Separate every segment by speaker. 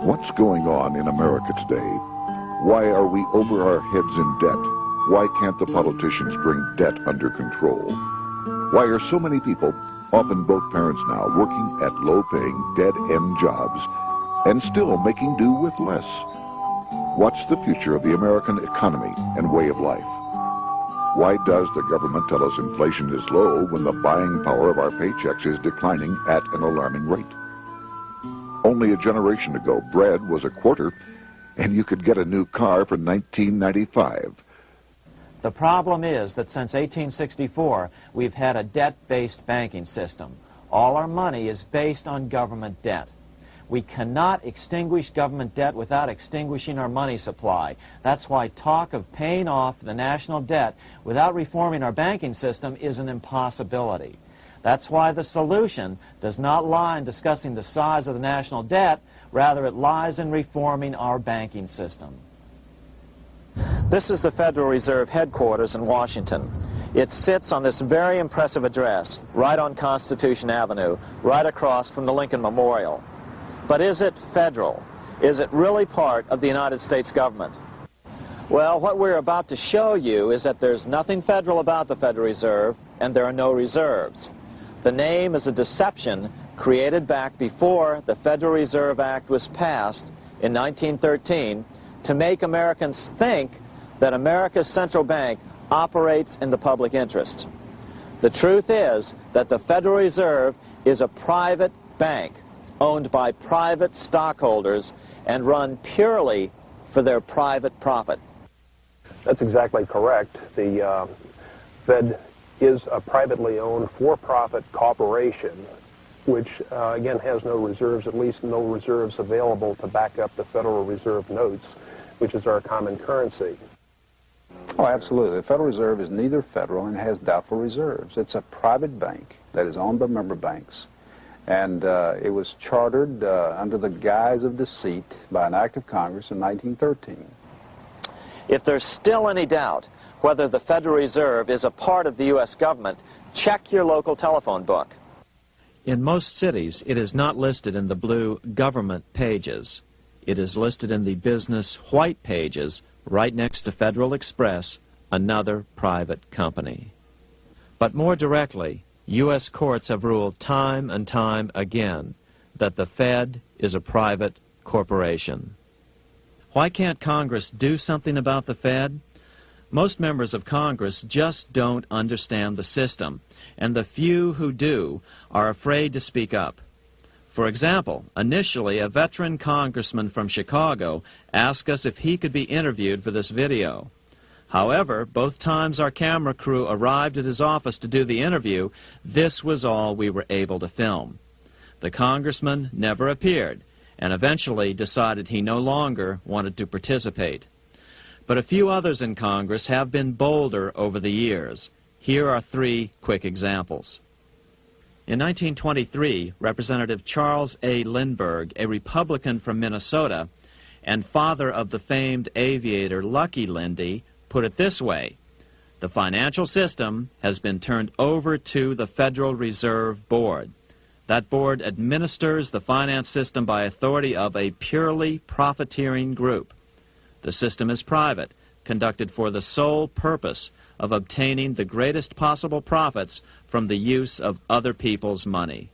Speaker 1: What's going on in America today? Why are we over our heads in debt? Why can't the politicians bring debt under control? Why are so many people, often both parents now, working at low-paying, dead-end jobs and still making do with less? What's the future of the American economy and way of life? Why does the government tell us inflation is low when the buying power of our paychecks is declining at an alarming rate? Only a generation ago, bread was a quarter, and you could get a new car for $19.95.
Speaker 2: The problem is that since 1864, we've had a debt-based banking system. All our money is based on government debt. We cannot extinguish government debt without extinguishing our money supply. That's why talk of paying off the national debt without reforming our banking system is an impossibility. That's why the solution does not lie in discussing the size of the national debt, rather it lies in reforming our banking system. This is the Federal Reserve headquarters in Washington. It sits on this very impressive address, right on Constitution Avenue, right across from the Lincoln Memorial. But is it federal? Is it really part of the United States government? Well, what we're about to show you is that there's nothing federal about the Federal Reserve, and there are no reserves. The name is a deception created back before the Federal Reserve Act was passed in 1913 to make Americans think that America's central bank operates in the public interest. The truth is that the Federal Reserve is a private bank owned by private stockholders and run purely for their private profit.
Speaker 3: That's exactly correct. The Fed is a privately owned for-profit corporation which, again, has no reserves, at least no reserves available to back up the Federal Reserve notes, which is our common currency.
Speaker 4: Oh, absolutely. The Federal Reserve is neither federal and has doubtful reserves. It's a private bank that is owned by member banks. And it was chartered under the guise of deceit by an act of Congress in 1913.
Speaker 2: If there's still any doubt whether the Federal Reserve is a part of the U.S. government, check your local telephone book. In most cities, it is not listed in the blue government pages. It is listed in the business white pages right next to Federal Express, another private company. But more directly, U.S. courts have ruled time and time again that the Fed is a private corporation. Why can't Congress do something about the Fed? Most members of Congress just don't understand the system, and the few who do are afraid to speak up. For example, initially a veteran congressman from Chicago asked us if he could be interviewed for this video. However, both times our camera crew arrived at his office to do the interview, this was all we were able to film. The congressman never appeared, and eventually decided he no longer wanted to participate. But a few others in Congress have been bolder over the years. Here are three quick examples. In 1923, Representative Charles A. Lindbergh, a Republican from Minnesota, and father of the famed aviator Lucky Lindy, put it this way: the financial system has been turned over to the Federal Reserve Board. That board administers the finance system by authority of a purely profiteering group. The system is private, conducted for the sole purpose of obtaining the greatest possible profits from the use of other people's money.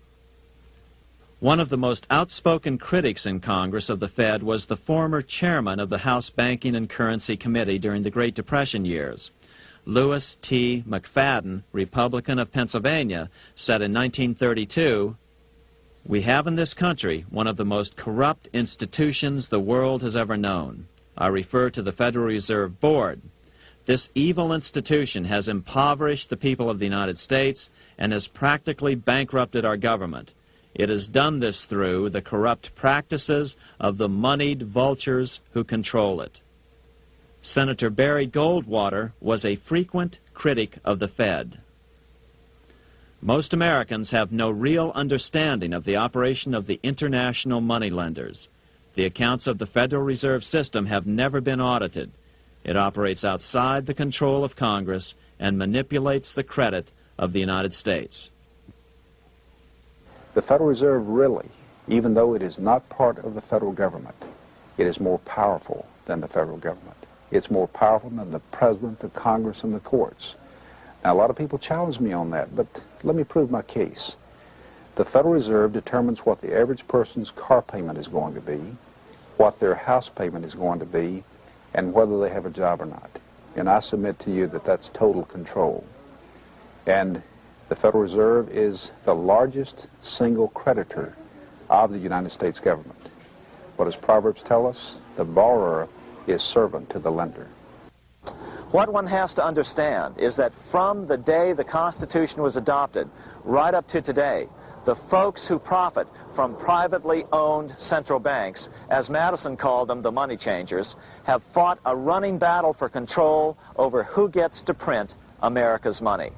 Speaker 2: One of the most outspoken critics in Congress of the Fed was the former chairman of the House Banking and Currency Committee during the Great Depression years. Lewis T. McFadden, Republican of Pennsylvania, said in 1932, "We have in this country one of the most corrupt institutions the world has ever known. I refer to the Federal Reserve Board. This evil institution has impoverished the people of the United States and has practically bankrupted our government. It has done this through the corrupt practices of the moneyed vultures who control it." Senator Barry Goldwater was a frequent critic of the Fed. Most Americans have no real understanding of the operation of the international moneylenders. The accounts of the Federal Reserve System have never been audited. It operates outside the control of Congress and manipulates the credit of the United States.
Speaker 4: The Federal Reserve really even though it is not part of the federal government, it is more powerful than the federal government. It's more powerful than the president, the Congress, and the courts. Now, a lot of people challenge me on that, but let me prove my case. The Federal Reserve determines what the average person's car payment is going to be, what their house payment is going to be, and whether they have a job or not. And I submit to you that that's total control. And the Federal Reserve is the largest single creditor of the United States government. What does Proverbs tell us? The borrower is servant to the lender.
Speaker 2: What one has to understand is that from the day the Constitution was adopted right up to today, the folks who profit from privately owned central banks, as Madison called them, the money changers, have fought a running battle for control over who gets to print America's money.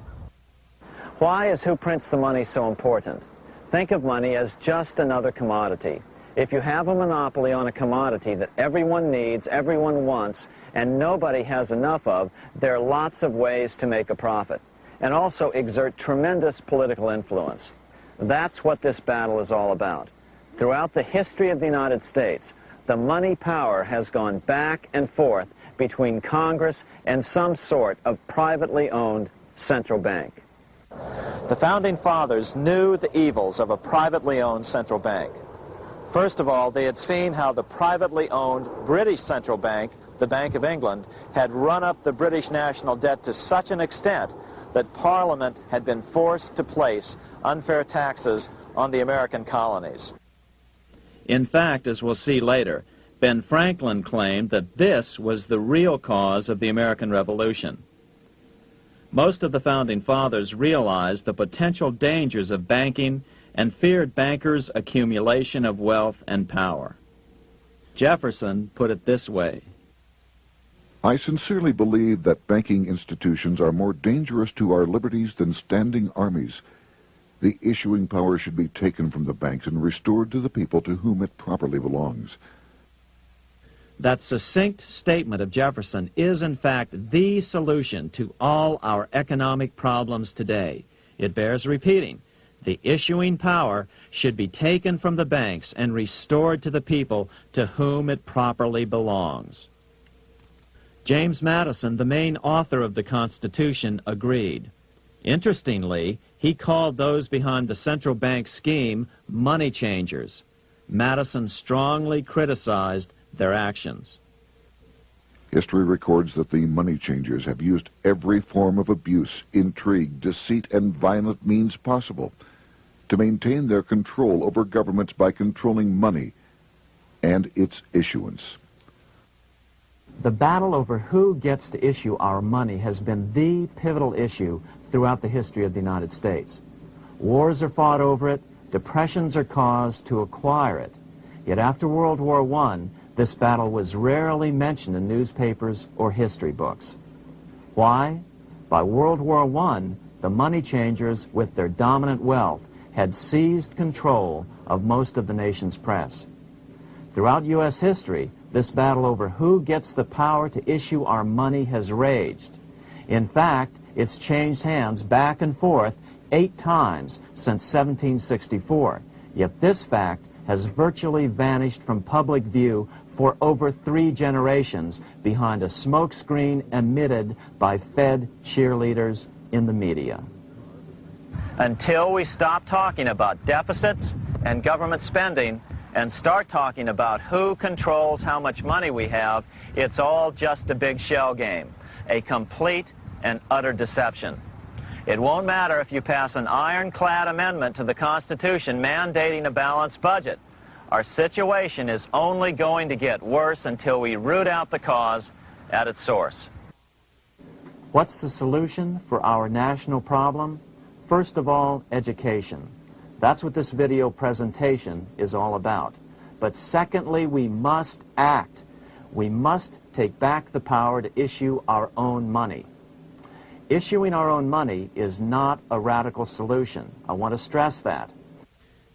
Speaker 2: Why is who prints the money so important? Think of money as just another commodity. If you have a monopoly on a commodity that everyone needs, everyone wants, and nobody has enough of, there are lots of ways to make a profit, and also exert tremendous political influence. That's what this battle is all about. Throughout the history of the United States, the money power has gone back and forth between Congress and some sort of privately owned central bank. The Founding Fathers knew the evils of a privately owned central bank. First of all, they had seen how the privately owned British central bank, the Bank of England, had run up the British national debt to such an extent that Parliament had been forced to place unfair taxes on the American colonies. In fact, as we'll see later, Ben Franklin claimed that this was the real cause of the American Revolution. Most of the Founding Fathers realized the potential dangers of banking and feared bankers' accumulation of wealth and power. Jefferson put it this way:
Speaker 1: I sincerely believe that banking institutions are more dangerous to our liberties than standing armies. The issuing power should be taken from the banks and restored to the people to whom it properly belongs.
Speaker 2: That succinct statement of Jefferson is, in fact, the solution to all our economic problems today. It bears repeating. The issuing power should be taken from the banks and restored to the people to whom it properly belongs. James Madison, the main author of the Constitution, agreed. Interestingly, he called those behind the central bank scheme money changers. Madison strongly criticized their actions.
Speaker 1: History records that the money changers have used every form of abuse, intrigue, deceit, and violent means possible to maintain their control over governments by controlling money and its issuance.
Speaker 2: The battle over who gets to issue our money has been the pivotal issue throughout the history of the United States. Wars are fought over it, depressions are caused to acquire it. Yet after World War I, this battle was rarely mentioned in newspapers or history books. Why? By World War I, the money changers, with their dominant wealth, had seized control of most of the nation's press. Throughout U.S. history, this battle over who gets the power to issue our money has raged. In fact, it's changed hands back and forth 8 times since 1764. Yet this fact has virtually vanished from public view for over 3 generations behind a smokescreen emitted by Fed cheerleaders in the media. Until we stop talking about deficits and government spending and start talking about who controls how much money we have, it's all just a big shell game, a complete and utter deception. It won't matter if you pass an ironclad amendment to the Constitution mandating a balanced budget. Our situation is only going to get worse until we root out the cause at its source. What's the solution for our national problem? First of all, education. That's what this video presentation is all about. But secondly, we must act. We must take back the power to issue our own money. Issuing our own money is not a radical solution. I want to stress that.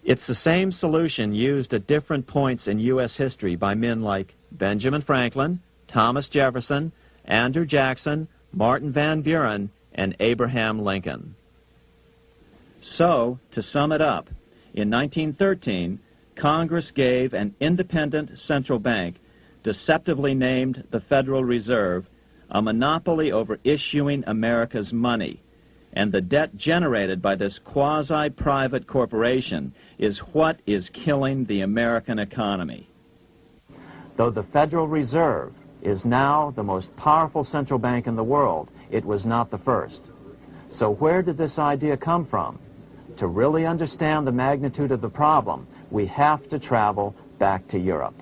Speaker 2: It's the same solution used at different points in U.S. history by men like Benjamin Franklin, Thomas Jefferson, Andrew Jackson, Martin Van Buren, and Abraham Lincoln. So, to sum it up, in 1913, Congress gave an independent central bank, deceptively named the Federal Reserve, a monopoly over issuing America's money. And the debt generated by this quasi-private corporation is what is killing the American economy. Though the Federal Reserve is now the most powerful central bank in the world, it was not the first. So where did this idea come from? To really understand the magnitude of the problem, we have to travel back to Europe.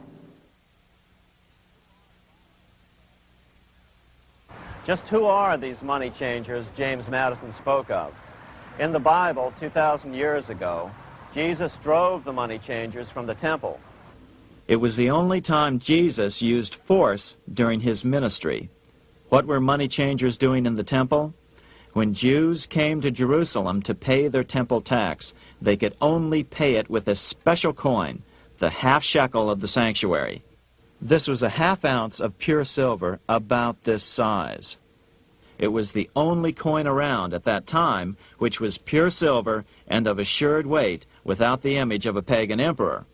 Speaker 2: Just who are these money changers James Madison spoke of? In the Bible, 2,000 years ago, Jesus drove the money changers from the temple. It was the only time Jesus used force during his ministry. What were money changers doing in the temple? When Jews came to Jerusalem to pay their temple tax, they could only pay it with a special coin, the half shekel of the sanctuary. This was a half ounce of pure silver about this size. It was the only coin around at that time which was pure silver and of assured weight without the image of a pagan emperor.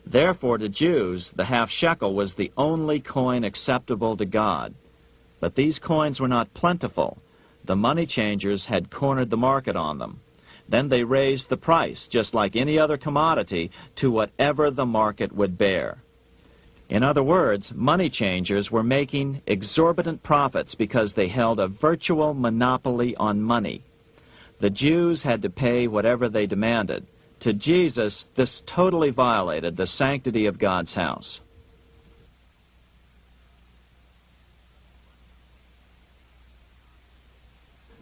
Speaker 2: Therefore, to Jews, the half shekel was the only coin acceptable to God. But these coins were not plentiful. The money changers had cornered the market on them. Then they raised the price, just like any other commodity, to whatever the market would bear. In other words, money changers were making exorbitant profits because they held a virtual monopoly on money. The Jews had to pay whatever they demanded. To Jesus, this totally violated the sanctity of God's house.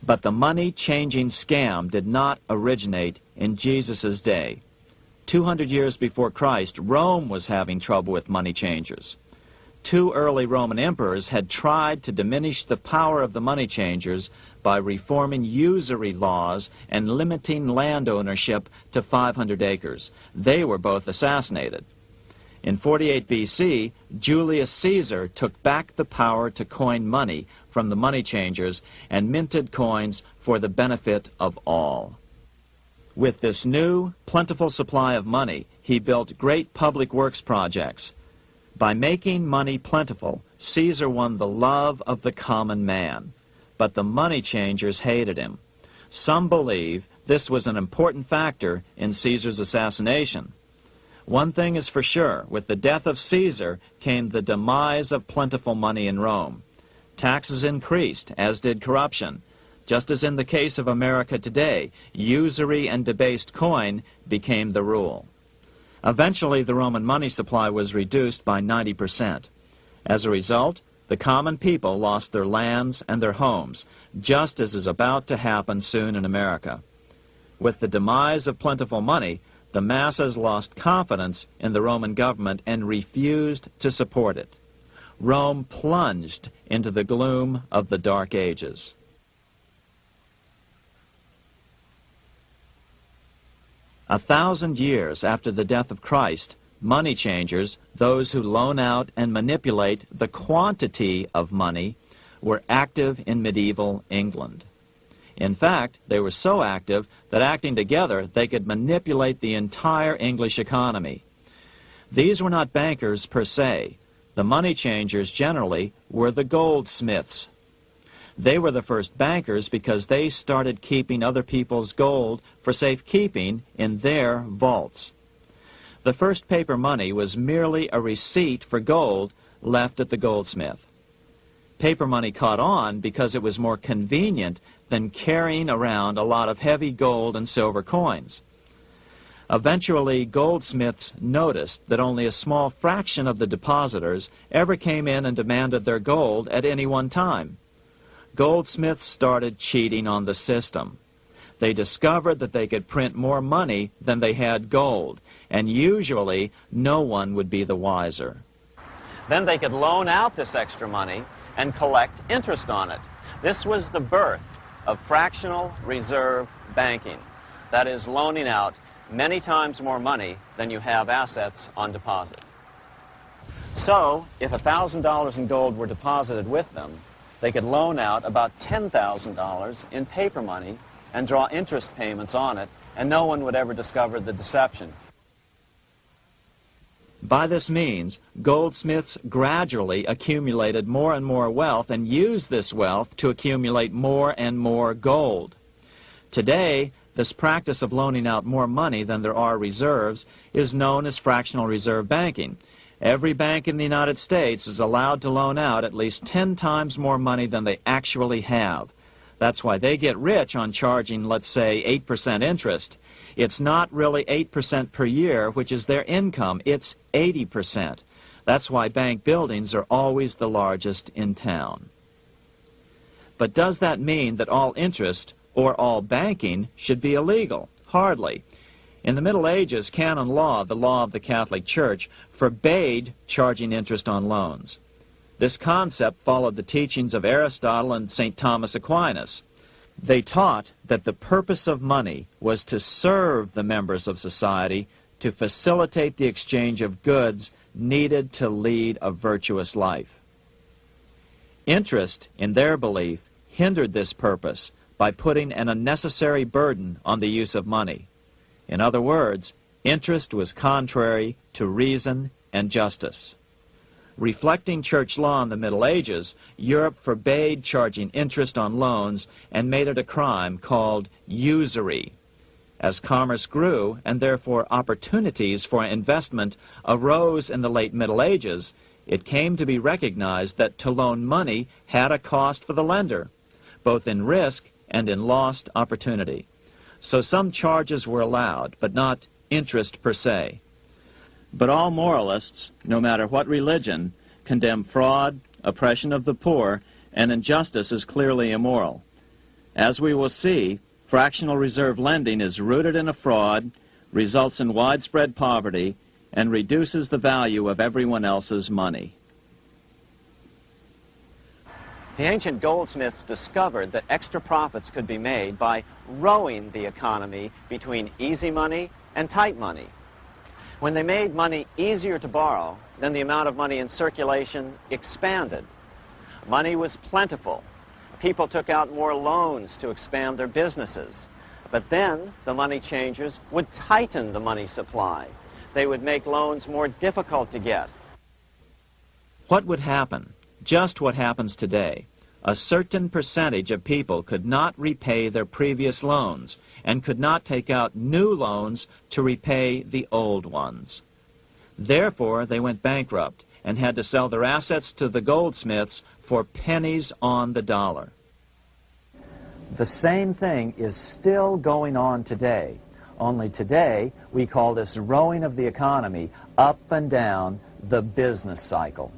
Speaker 2: But the money-changing scam did not originate in Jesus' day. 200 years before Christ, Rome was having trouble with money changers. 2 early Roman emperors had tried to diminish the power of the money changers by reforming usury laws and limiting land ownership to 500 acres. They were both assassinated. In 48 BC, Julius Caesar took back the power to coin money from the money changers and minted coins for the benefit of all. With this new, plentiful supply of money, he built great public works projects. By making money plentiful, Caesar won the love of the common man. But the money changers hated him. Some believe this was an important factor in Caesar's assassination. One thing is for sure, with the death of Caesar came the demise of plentiful money in Rome. Taxes increased, as did corruption. Just as in the case of America today, usury and debased coin became the rule. Eventually, the Roman money supply was reduced by 90%. As a result, the common people lost their lands and their homes, just as is about to happen soon in America. With the demise of plentiful money, the masses lost confidence in the Roman government and refused to support it. Rome plunged into the gloom of the Dark Ages. A 1,000 years after the death of Christ, money changers, those who loan out and manipulate the quantity of money, were active in medieval England. In fact, they were so active that acting together, they could manipulate the entire English economy. These were not bankers per se. The money changers generally were the goldsmiths. They were the first bankers because they started keeping other people's gold for safekeeping in their vaults. The first paper money was merely a receipt for gold left at the goldsmith. Paper money caught on because it was more convenient than carrying around a lot of heavy gold and silver coins. Eventually, goldsmiths noticed that only a small fraction of the depositors ever came in and demanded their gold at any one time. Goldsmiths started cheating on the system. They discovered that they could print more money than they had gold, and usually no one would be the wiser. Then they could loan out this extra money and collect interest on it. This was the birth of fractional reserve banking. That is, loaning out many times more money than you have assets on deposit. So, if $1,000 in gold were deposited with them, they could loan out about $10,000 in paper money and draw interest payments on it, and no one would ever discover the deception. By this means, goldsmiths gradually accumulated more and more wealth and used this wealth to accumulate more and more gold. Today, this practice of loaning out more money than there are reserves is known as fractional reserve banking. Every bank in the United States is allowed to loan out at least 10 times more money than they actually have. That's why they get rich on charging, let's say, 8% interest. It's not really 8% per year, which is their income. It's 80%. That's why bank buildings are always the largest in town. But does that mean that all interest or all banking should be illegal? Hardly. In the Middle Ages, canon law, the law of the Catholic Church, forbade charging interest on loans. This concept followed the teachings of Aristotle and St. Thomas Aquinas. They taught that the purpose of money was to serve the members of society, to facilitate the exchange of goods needed to lead a virtuous life. Interest, in their belief, hindered this purpose by putting an unnecessary burden on the use of money. In other words, interest was contrary to reason and justice. Reflecting church law in the Middle Ages, Europe forbade charging interest on loans and made it a crime called usury. As commerce grew, and therefore opportunities for investment arose in the late Middle Ages, it came to be recognized that to loan money had a cost for the lender, both in risk and in lost opportunity. So some charges were allowed, but not interest per se. But all moralists, no matter what religion, condemn fraud, oppression of the poor, and injustice as clearly immoral. As we will see, fractional reserve lending is rooted in a fraud, results in widespread poverty, and reduces the value of everyone else's money.
Speaker 5: The ancient goldsmiths discovered that extra profits could be made by rowing the economy between easy money and tight money. When they made money easier to borrow, then the amount of money in circulation expanded. Money was plentiful. People took out more loans to expand their businesses. But then the money changers would tighten the money supply. They would make loans more difficult to get.
Speaker 2: What would happen? Just what happens today. A certain percentage of people could not repay their previous loans and could not take out new loans to repay the old ones. Therefore, they went bankrupt and had to sell their assets to the goldsmiths for pennies on the dollar.
Speaker 5: The same thing is still going on today. Only today, we call this rowing of the economy up and down the business cycle.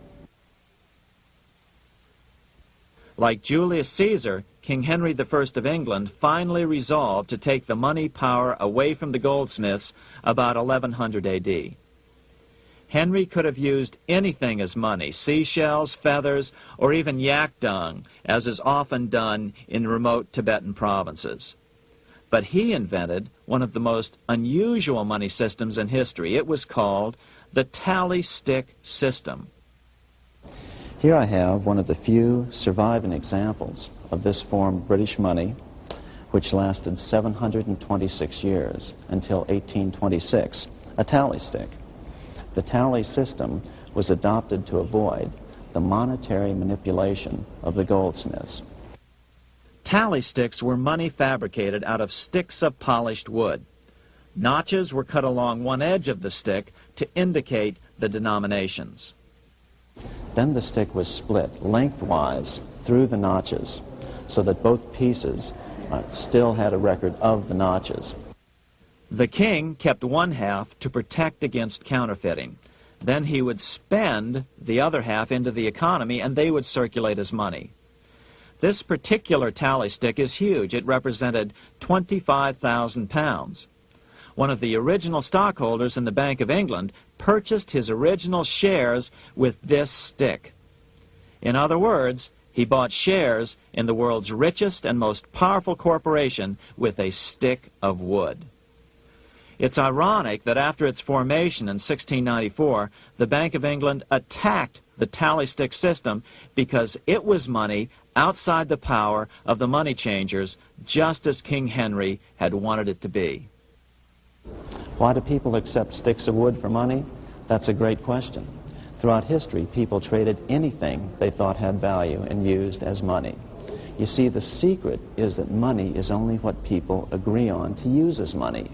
Speaker 2: Like Julius Caesar, King Henry I of England finally resolved to take the money power away from the goldsmiths about 1100 A.D. Henry could have used anything as money, seashells, feathers, or even yak dung, as is often done in remote Tibetan provinces. But he invented one of the most unusual money systems in history. It was called the tally stick system.
Speaker 5: Here I have one of the few surviving examples of this form of British money, which lasted 726 years until 1826, a tally stick. The tally system was adopted to avoid the monetary manipulation of the goldsmiths.
Speaker 2: Tally sticks were money fabricated out of sticks of polished wood. Notches were cut along one edge of the stick to indicate the denominations.
Speaker 5: Then the stick was split lengthwise through the notches so that both pieces still had a record of the notches.
Speaker 2: The king kept one half to protect against counterfeiting. Then he would spend the other half into the economy and they would circulate as money. This particular tally stick is huge. It represented 25,000 pounds. One of the original stockholders in the Bank of England purchased his original shares with this stick. In other words, he bought shares in the world's richest and most powerful corporation with a stick of wood. It's ironic that after its formation in 1694, the Bank of England attacked the tally stick system because it was money outside the power of the money changers, just as King Henry had wanted it to be.
Speaker 5: Why do people accept sticks of wood for money? That's a great question. Throughout history, people traded anything they thought had value and used as money. You see, the secret is that money is only what people agree on to use as money.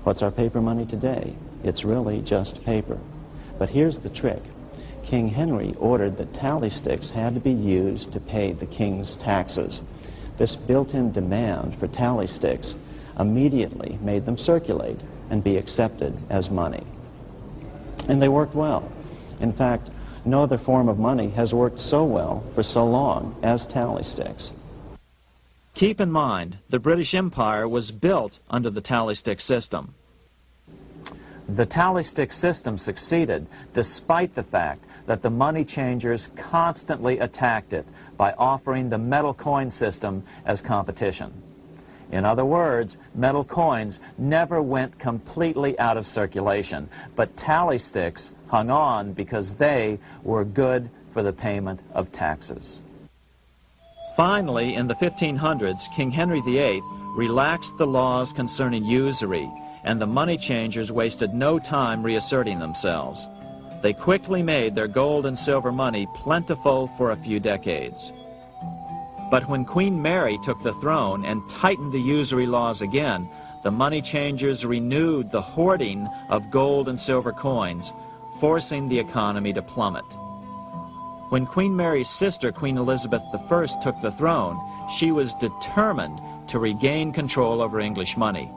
Speaker 5: What's our paper money today? It's really just paper. But here's the trick. King Henry ordered that tally sticks had to be used to pay the king's taxes. This built-in demand for tally sticks immediately made them circulate and be accepted as money. And they worked well. In fact, no other form of money has worked so well for so long as tally sticks.
Speaker 2: Keep in mind, the British Empire was built under the tally stick system. The tally stick system succeeded despite the fact that the money changers constantly attacked it by offering the metal coin system as competition. In other words, metal coins never went completely out of circulation, but tally sticks hung on because they were good for the payment of taxes. Finally, in the 1500s, King Henry VIII relaxed the laws concerning usury, and the money changers wasted no time reasserting themselves. They quickly made their gold and silver money plentiful for a few decades. But when Queen Mary took the throne and tightened the usury laws again, the money changers renewed the hoarding of gold and silver coins, forcing the economy to plummet. When Queen Mary's sister, Queen Elizabeth I, took the throne, she was determined to regain control over English money.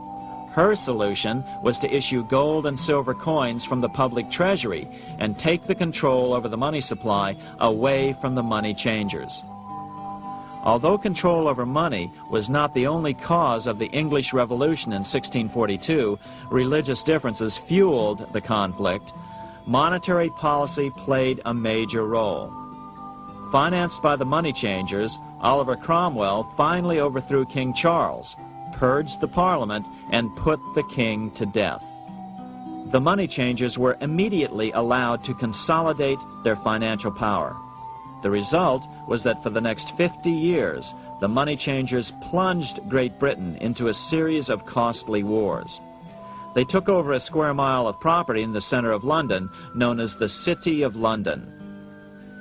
Speaker 2: Her solution was to issue gold and silver coins from the public treasury and take the control over the money supply away from the money changers. Although control over money was not the only cause of the English Revolution in 1642, religious differences fueled the conflict. Monetary policy played a major role. Financed by the money changers, Oliver Cromwell finally overthrew King Charles, purged the Parliament, and put the king to death. The money changers were immediately allowed to consolidate their financial power. The result was that for the next 50 years, the money changers plunged Great Britain into a series of costly wars. They took over a square mile of property in the center of London, known as the City of London.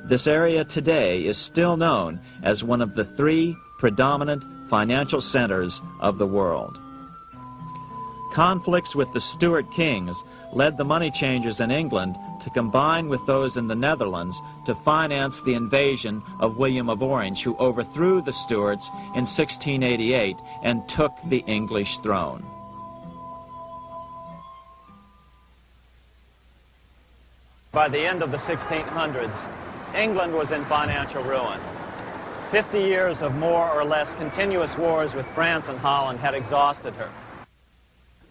Speaker 2: This area today is still known as one of the 3 predominant financial centers of the world. Conflicts with the Stuart kings led the money changers in England to combine with those in the Netherlands to finance the invasion of William of Orange, who overthrew the Stuarts in 1688 and took the English throne.
Speaker 5: By the end of the 1600s, England was in financial ruin. 50 years of more or less continuous wars with France and Holland had exhausted her.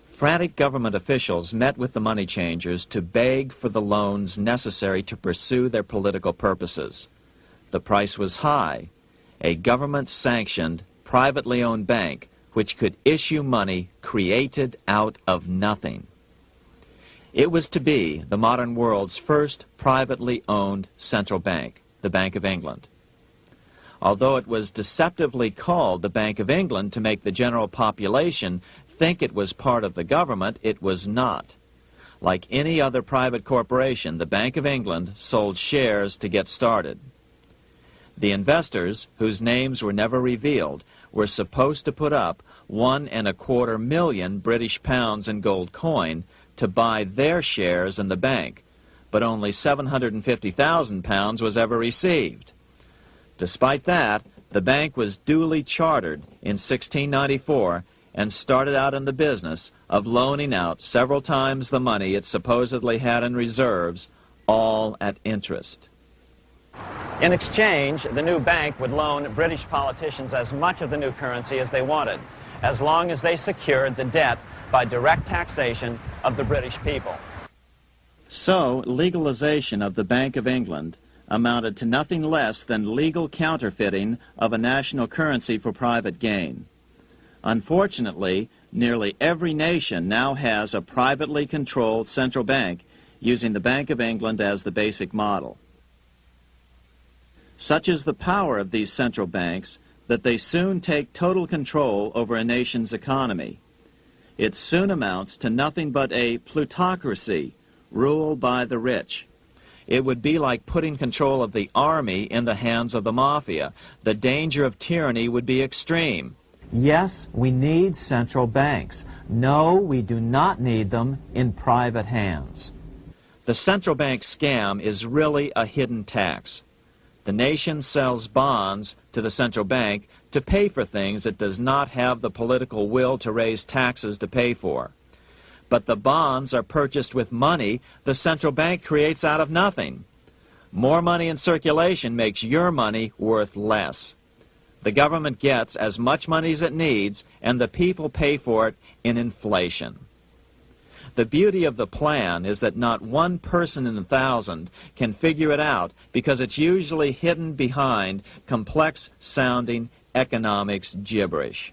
Speaker 2: Frantic government officials met with the money changers to beg for the loans necessary to pursue their political purposes. The price was high. A government-sanctioned, privately owned bank which could issue money created out of nothing. It was to be the modern world's first privately owned central bank, the Bank of England. Although it was deceptively called the Bank of England to make the general population think it was part of the government, it was not. Like any other private corporation, the Bank of England sold shares to get started. The investors, whose names were never revealed, were supposed to put up £1.25 million British pounds in gold coin to buy their shares in the bank, but only £750,000 was ever received. Despite that, the bank was duly chartered in 1694 and started out in the business of loaning out several times the money it supposedly had in reserves, all at interest.
Speaker 5: In exchange, the new bank would loan British politicians as much of the new currency as they wanted, as long as they secured the debt by direct taxation of the British people.
Speaker 2: So, legalization of the Bank of England amounted to nothing less than legal counterfeiting of a national currency for private gain. Unfortunately, nearly every nation now has a privately controlled central bank using the Bank of England as the basic model. Such is the power of these central banks that they soon take total control over a nation's economy. It soon amounts to nothing but a plutocracy, rule by the rich. It would be like putting control of the army in the hands of the mafia. The danger of tyranny would be extreme. Yes, we need central banks. No, we do not need them in private hands. The central bank scam is really a hidden tax. The nation sells bonds to the central bank to pay for things it does not have the political will to raise taxes to pay for. But the bonds are purchased with money the central bank creates out of nothing. More money in circulation makes your money worth less. The government gets as much money as it needs, and the people pay for it in inflation. The beauty of the plan is that not one person in 1,000 can figure it out because it's usually hidden behind complex-sounding economics gibberish.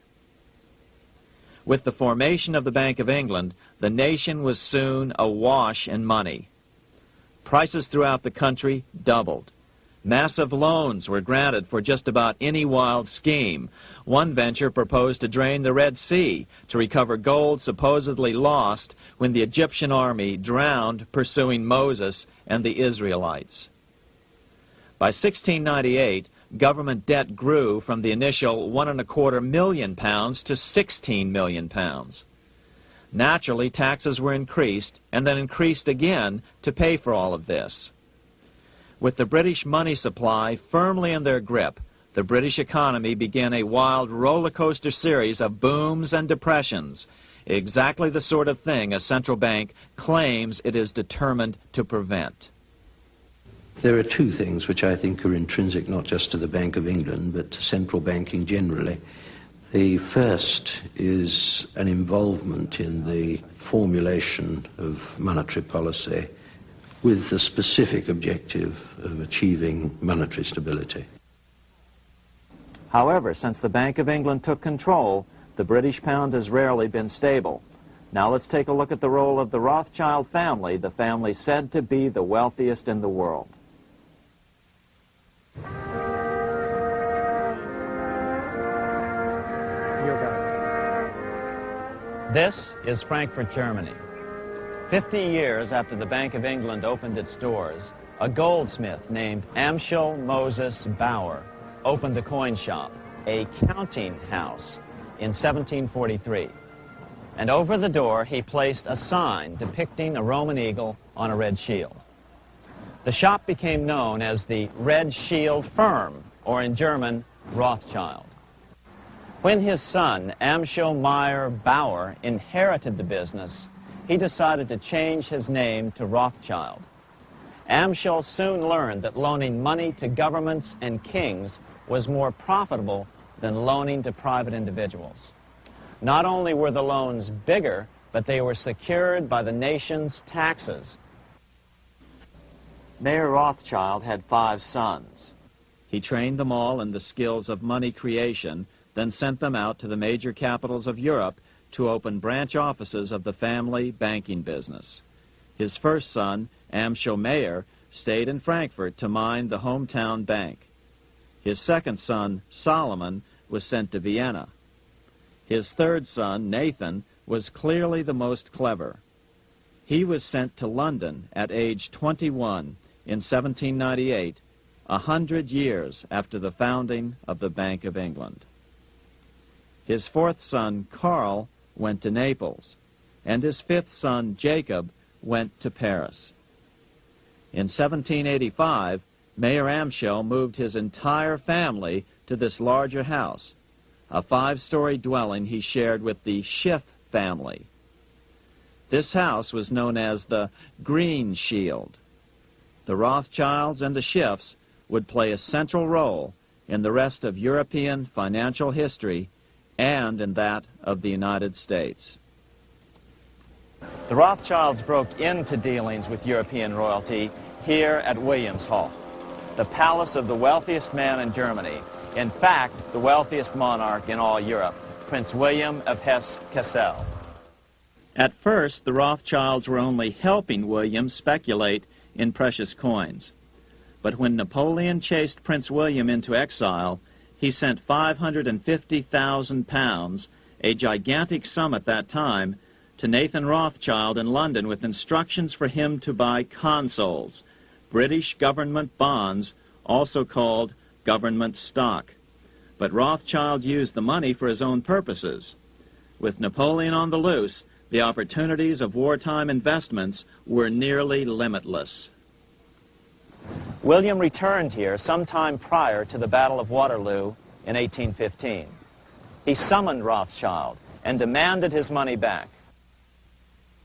Speaker 2: With the formation of the Bank of England, the nation was soon awash in money. Prices throughout the country doubled. Massive loans were granted for just about any wild scheme. One venture proposed to drain the Red Sea to recover gold supposedly lost when the Egyptian army drowned pursuing Moses and the Israelites. By 1698, government debt grew from the initial £1.25 million to £16 million. Naturally, taxes were increased and then increased again to pay for all of this. With the British money supply firmly in their grip, the British economy began a wild roller coaster series of booms and depressions, exactly the sort of thing a central bank claims it is determined to prevent.
Speaker 6: There are two things which I think are intrinsic not just to the Bank of England but to central banking generally. The first is an involvement in the formulation of monetary policy with the specific objective of achieving monetary stability.
Speaker 2: However, since the Bank of England took control, the British pound has rarely been stable. Now let's take a look at the role of the Rothschild family, the family said to be the wealthiest in the world. This is Frankfurt, Germany. 50 years after the Bank of England opened its doors, a goldsmith named Amschel Moses Bauer opened a coin shop, a counting house, in 1743. And over the door he placed a sign depicting a Roman eagle on a red shield. The shop became known as the Red Shield Firm, or in German, Rothschild. When his son, Amschel Meyer Bauer, inherited the business, he decided to change his name to Rothschild. Amschel soon learned that loaning money to governments and kings was more profitable than loaning to private individuals. Not only were the loans bigger, but they were secured by the nation's taxes. Mayer Rothschild had 5 sons. He trained them all in the skills of money creation, then sent them out to the major capitals of Europe to open branch offices of the family banking business. His first son, Amschel Meyer, stayed in Frankfurt to mind the hometown bank. His second son, Solomon, was sent to Vienna. His third son, Nathan, was clearly the most clever. He was sent to London at age 21 in 1798, 100 years after the founding of the Bank of England. His fourth son, Karl, went to Naples, and his fifth son, Jacob, went to Paris. In 1785, Mayer Amschel moved his entire family to this larger house, a 5-story dwelling he shared with the Schiff family. This house was known as the Green Shield. The Rothschilds and the Schiffs would play a central role in the rest of European financial history and in that of the United States. The Rothschilds broke into dealings with European royalty here at Wilhelmshof, the palace of the wealthiest man in Germany. In fact, the wealthiest monarch in all Europe, Prince William of Hesse-Kassel. At first, the Rothschilds were only helping William speculate in precious coins. But when Napoleon chased Prince William into exile, he sent £550,000, a gigantic sum at that time, to Nathan Rothschild in London with instructions for him to buy consols, British government bonds, also called government stock. But Rothschild used the money for his own purposes. With Napoleon on the loose, the opportunities of wartime investments were nearly limitless.
Speaker 5: William returned here sometime prior to the Battle of Waterloo in 1815. He summoned Rothschild and demanded his money back.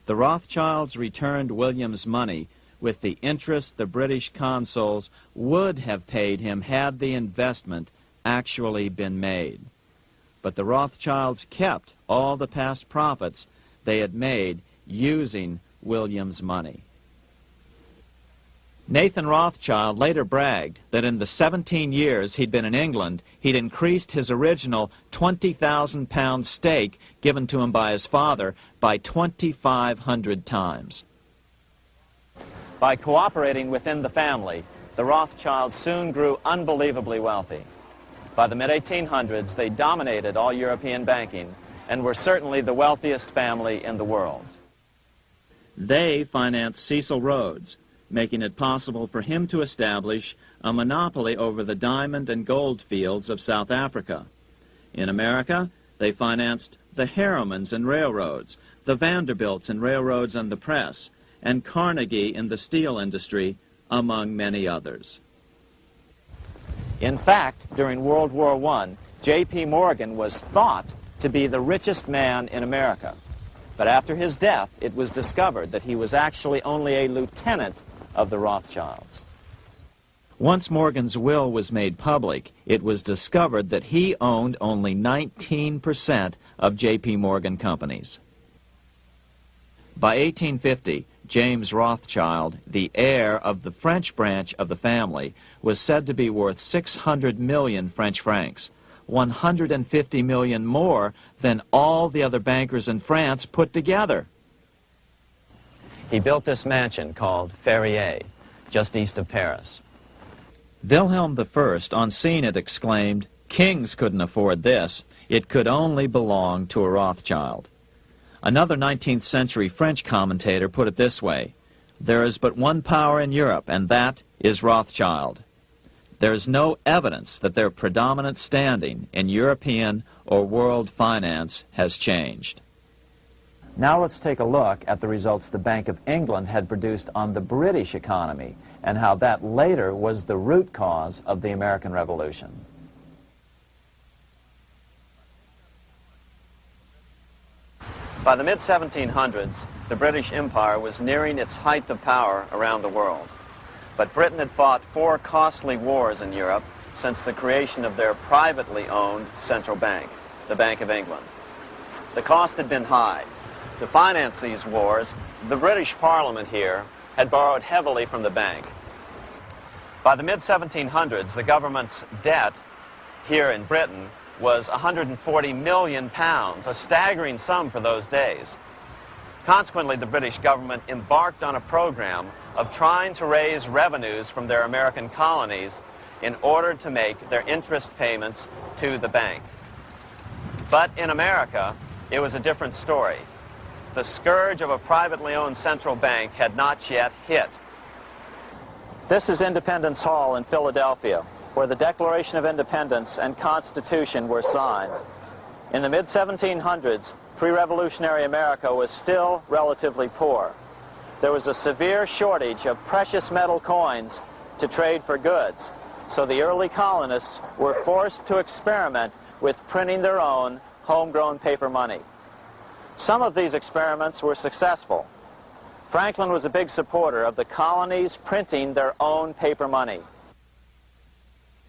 Speaker 2: The Rothschilds returned William's money with the interest the British consuls would have paid him had the investment actually been made. But the Rothschilds kept all the past profits they had made using William's money. Nathan Rothschild later bragged that in the 17 years he'd been in England, he'd increased his original £20,000 stake given to him by his father by 2,500 times.
Speaker 5: By cooperating within the family, the Rothschilds soon grew unbelievably wealthy. By the mid-1800s, they dominated all European banking and were certainly the wealthiest family in the world.
Speaker 2: They financed Cecil Rhodes, making it possible for him to establish a monopoly over the diamond and gold fields of South Africa. In America, they financed the Harrimans and railroads, the Vanderbilts and railroads and the press, and Carnegie in the steel industry, among many others.
Speaker 5: In fact, during World War I, J.P. Morgan was thought to be the richest man in America. But after his death, it was discovered that he was actually only a lieutenant of the Rothschilds.
Speaker 2: Once Morgan's will was made public, it was discovered that he owned only 19% of J.P. Morgan companies. By 1850, James Rothschild, the heir of the French branch of the family, was said to be worth 600 million French francs, 150 million more than all the other bankers in France put together.
Speaker 5: He built this mansion called Ferrier, just east of Paris.
Speaker 2: Wilhelm I, on seeing it, exclaimed, "Kings couldn't afford this. It could only belong to a Rothschild." Another 19th century French commentator put it this way: "There is but one power in Europe, and that is Rothschild." There is no evidence that their predominant standing in European or world finance has changed.
Speaker 5: Now let's take a look at the results the Bank of England had produced on the British economy and how that later was the root cause of the American Revolution. By the mid-1700s, the British Empire was nearing its height of power around the world. But Britain had fought 4 costly wars in Europe since the creation of their privately owned central bank, the Bank of England. The cost had been high. To finance these wars, the British Parliament here had borrowed heavily from the bank. By the mid-1700s, the government's debt here in Britain was £140 million, a staggering sum for those days. Consequently, the British government embarked on a program of trying to raise revenues from their American colonies in order to make their interest payments to the bank. But in America, it was a different story. The scourge of a privately owned central bank had not yet hit. This is Independence Hall in Philadelphia, where the Declaration of Independence and Constitution were signed. In the mid-1700s, pre-revolutionary America was still relatively poor. There was a severe shortage of precious metal coins to trade for goods, so the early colonists were forced to experiment with printing their own homegrown paper money. Some of these experiments were successful. Franklin was a big supporter of the colonies printing their own paper money.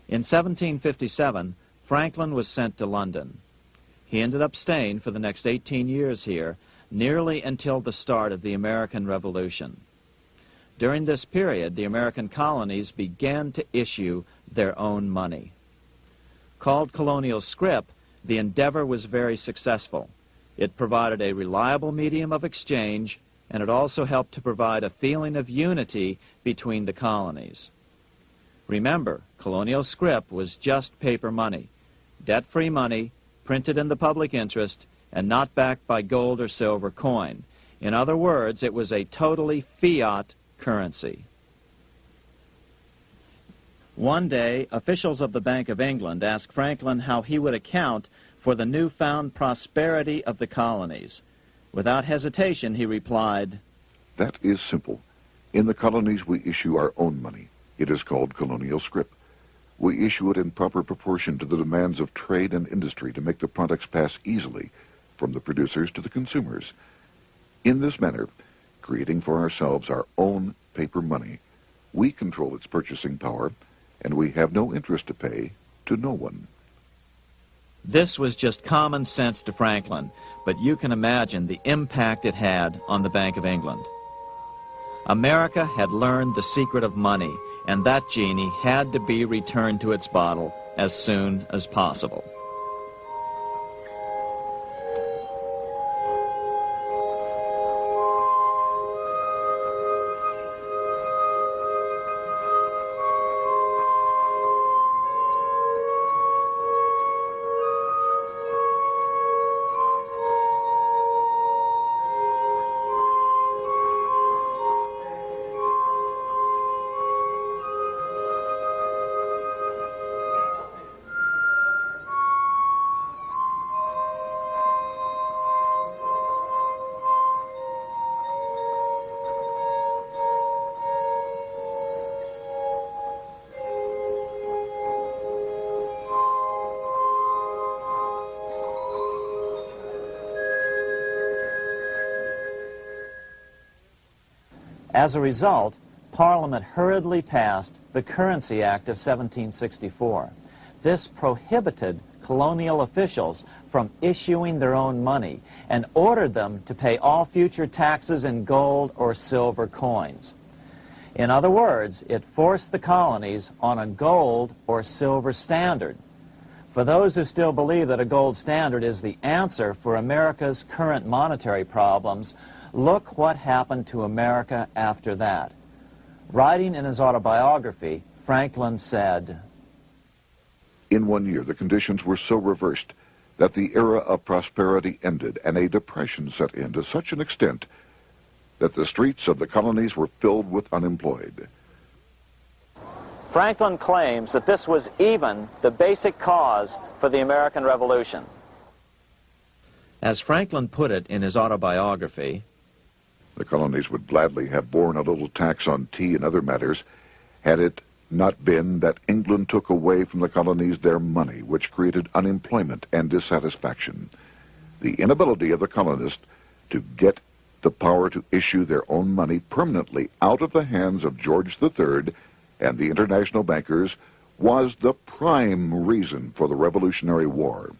Speaker 2: In 1757, Franklin was sent to London. He ended up staying for the next 18 years here, nearly until the start of the American Revolution. During this period, the American colonies began to issue their own money. Called colonial scrip, the endeavor was very successful. It provided a reliable medium of exchange, and it also helped to provide a feeling of unity between the colonies. Remember, colonial scrip was just paper money, debt-free money, printed in the public interest, and not backed by gold or silver coin. In other words, it was a totally fiat currency. One day, officials of the Bank of England asked Franklin how he would account for the newfound prosperity of the colonies. Without hesitation, he replied,
Speaker 1: "That is simple. In the colonies, we issue our own money. It is called colonial scrip. We issue it in proper proportion to the demands of trade and industry to make the products pass easily from the producers to the consumers. In this manner, creating for ourselves our own paper money, we control its purchasing power, and we have no interest to pay to no one."
Speaker 2: This was just common sense to Franklin, but you can imagine the impact it had on the Bank of England. America had learned the secret of money, and that genie had to be returned to its bottle as soon as possible. As a result, Parliament hurriedly passed the Currency Act of 1764. This prohibited colonial officials from issuing their own money and ordered them to pay all future taxes in gold or silver coins. In other words, it forced the colonies on a gold or silver standard. For those who still believe that a gold standard is the answer for America's current monetary problems, look what happened to America after that. Writing in his autobiography, Franklin said,
Speaker 1: "In 1 year, the conditions were so reversed that the era of prosperity ended and a depression set in to such an extent that the streets of the colonies were filled with unemployed."
Speaker 2: Franklin claims that this was even the basic cause for the American Revolution. As Franklin put it in his autobiography,
Speaker 1: The colonies would gladly have borne a little tax on tea and other matters had it not been that England took away from the colonies their money, which created unemployment and dissatisfaction. The inability of the colonists to get the power to issue their own money permanently out of the hands of George III and the international bankers was the prime reason for the Revolutionary War.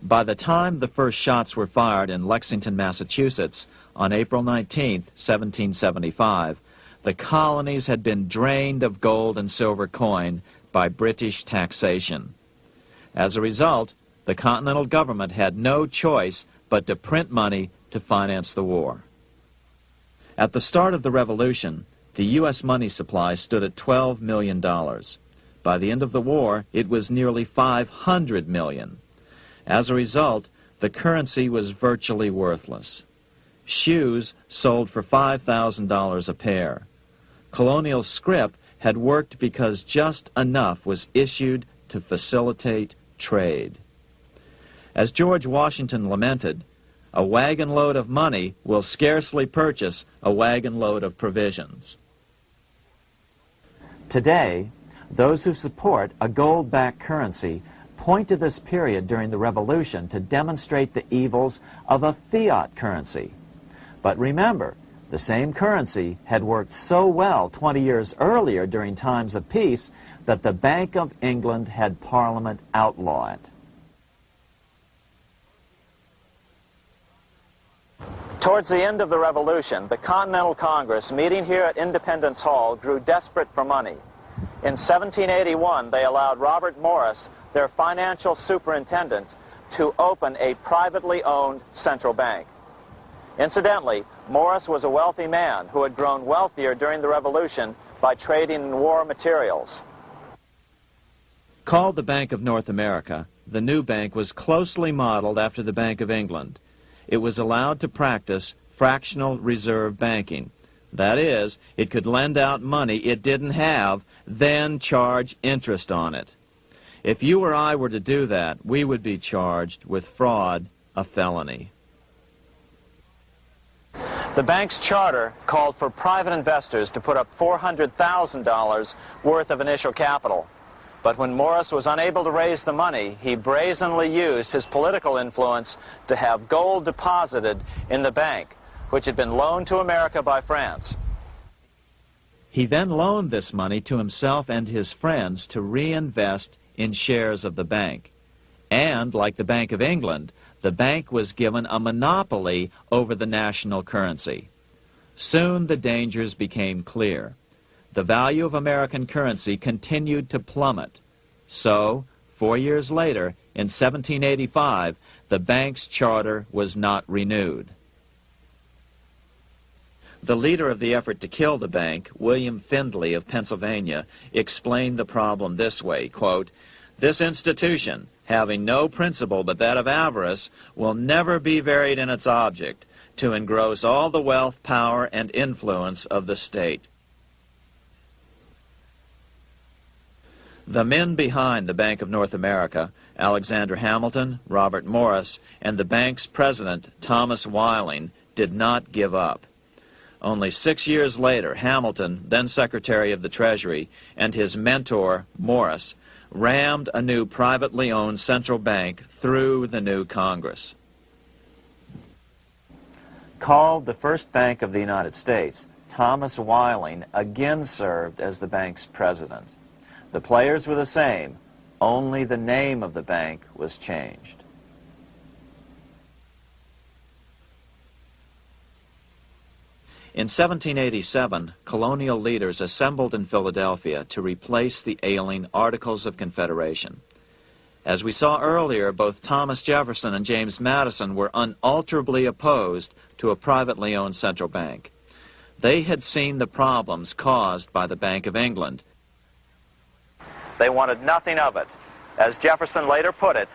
Speaker 2: by the time the first shots were fired in Lexington, Massachusetts, on April 19, 1775, the colonies had been drained of gold and silver coin by British taxation. As a result, the Continental government had no choice but to print money to finance the war. At the start of the Revolution, the U.S. money supply stood at $12 million. By the end of the war, it was nearly $500 million. As a result, the currency was virtually worthless. Shoes sold for $5,000 a pair. Colonial scrip had worked because just enough was issued to facilitate trade. As George Washington lamented, a wagon load of money will scarcely purchase a wagon load of provisions. Today, those who support a gold-backed currency point to this period during the Revolution to demonstrate the evils of a fiat currency. But remember, the same currency had worked so well 20 years earlier during times of peace that the Bank of England had Parliament outlaw it. Towards the end of the Revolution, the Continental Congress, meeting here at Independence Hall, grew desperate for money. In 1781, they allowed Robert Morris, their financial superintendent, to open a privately owned central bank. Incidentally, Morris was a wealthy man who had grown wealthier during the Revolution by trading in war materials. Called the Bank of North America, the new bank was closely modeled after the Bank of England. It was allowed to practice fractional reserve banking. That is, it could lend out money it didn't have, then charge interest on it. If you or I were to do that, we would be charged with fraud, a felony. The bank's charter called for private investors to put up $400,000 worth of initial capital. But when Morris was unable to raise the money, he brazenly used his political influence to have gold deposited in the bank, which had been loaned to America by France. He then loaned this money to himself and his friends to reinvest in shares of the bank. And, like the Bank of England, the bank was given a monopoly over the national currency. Soon the dangers became clear. The value of American currency continued to plummet. So, 4 years later, in 1785, the bank's charter was not renewed. The leader of the effort to kill the bank, William Findley of Pennsylvania, explained the problem this way, quote, "This institution, having no principle but that of avarice, will never be varied in its object, to engross all the wealth, power, and influence of the state." The men behind the Bank of North America, Alexander Hamilton, Robert Morris, and the bank's president, Thomas Whiling, did not give up. Only 6 years later, Hamilton, then Secretary of the Treasury, and his mentor, Morris, rammed a new privately owned central bank through the new Congress. Called the first bank of the United States, Thomas Whiling again served as the bank's president. The players were the same, only the name of the bank was changed. In 1787, colonial leaders assembled in Philadelphia to replace the ailing Articles of Confederation. As we saw earlier, both Thomas Jefferson and James Madison were unalterably opposed to a privately owned central bank. They had seen the problems caused by the Bank of England. They wanted nothing of it. As Jefferson later put it,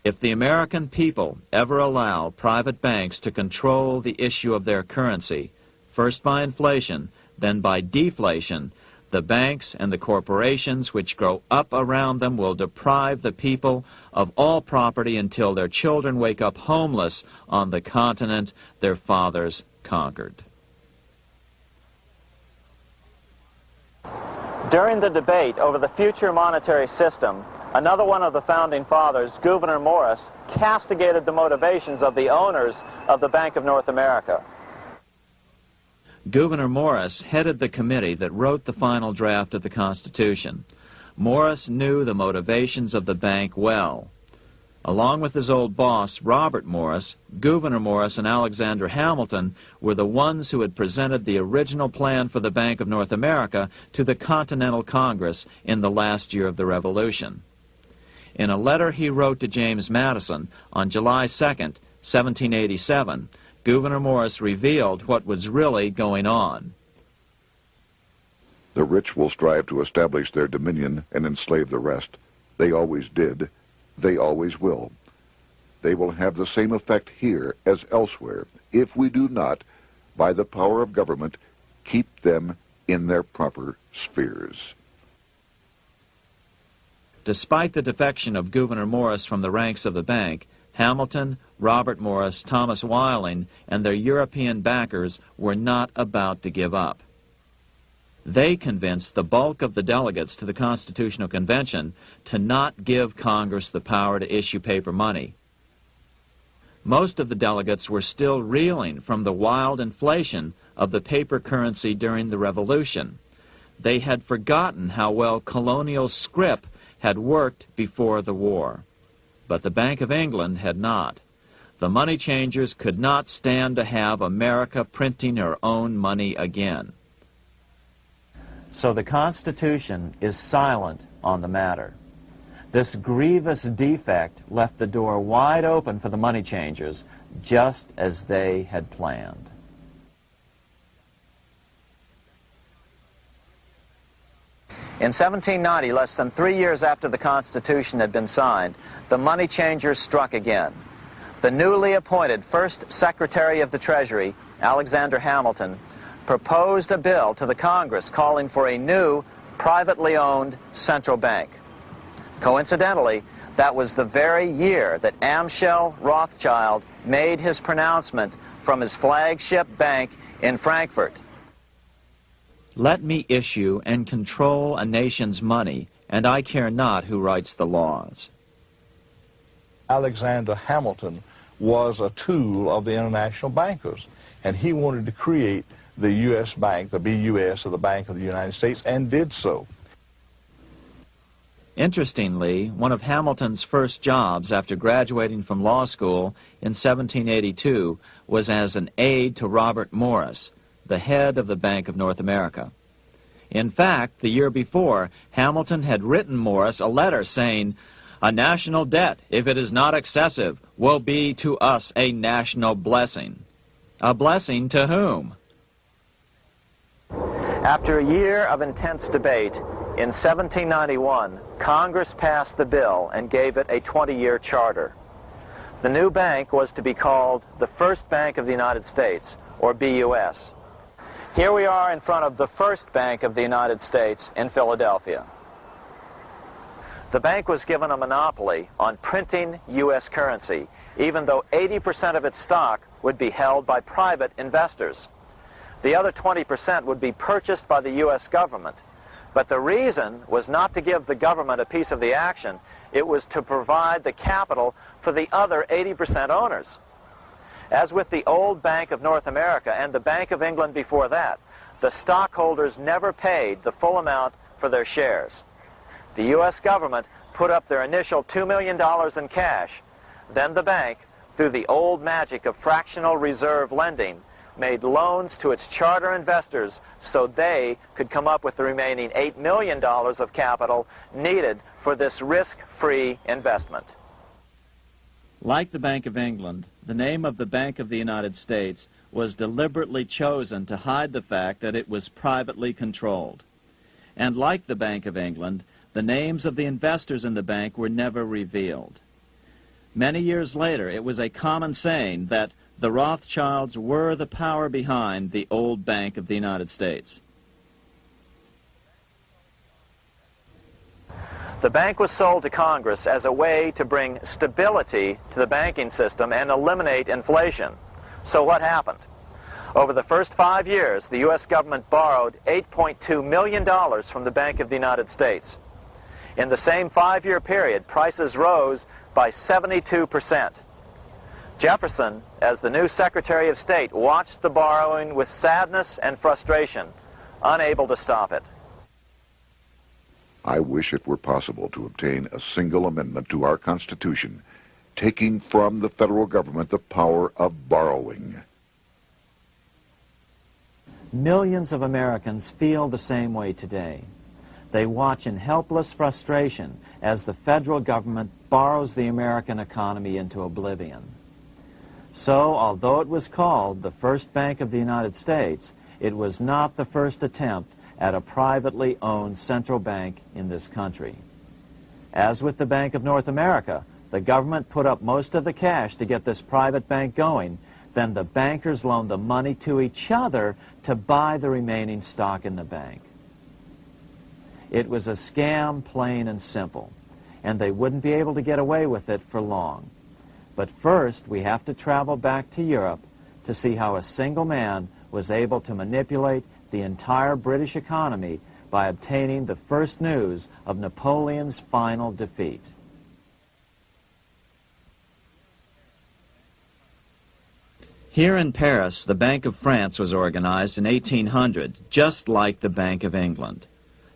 Speaker 2: "If the American people ever allow private banks to control the issue of their currency, first by inflation, then by deflation, the banks and the corporations which grow up around them will deprive the people of all property until their children wake up homeless on the continent their fathers conquered." During the debate over the future monetary system, another one of the founding fathers, Gouverneur Morris, castigated the motivations of the owners of the Bank of North America. Gouverneur Morris headed the committee that wrote the final draft of the Constitution. Morris knew the motivations of the bank well. Along with his old boss, Robert Morris, Gouverneur Morris and Alexander Hamilton were the ones who had presented the original plan for the Bank of North America to the Continental Congress in the last year of the Revolution. In a letter he wrote to James Madison on July 2nd, 1787, Gouverneur Morris revealed what was really going on.
Speaker 1: "The rich will strive to establish their dominion and enslave the rest. They always did. They always will. They will have the same effect here as elsewhere if we do not, by the power of government, keep them in their proper spheres."
Speaker 2: Despite the defection of Gouverneur Morris from the ranks of the bank, Hamilton, Robert Morris, Thomas Whiling, and their European backers were not about to give up. They convinced the bulk of the delegates to the Constitutional Convention to not give Congress the power to issue paper money. Most of the delegates were still reeling from the wild inflation of the paper currency during the Revolution. They had forgotten how well colonial scrip had worked before the war. But the Bank of England had not. The money changers could not stand to have America printing her own money again. So the Constitution is silent on the matter. This grievous defect left the door wide open for the money changers, just as they had planned. In 1790, less than 3 years after the Constitution had been signed, the money changers struck again. The newly appointed first Secretary of the Treasury, Alexander Hamilton, proposed a bill to the Congress calling for a new, privately owned central bank. Coincidentally, that was the very year that Amschel Rothschild made his pronouncement from his flagship bank in Frankfurt. Let me issue and control a nation's money, and I care not who writes the laws.
Speaker 7: Alexander Hamilton was a tool of the international bankers, and he wanted to create the U.S. Bank, the BUS, or the Bank of the United States, and did so.
Speaker 2: Interestingly, one of Hamilton's first jobs after graduating from law school in 1782 was as an aide to Robert Morris, the head of the Bank of North America. In fact, the year before, Hamilton had written Morris a letter saying, "A national debt, if it is not excessive, will be to us a national blessing." A blessing to whom? After a year of intense debate, in 1791, Congress passed the bill and gave it a 20-year charter. The new bank was to be called the First Bank of the United States, or BUS. Here we are in front of the First Bank of the United States in Philadelphia. The bank was given a monopoly on printing U.S. currency, even though 80% of its stock would be held by private investors. The other 20% would be purchased by the U.S. government. But the reason was not to give the government a piece of the action. It was to provide the capital for the other 80% owners. As with the old Bank of North America and the Bank of England before that, the stockholders never paid the full amount for their shares. The U.S. government put up their initial $2 million in cash. Then the bank, through the old magic of fractional reserve lending, made loans to its charter investors so they could come up with the remaining $8 million of capital needed for this risk-free investment. Like the Bank of England, the name of the Bank of the United States was deliberately chosen to hide the fact that it was privately controlled. And like the Bank of England, the names of the investors in the bank were never revealed. Many years later, it was a common saying that the Rothschilds were the power behind the old Bank of the United States. The bank was sold to Congress as a way to bring stability to the banking system and eliminate inflation. So what happened? Over the first 5 years, the U.S. government borrowed $8.2 million from the Bank of the United States. In the same 5-year period, prices rose by 72%. Jefferson, as the new Secretary of State, watched the borrowing with sadness and frustration, unable to stop it.
Speaker 1: I wish it were possible to obtain a single amendment to our Constitution, taking from the federal government the power of borrowing.
Speaker 2: Millions of Americans feel the same way today. They watch in helpless frustration as the federal government borrows the American economy into oblivion. So, although it was called the First Bank of the United States, it was not the first attempt at a privately owned central bank in this country. As with the Bank of North America, the government put up most of the cash to get this private bank going, then the bankers loaned the money to each other to buy the remaining stock in the bank. It was a scam, plain and simple, and they wouldn't be able to get away with it for long. But first, we have to travel back to Europe to see how a single man was able to manipulate the entire British economy by obtaining the first news of Napoleon's final defeat. Here in Paris, the Bank of France was organized in 1800, just like the Bank of England.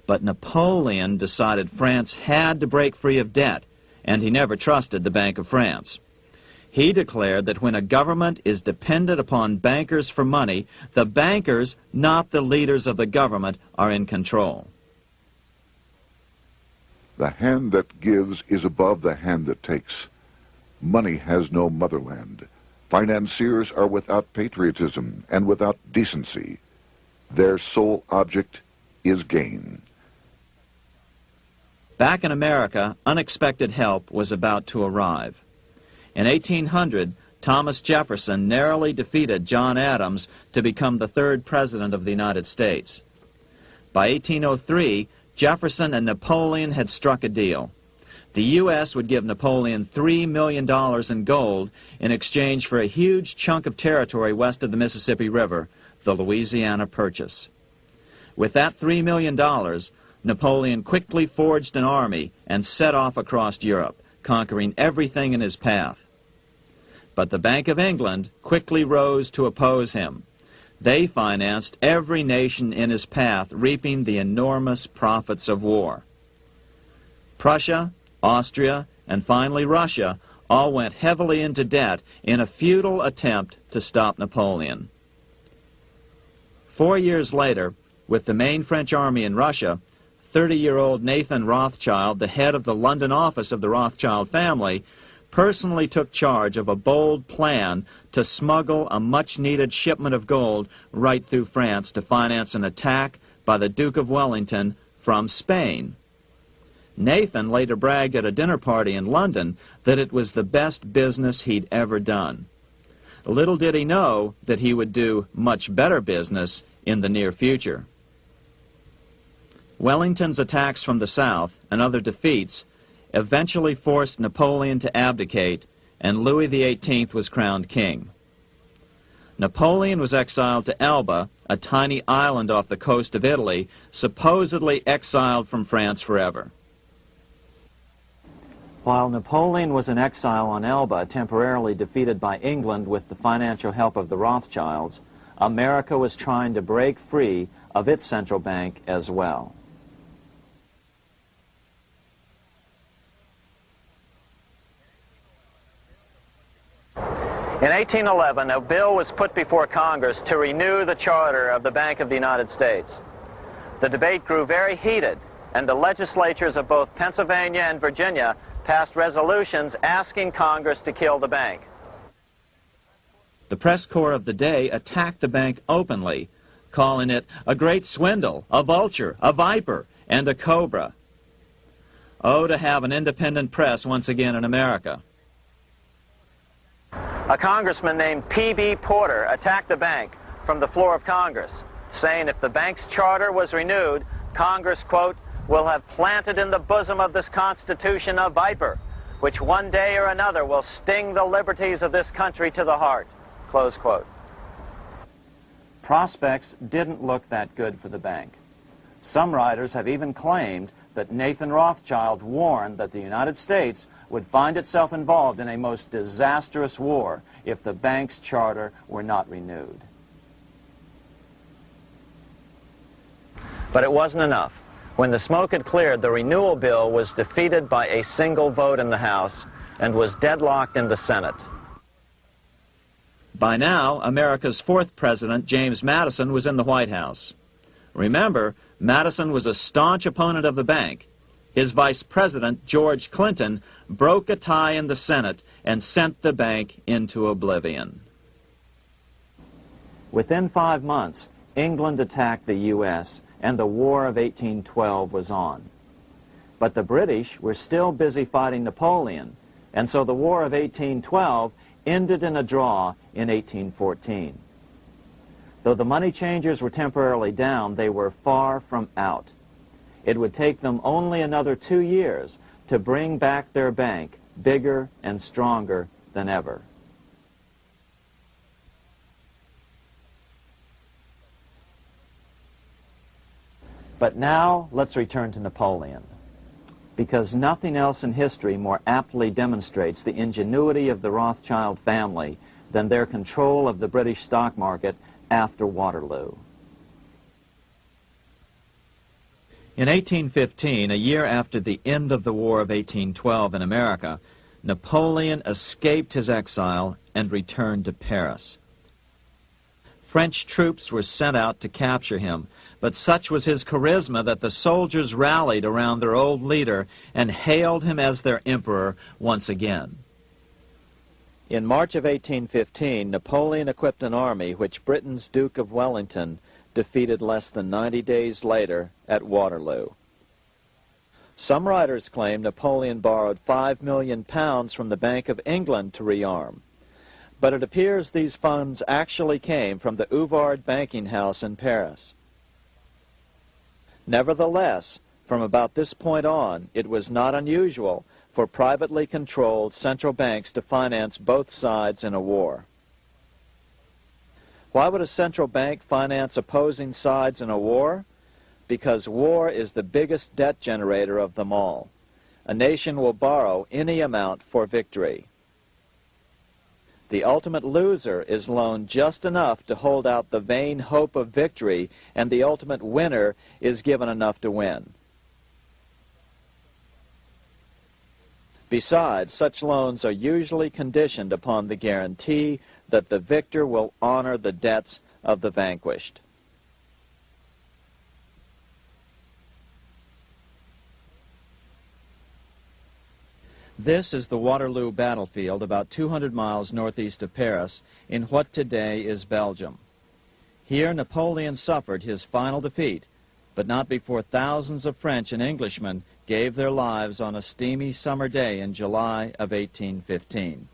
Speaker 2: But Napoleon decided France had to break free of debt, and he never trusted the Bank of France. He declared that when a government is dependent upon bankers for money, the bankers, not the leaders of the government, are in control.
Speaker 1: The hand that gives is above the hand that takes. Money has no motherland. Financiers are without patriotism and without decency. Their sole object is gain.
Speaker 2: Back in America, unexpected help was about to arrive. In 1800, Thomas Jefferson narrowly defeated John Adams to become the third president of the United States. By 1803, Jefferson and Napoleon had struck a deal. The U.S. would give Napoleon $3 million in gold in exchange for a huge chunk of territory west of the Mississippi River, the Louisiana Purchase. With that $3 million, Napoleon quickly forged an army and set off across Europe, conquering everything in his path. But the Bank of England quickly rose to oppose him. They financed every nation in his path, reaping the enormous profits of war. Prussia, Austria, and finally Russia all went heavily into debt in a futile attempt to stop Napoleon. 4 years later, with the main French army in Russia, 30-year-old Nathan Rothschild, the head of the London office of the Rothschild family, personally took charge of a bold plan to smuggle a much-needed shipment of gold right through France to finance an attack by the Duke of Wellington from Spain. Nathan later bragged at a dinner party in London that it was the best business he'd ever done. Little did he know that he would do much better business in the near future. Wellington's attacks from the south and other defeats eventually forced Napoleon to abdicate, and Louis XVIII was crowned king. Napoleon was exiled to Elba, a tiny island off the coast of Italy, supposedly exiled from France forever.
Speaker 5: While Napoleon was in exile on Elba, temporarily defeated by England with the financial help of the Rothschilds, America was trying to break free of its central bank as well. In 1811, a bill was put before Congress to renew the charter of the Bank of the United States. The debate grew very heated, and the legislatures of both Pennsylvania and Virginia passed resolutions asking Congress to kill the bank.
Speaker 2: The press corps of the day attacked the bank openly, calling it a great swindle, a vulture, a viper, and a cobra. Oh, to have an independent press once again in America.
Speaker 5: A congressman named P.B. Porter attacked the bank from the floor of Congress, saying if the bank's charter was renewed, Congress, quote, will have planted in the bosom of this Constitution a viper, which one day or another will sting the liberties of this country to the heart, close quote. Prospects didn't look that good for the bank. Some writers have even claimed that Nathan Rothschild warned that the United States would find itself involved in a most disastrous war if the bank's charter were not renewed. But it wasn't enough. When the smoke had cleared, the renewal bill was defeated by a single vote in the House and was deadlocked in the Senate.
Speaker 2: By now, America's fourth president, James Madison, was in the White House. Remember, Madison was a staunch opponent of the bank. His vice president, George Clinton, broke a tie in the Senate and sent the bank into oblivion. Within 5 months, England attacked the U.S., and the War of 1812 was on. But the British were still busy fighting Napoleon, and so the War of 1812 ended in a draw in 1814. Though the money changers were temporarily down, they were far from out. It would take them only another 2 years to bring back their bank bigger and stronger than ever. But now, let's return to Napoleon, because nothing else in history more aptly demonstrates the ingenuity of the Rothschild family than their control of the British stock market after Waterloo. In 1815, a year after the end of the War of 1812 in America, Napoleon escaped his exile and returned to Paris. French troops were sent out to capture him, but such was his charisma that the soldiers rallied around their old leader and hailed him as their emperor once again. In March of 1815, Napoleon equipped an army which Britain's Duke of Wellington defeated less than 90 days later at Waterloo. Some writers claim Napoleon borrowed £5 million from the Bank of England to rearm, but it appears these funds actually came from the Ouvard banking house in Paris. Nevertheless, from about this point on, it was not unusual for privately controlled central banks to finance both sides in a war. Why would a central bank finance opposing sides in a war? Because war is the biggest debt generator of them all. A nation will borrow any amount for victory. The ultimate loser is loaned just enough to hold out the vain hope of victory, and the ultimate winner is given enough to win. Besides, such loans are usually conditioned upon the guarantee that the victor will honor the debts of the vanquished. This is the Waterloo battlefield about 200 miles northeast of Paris in what today is Belgium. Here Napoleon suffered his final defeat, but not before thousands of French and Englishmen gave their lives on a steamy summer day in July of 1815.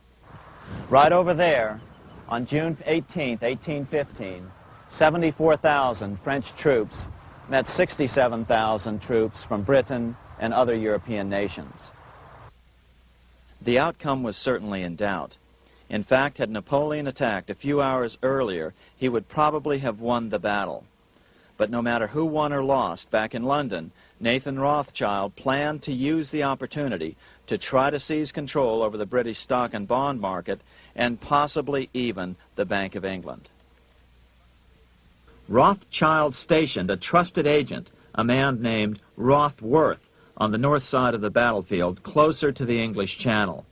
Speaker 5: Right over there, on June 18, 1815, 74,000 French troops met 67,000 troops from Britain and other European nations.
Speaker 2: The outcome was certainly in doubt. In fact, had Napoleon attacked a few hours earlier, he would probably have won the battle. But no matter who won or lost, back in London, Nathan Rothschild planned to use the opportunity to try to seize control over the British stock and bond market and possibly even the Bank of England. Rothschild stationed a trusted agent, a man named Rothworth, on the north side of the battlefield, closer to the English Channel.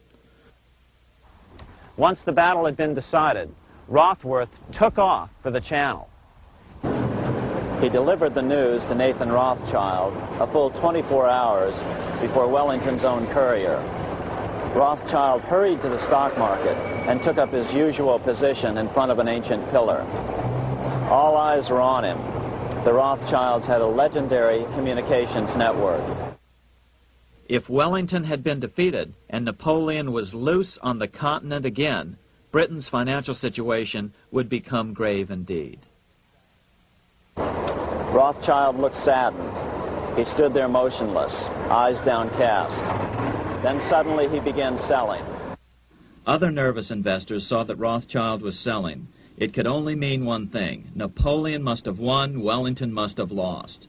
Speaker 5: Once the battle had been decided, Rothworth took off for the Channel.
Speaker 2: He delivered the news to Nathan Rothschild a full 24 hours before Wellington's own courier. Rothschild hurried to the stock market and took up his usual position in front of an ancient pillar. All eyes were on him. The Rothschilds had a legendary communications network. If Wellington had been defeated and Napoleon was loose on the continent again, Britain's financial situation would become grave indeed. Rothschild looked saddened. He stood there motionless, eyes downcast. Then suddenly he began selling. Other nervous investors saw that Rothschild was selling. It could only mean one thing. Napoleon must have won, Wellington must have lost.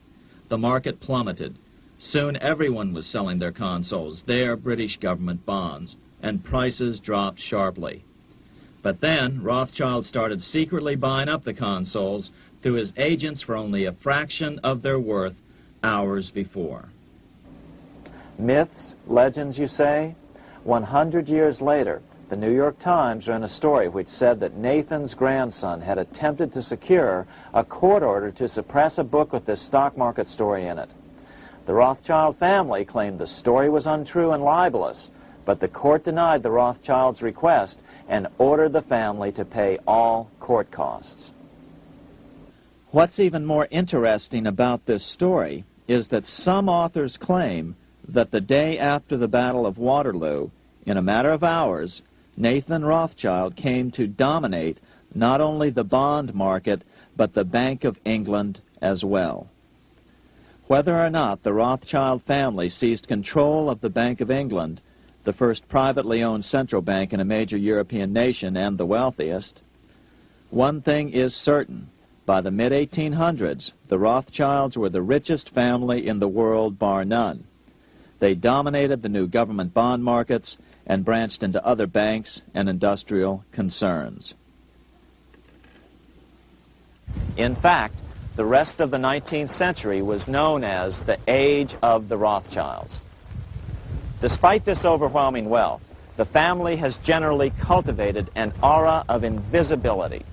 Speaker 2: The market plummeted. Soon everyone was selling their consols, their British government bonds, and prices dropped sharply. But then Rothschild started secretly buying up the consols through his agents for only a fraction of their worth hours before. Myths, legends, you say? 100 years later, the New York Times ran a story which said that Nathan's grandson had attempted to secure a court order to suppress a book with this stock market story in it. The Rothschild family claimed the story was untrue and libelous, but the court denied the Rothschilds' request and ordered the family to pay all court costs. What's even more interesting about this story is that some authors claim that the day after the Battle of Waterloo, in a matter of hours, Nathan Rothschild came to dominate not only the bond market, but the Bank of England as well. Whether or not the Rothschild family seized control of the Bank of England, the first privately owned central bank in a major European nation and the wealthiest, one thing is certain. By the mid-1800s, the Rothschilds were the richest family in the world, bar none. They dominated the new government bond markets and branched into other banks and industrial concerns. In fact, the rest of the 19th century was known as the Age of the Rothschilds. Despite this overwhelming wealth, the family has generally cultivated an aura of invisibility.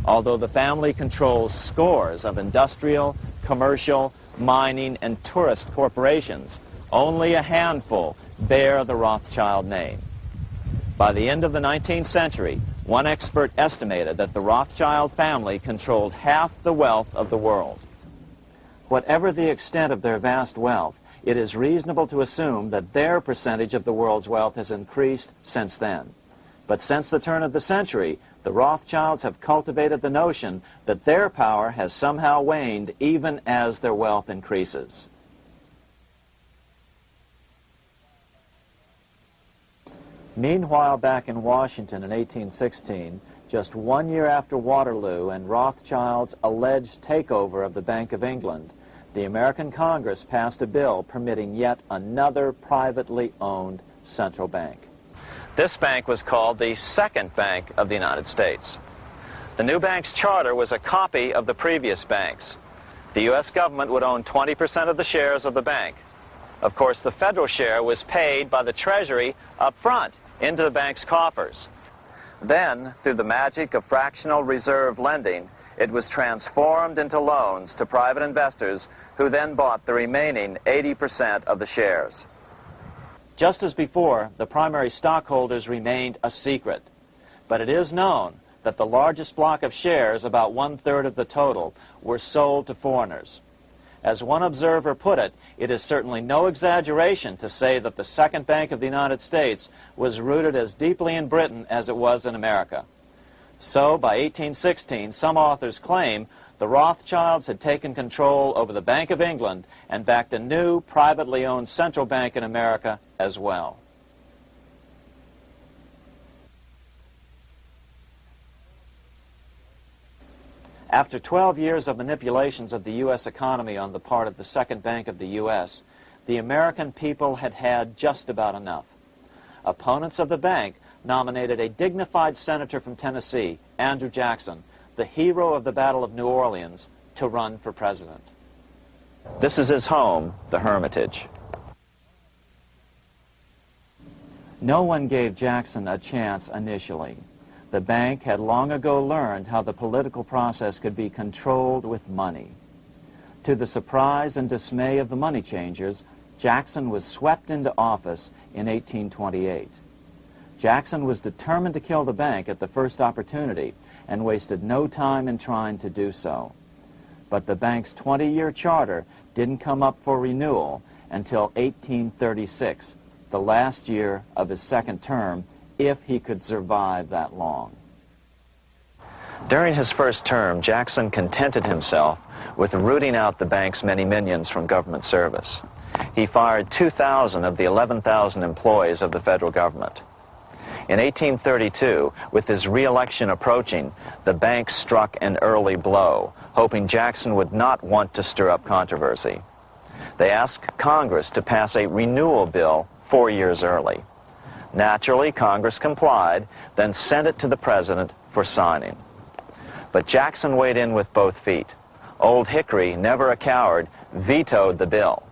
Speaker 2: Although the family controls scores of industrial, commercial, mining, and tourist corporations, only a handful bear the Rothschild name. By the end of the 19th century, one expert estimated that the Rothschild family controlled half the wealth of the world. Whatever the extent of their vast wealth, it is reasonable to assume that their percentage of the world's wealth has increased since then. But since the turn of the century, the Rothschilds have cultivated the notion that their power has somehow waned even as their wealth increases. Meanwhile, back in Washington in 1816, just 1 year after Waterloo and Rothschild's alleged takeover of the Bank of England, the American Congress passed a bill permitting yet another privately owned central bank. This bank was called the Second Bank of the United States. The new bank's charter was a copy of the previous bank's. The U.S. government would own 20% of the shares of the bank. Of course, the federal share was paid by the Treasury up front into the bank's coffers. Then, through the magic of fractional reserve lending, it was transformed into loans to private investors who then bought the remaining 80% of the shares. Just as before, the primary stockholders remained a secret. But it is known that the largest block of shares, about 1/3 of the total, were sold to foreigners. As one observer put it, it is certainly no exaggeration to say that the Second Bank of the United States was rooted as deeply in Britain as it was in America. So, by 1816, some authors claim the Rothschilds had taken control over the Bank of England and backed a new, privately owned central bank in America as well. After 12 years of manipulations of the U.S. economy on the part of the Second Bank of the U.S., the American people had had just about enough. Opponents of the bank nominated a dignified senator from Tennessee, Andrew Jackson, the hero of the Battle of New Orleans, to run for president. This is his home, the Hermitage. No one gave Jackson a chance initially. The bank had long ago learned how the political process could be controlled with money. To the surprise and dismay of the money changers, Jackson was swept into office in 1828. Jackson was determined to kill the bank at the first opportunity and wasted no time in trying to do so. But the bank's 20-year charter didn't come up for renewal until 1836, the last year of his second term, if he could survive that long. During his first term, Jackson contented himself with rooting out the bank's many minions from government service. He fired 2,000 of the 11,000 employees of the federal government. In 1832, with his re-election approaching, the bank struck an early blow, hoping Jackson would not want to stir up controversy. They asked Congress to pass a renewal bill 4 years early. Naturally, Congress complied, then sent it to the president for signing. But Jackson weighed in with both feet. Old Hickory, never a coward, vetoed the bill.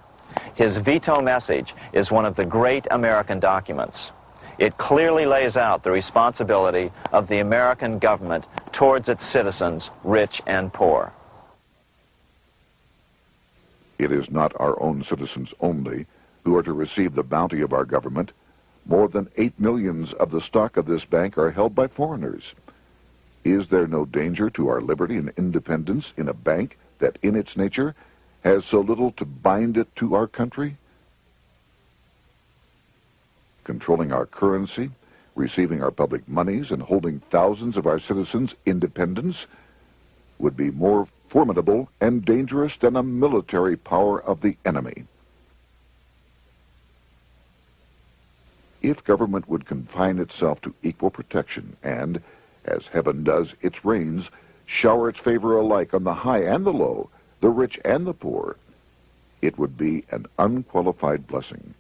Speaker 2: His veto message is one of the great American documents. It clearly lays out the responsibility of the American government towards its citizens, rich and poor.
Speaker 1: It is not our own citizens only who are to receive the bounty of our government. More than 8 millions of the stock of this bank are held by foreigners. Is there no danger to our liberty and independence in a bank that in its nature has so little to bind it to our country? Controlling our currency, receiving our public monies, and holding thousands of our citizens' independence would be more formidable and dangerous than a military power of the enemy. If government would confine itself to equal protection and, as heaven does its rains, shower its favor alike on the high and the low, the rich and the poor, it would be an unqualified blessing.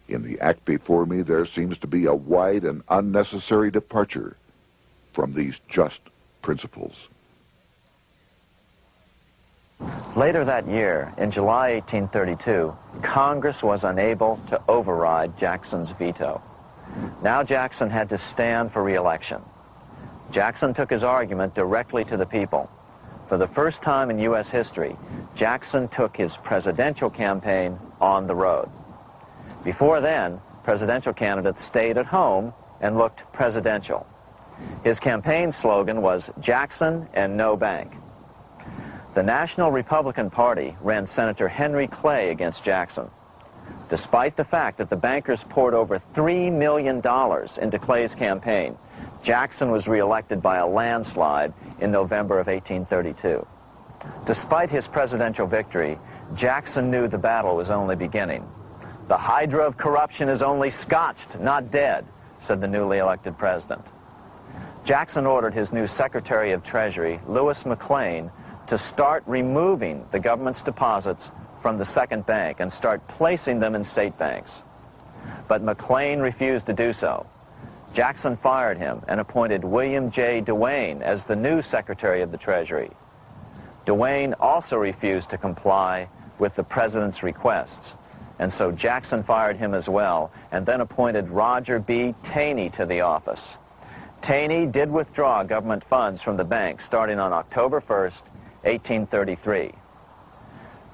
Speaker 1: In the act before me, there seems to be a wide and unnecessary departure from these just principles.
Speaker 2: Later that year, in July 1832, Congress was unable to override Jackson's veto. Now Jackson had to stand for re-election. Jackson took his argument directly to the people. For the first time in U.S. history, Jackson took his presidential campaign on the road. Before then, presidential candidates stayed at home and looked presidential. His campaign slogan was "Jackson and no bank." The National Republican Party ran Senator Henry Clay against Jackson. Despite the fact that the bankers poured over $3 million into Clay's campaign, Jackson was reelected by a landslide in November of 1832. Despite his presidential victory, Jackson knew the battle was only beginning. "The hydra of corruption is only scotched, not dead," said the newly elected president. Jackson ordered his new Secretary of Treasury, Lewis McLean, to start removing the government's deposits from the second bank and start placing them in state banks. But McLean refused to do so. Jackson fired him and appointed William J. Duane as the new Secretary of the Treasury. Duane also refused to comply with the president's requests, and so Jackson fired him as well and then appointed Roger B. Taney to the office. Taney did withdraw government funds from the bank starting on October 1st, 1833.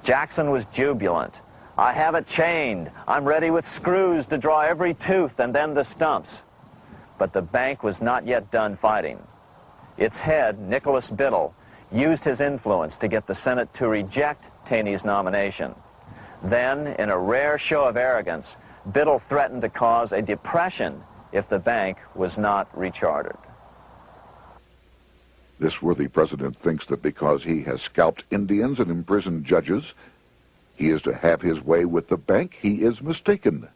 Speaker 2: Jackson was jubilant. "I have it chained. I'm ready with screws to draw every tooth and then the stumps." But the bank was not yet done fighting. Its head, Nicholas Biddle, used his influence to get the Senate to reject Taney's nomination. Then, in a rare show of arrogance, Biddle threatened to cause a depression if the bank was not rechartered.
Speaker 1: This worthy president thinks that because he has scalped Indians and imprisoned judges, he is to have his way with the bank. He is mistaken.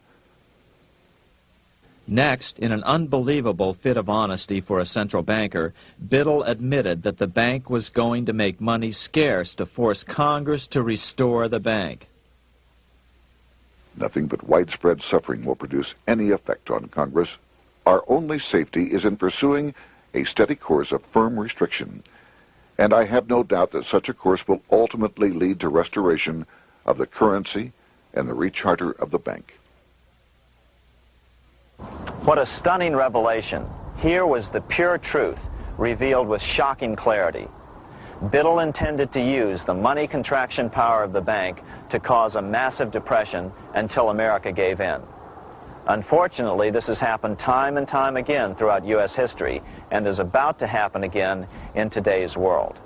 Speaker 2: Next, in an unbelievable fit of honesty for a central banker, Biddle admitted that the bank was going to make money scarce to force Congress to restore the bank.
Speaker 1: Nothing but widespread suffering will produce any effect on Congress. Our only safety is in pursuing a steady course of firm restriction, and I have no doubt that such a course will ultimately lead to restoration of the currency and the recharter of the bank.
Speaker 2: What a stunning revelation. Here was the pure truth, revealed with shocking clarity. Biddle intended to use the money contraction power of the bank to cause a massive depression until America gave in. Unfortunately, this has happened time and time again throughout U.S. history and is about to happen again in today's world.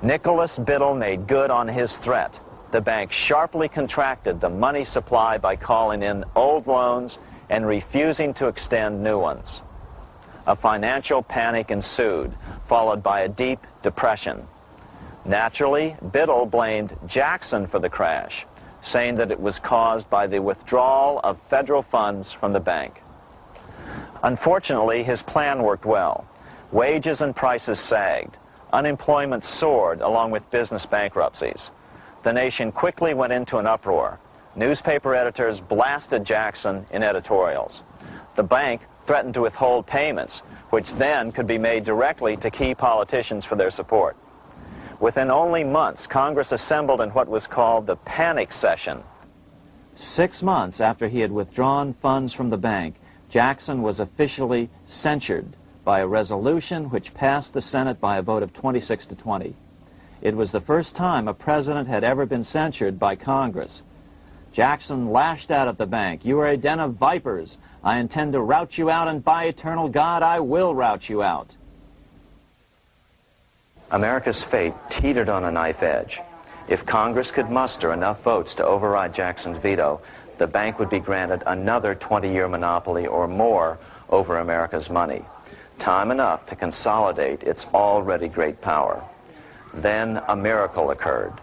Speaker 2: Nicholas Biddle made good on his threat. The bank sharply contracted the money supply by calling in old loans and refusing to extend new ones. A financial panic ensued, followed by a deep depression. Naturally, Biddle blamed Jackson for the crash, saying that it was caused by the withdrawal of federal funds from the bank. Unfortunately, his plan worked well. Wages and prices sagged. Unemployment soared along with business bankruptcies. The nation quickly went into an uproar. Newspaper editors blasted Jackson in editorials. The bank threatened to withhold payments, which then could be made directly to key politicians for their support. Within only months, Congress assembled in what was called the panic session. 6 months after he had withdrawn funds from the bank, Jackson was officially censured by a resolution which passed the Senate by a vote of 26 to 20. It was the first time a president had ever been censured by Congress. Jackson lashed out at the bank. "You are a den of vipers. I intend to rout you out, and by eternal God, I will rout you out." America's fate teetered on a knife edge. If Congress could muster enough votes to override Jackson's veto, the bank would be granted another 20-year monopoly or more over America's money, time enough to consolidate its already great power. Then a miracle occurred.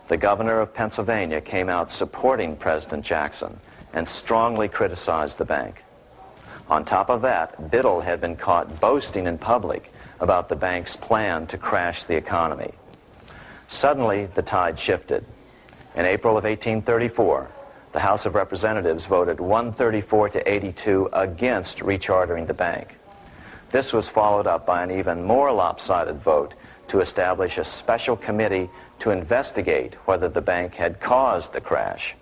Speaker 2: The governor of Pennsylvania came out supporting President Jackson and strongly criticized the bank. On top of that, Biddle had been caught boasting in public about the bank's plan to crash the economy. Suddenly, the tide shifted. In April of 1834, the House of Representatives voted 134 to 82 against rechartering the bank. This was followed up by an even more lopsided vote to establish a special committee to investigate whether the bank had caused the crash.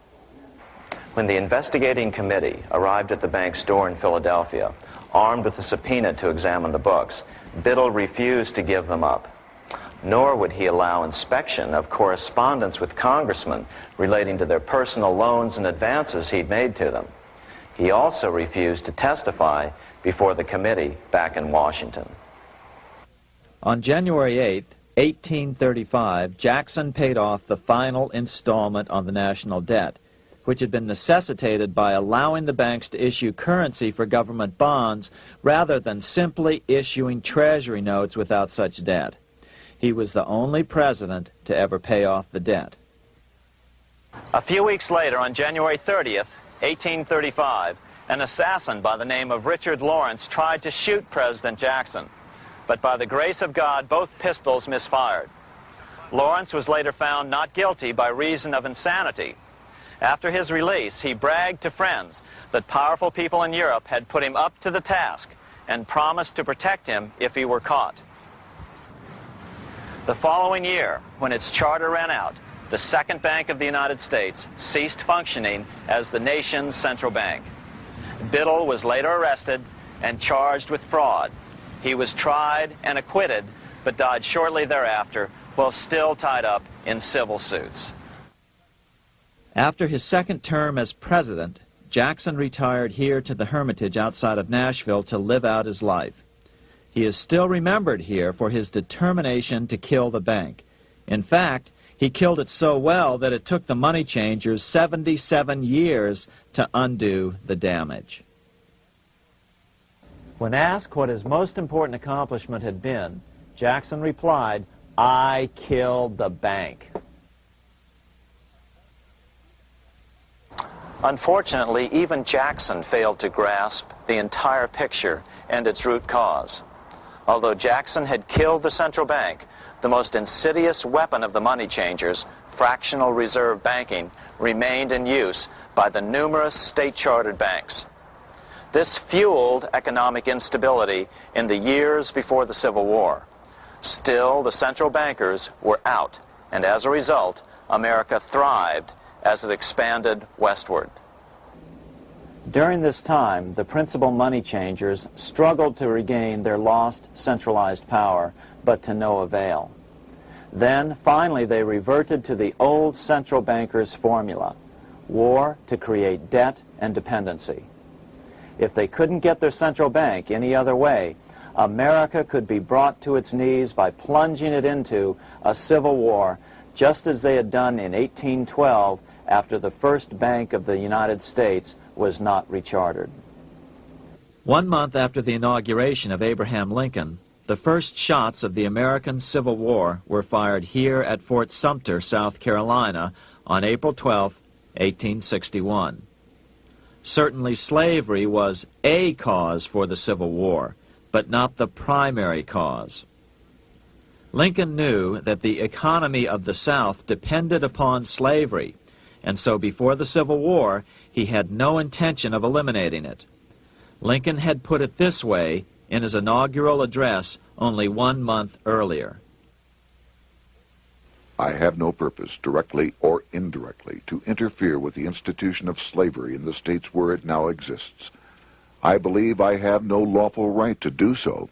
Speaker 2: When the investigating committee arrived at the bank's door in Philadelphia, armed with a subpoena to examine the books, Biddle refused to give them up. Nor would he allow inspection of correspondence with congressmen relating to their personal loans and advances he'd made to them. He also refused to testify before the committee back in Washington. On January 8th, 1835, Jackson paid off the final installment on the national debt, which had been necessitated by allowing the banks to issue currency for government bonds rather than simply issuing treasury notes without such debt. He was the only president to ever pay off the debt.
Speaker 5: A few weeks later, on January 30th, 1835, an assassin by the name of Richard Lawrence tried to shoot President Jackson, but by the grace of God, both pistols misfired. Lawrence was later found not guilty by reason of insanity. After his release, he bragged to friends that powerful people in Europe had put him up to the task and promised to protect him if he were caught. The following year, when its charter ran out, the Second Bank of the United States ceased functioning as the nation's central bank. Biddle was later arrested and charged with fraud. He was tried and acquitted, but died shortly thereafter while still tied up in civil suits.
Speaker 2: After his second term as president, Jackson retired here to the Hermitage outside of Nashville to live out his life. He is still remembered here for his determination to kill the bank. In fact, he killed it so well that it took the money changers 77 years to undo the damage. When asked what his most important accomplishment had been, Jackson replied, "I killed the bank." Unfortunately, even Jackson failed to grasp the entire picture and its root cause. Although Jackson had killed the central bank, the most insidious weapon of the money changers, fractional reserve banking, remained in use by the numerous state-chartered banks. This fueled economic instability in the years before the Civil War. Still, the central bankers were out, and as a result, America thrived as it expanded westward. During this time, the principal money changers struggled to regain their lost centralized power, but to no avail. Then, finally, they reverted to the old central bankers' formula: war to create debt and dependency. If they couldn't get their central bank any other way, America could be brought to its knees by plunging it into a civil war, just as they had done in 1812 after the first Bank of the United States was not rechartered. 1 month after the inauguration of Abraham Lincoln, the first shots of the American Civil War were fired here at Fort Sumter, South Carolina, on April 12, 1861. Certainly slavery was a cause for the Civil War, but not the primary cause. Lincoln knew that the economy of the South depended upon slavery, and so before the Civil War, he had no intention of eliminating it. Lincoln had put it this way in his inaugural address only 1 month earlier.
Speaker 1: I have no purpose, directly or indirectly, to interfere with the institution of slavery in the states where it now exists. I believe I have no lawful right to do so,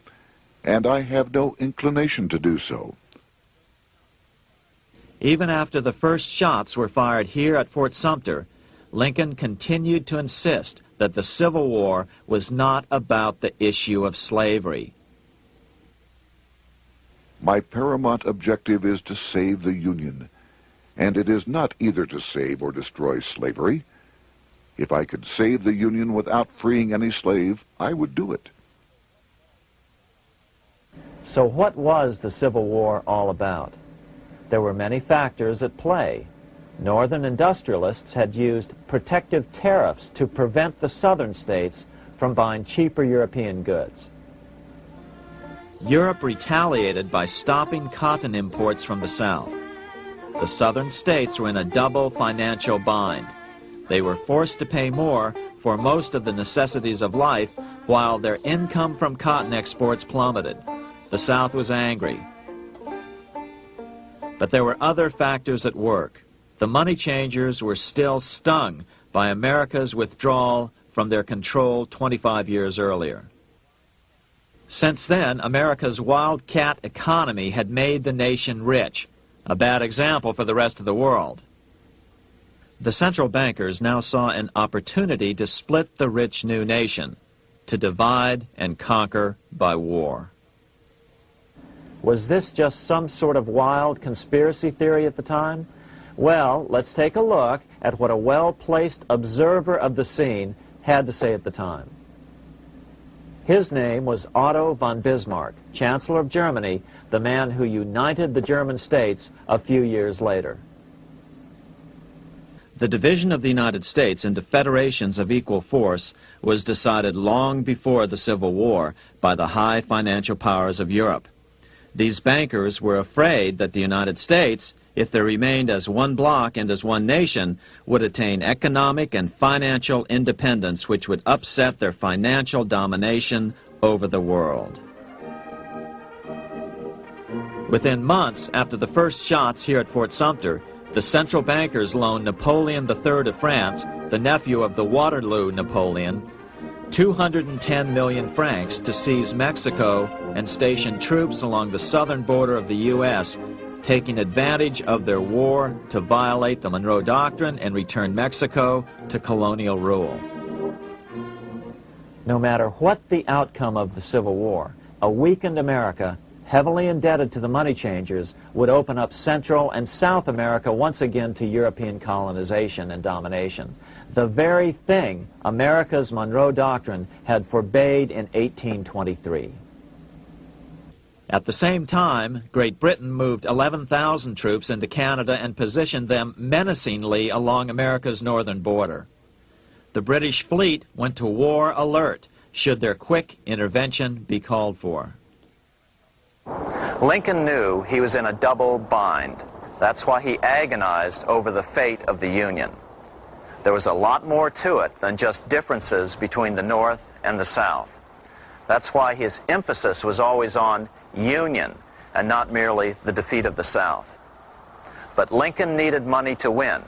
Speaker 1: and I have no inclination to do so.
Speaker 2: Even after the first shots were fired here at Fort Sumter, Lincoln continued to insist that the Civil War was not about the issue of slavery.
Speaker 1: My paramount objective is to save the Union, and it is not either to save or destroy slavery. If I could save the Union without freeing any slave, I would do it.
Speaker 2: So what was the Civil War all about? There were many factors at play. Northern industrialists had used protective tariffs to prevent the southern states from buying cheaper European goods. Europe retaliated by stopping cotton imports from the South. The southern states were in a double financial bind. They were forced to pay more for most of the necessities of life, while their income from cotton exports plummeted. The South was angry. But there were other factors at work. The money changers were still stung by America's withdrawal from their control 25 years earlier. Since then, America's wildcat economy had made the nation rich, a bad example for the rest of the world. The central bankers now saw an opportunity to split the rich new nation, to divide and conquer by war. Was this just some sort of wild conspiracy theory at the time? Well, let's take a look at what a well-placed observer of the scene had to say at the time. His name was Otto von Bismarck, Chancellor of Germany, the man who united the German states a few years later. The division of the United States into federations of equal force was decided long before the Civil War by the high financial powers of Europe. These bankers were afraid that the United States, if they remained as one bloc and as one nation, would attain economic and financial independence which would upset their financial domination over the world. Within months after the first shots here at Fort Sumter, the central bankers loaned Napoleon III of France, the nephew of the Waterloo Napoleon, 210 million francs to seize Mexico and station troops along the southern border of the U.S., taking advantage of their war to violate the Monroe Doctrine and return Mexico to colonial rule. No matter what the outcome of the Civil War, a weakened America, heavily indebted to the money changers, would open up Central and South America once again to European colonization and domination. The very thing America's Monroe Doctrine had forbade in 1823. At the same time, Great Britain moved 11,000 troops into Canada and positioned them menacingly along America's northern border. The British fleet went to war alert should their quick intervention be called for.
Speaker 5: Lincoln knew he was in a double bind. That's why he agonized over the fate of the Union. There was a lot more to it than just differences between the North and the South. That's why his emphasis was always on union and not merely the defeat of the South. But Lincoln needed money to win.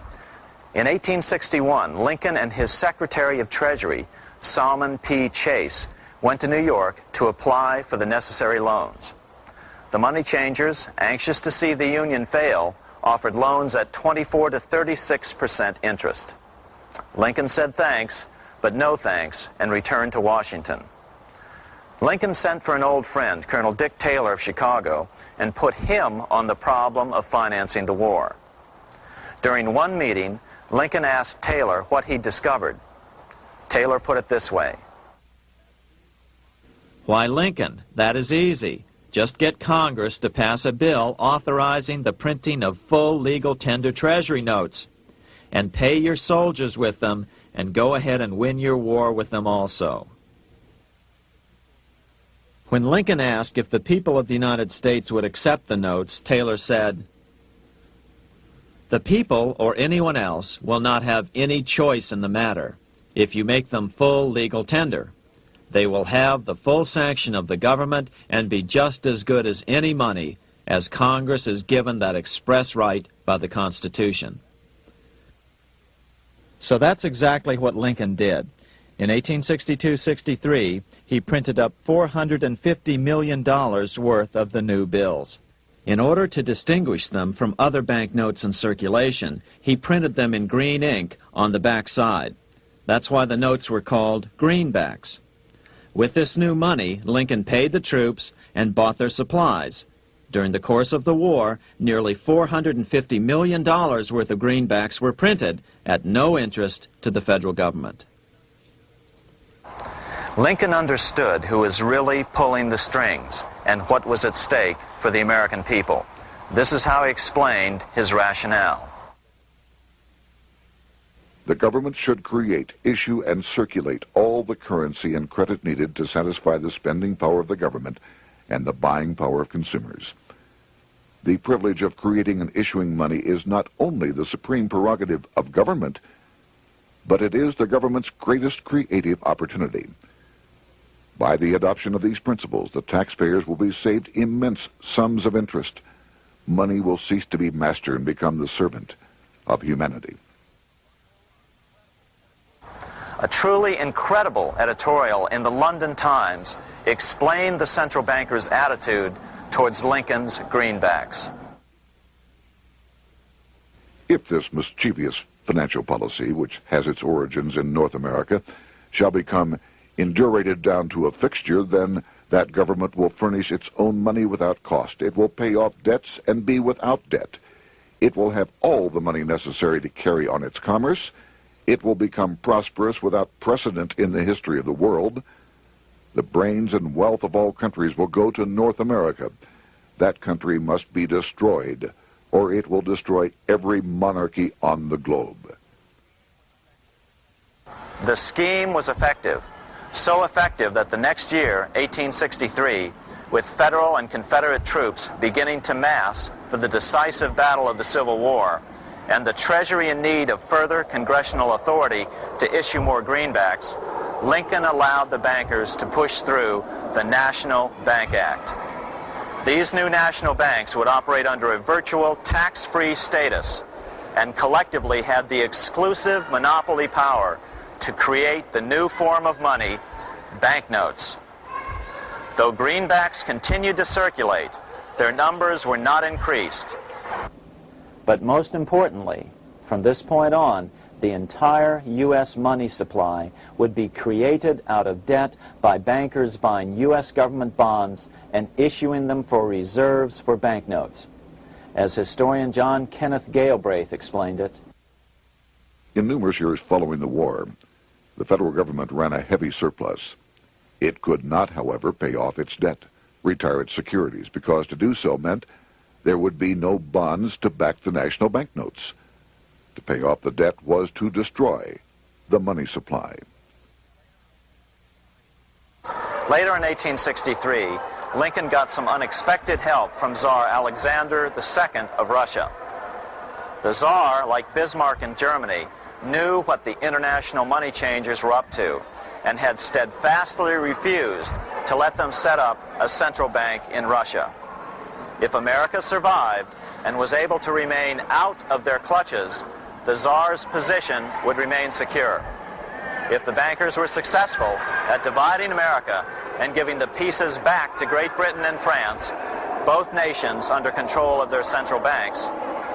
Speaker 5: In 1861, Lincoln and his Secretary of Treasury, Salmon P. Chase, went to New York to apply for the necessary loans. The money changers, anxious to see the Union fail, offered loans at 24 to 36% interest. Lincoln said thanks, but no thanks, and returned to Washington. Lincoln sent for an old friend, Colonel Dick Taylor of Chicago, and put him on the problem of financing the war. During one meeting, Lincoln asked Taylor what he'd discovered. Taylor put it this way.
Speaker 2: Why, Lincoln, that is easy. Just get Congress to pass a bill authorizing the printing of full legal tender treasury notes, and pay your soldiers with them, and go ahead and win your war with them also. When Lincoln asked if the people of the United States would accept the notes, Taylor said, "The people, or anyone else, will not have any choice in the matter if you make them full legal tender. They will have the full sanction of the government and be just as good as any money, as Congress is given that express right by the Constitution." So that's exactly what Lincoln did. In 1862-63, he printed up $450 million worth of the new bills. In order to distinguish them from other banknotes in circulation, he printed them in green ink on the back side. That's why the notes were called Greenbacks. With this new money, Lincoln paid the troops and bought their supplies. During the course of the war, nearly $450 million worth of greenbacks were printed at no interest to the federal government.
Speaker 5: Lincoln understood who was really pulling the strings and what was at stake for the American people. This is how he explained his rationale.
Speaker 1: The government should create, issue, and circulate all the currency and credit needed to satisfy the spending power of the government and the buying power of consumers. The privilege of creating and issuing money is not only the supreme prerogative of government, but it is the government's greatest creative opportunity. By the adoption of these principles, the taxpayers will be saved immense sums of interest. Money will cease to be master and become the servant of humanity.
Speaker 5: A truly incredible editorial in the London Times explained the central bankers' attitude towards Lincoln's greenbacks.
Speaker 1: If this mischievous financial policy, which has its origins in North America, shall become indurated down to a fixture, then That government will furnish its own money without cost. It will pay off debts and be without debt. It will have all the money necessary to carry on its commerce. It will become prosperous without precedent in the history of the world. The brains and wealth of all countries will go to North America. That country must be destroyed, or it will destroy every monarchy on the globe.
Speaker 2: The scheme was effective, so effective that the next year, 1863, with Federal and Confederate troops beginning to mass for the decisive battle of the Civil War, and the Treasury in need of further congressional authority to issue more greenbacks, Lincoln allowed the bankers to push through the National Bank Act. These new national banks would operate under a virtual tax-free status and collectively had the exclusive monopoly power to create the new form of money, banknotes. Though greenbacks continued to circulate, their numbers were not increased. But most importantly, from this point on, the entire U.S. money supply would be created out of debt by bankers buying U.S. government bonds and issuing them for reserves for banknotes. As historian John Kenneth Galbraith explained it,
Speaker 1: in numerous years following the war, the federal government ran a heavy surplus. It could not, however, pay off its debt, retire its securities, because to do so meant there would be no bonds to back the national banknotes. To pay off the debt was to destroy the money supply.
Speaker 2: Later in 1863, Lincoln got some unexpected help from Tsar Alexander II of Russia. The Tsar, like Bismarck in Germany, knew what the international money changers were up to and had steadfastly refused to let them set up a central bank in Russia. If America survived and was able to remain out of their clutches, the Tsar's position would remain secure. If the bankers were successful at dividing America and giving the pieces back to Great Britain and France, both nations under control of their central banks,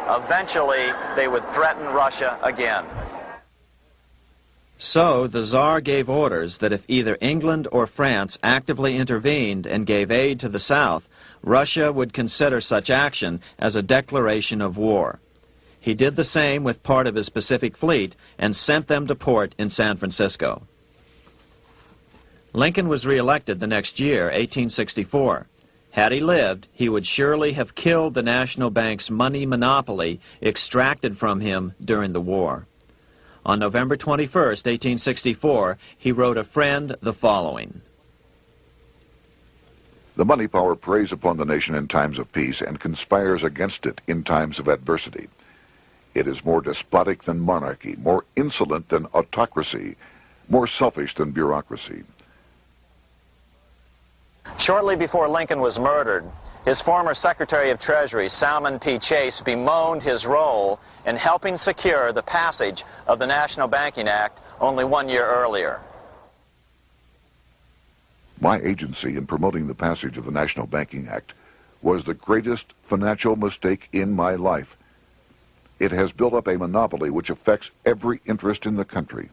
Speaker 2: eventually they would threaten Russia again. So the Tsar gave orders that if either England or France actively intervened and gave aid to the South, Russia would consider such action as a declaration of war. He did the same with part of his Pacific Fleet and sent them to port in San Francisco. Lincoln was reelected the next year, 1864. Had he lived, he would surely have killed the national bank's money monopoly extracted from him during the war. On November 21, 1864, he wrote a friend the following:
Speaker 1: The money power preys upon the nation in times of peace and conspires against it in times of adversity. It is more despotic than monarchy, more insolent than autocracy, more selfish than bureaucracy.
Speaker 2: Shortly before Lincoln was murdered, his former Secretary of Treasury, Salmon P. Chase, bemoaned his role in helping secure the passage of the National Banking Act only 1 year earlier.
Speaker 1: My agency in promoting the passage of the National Banking Act was the greatest financial mistake in my life. It has built up a monopoly which affects every interest in the country.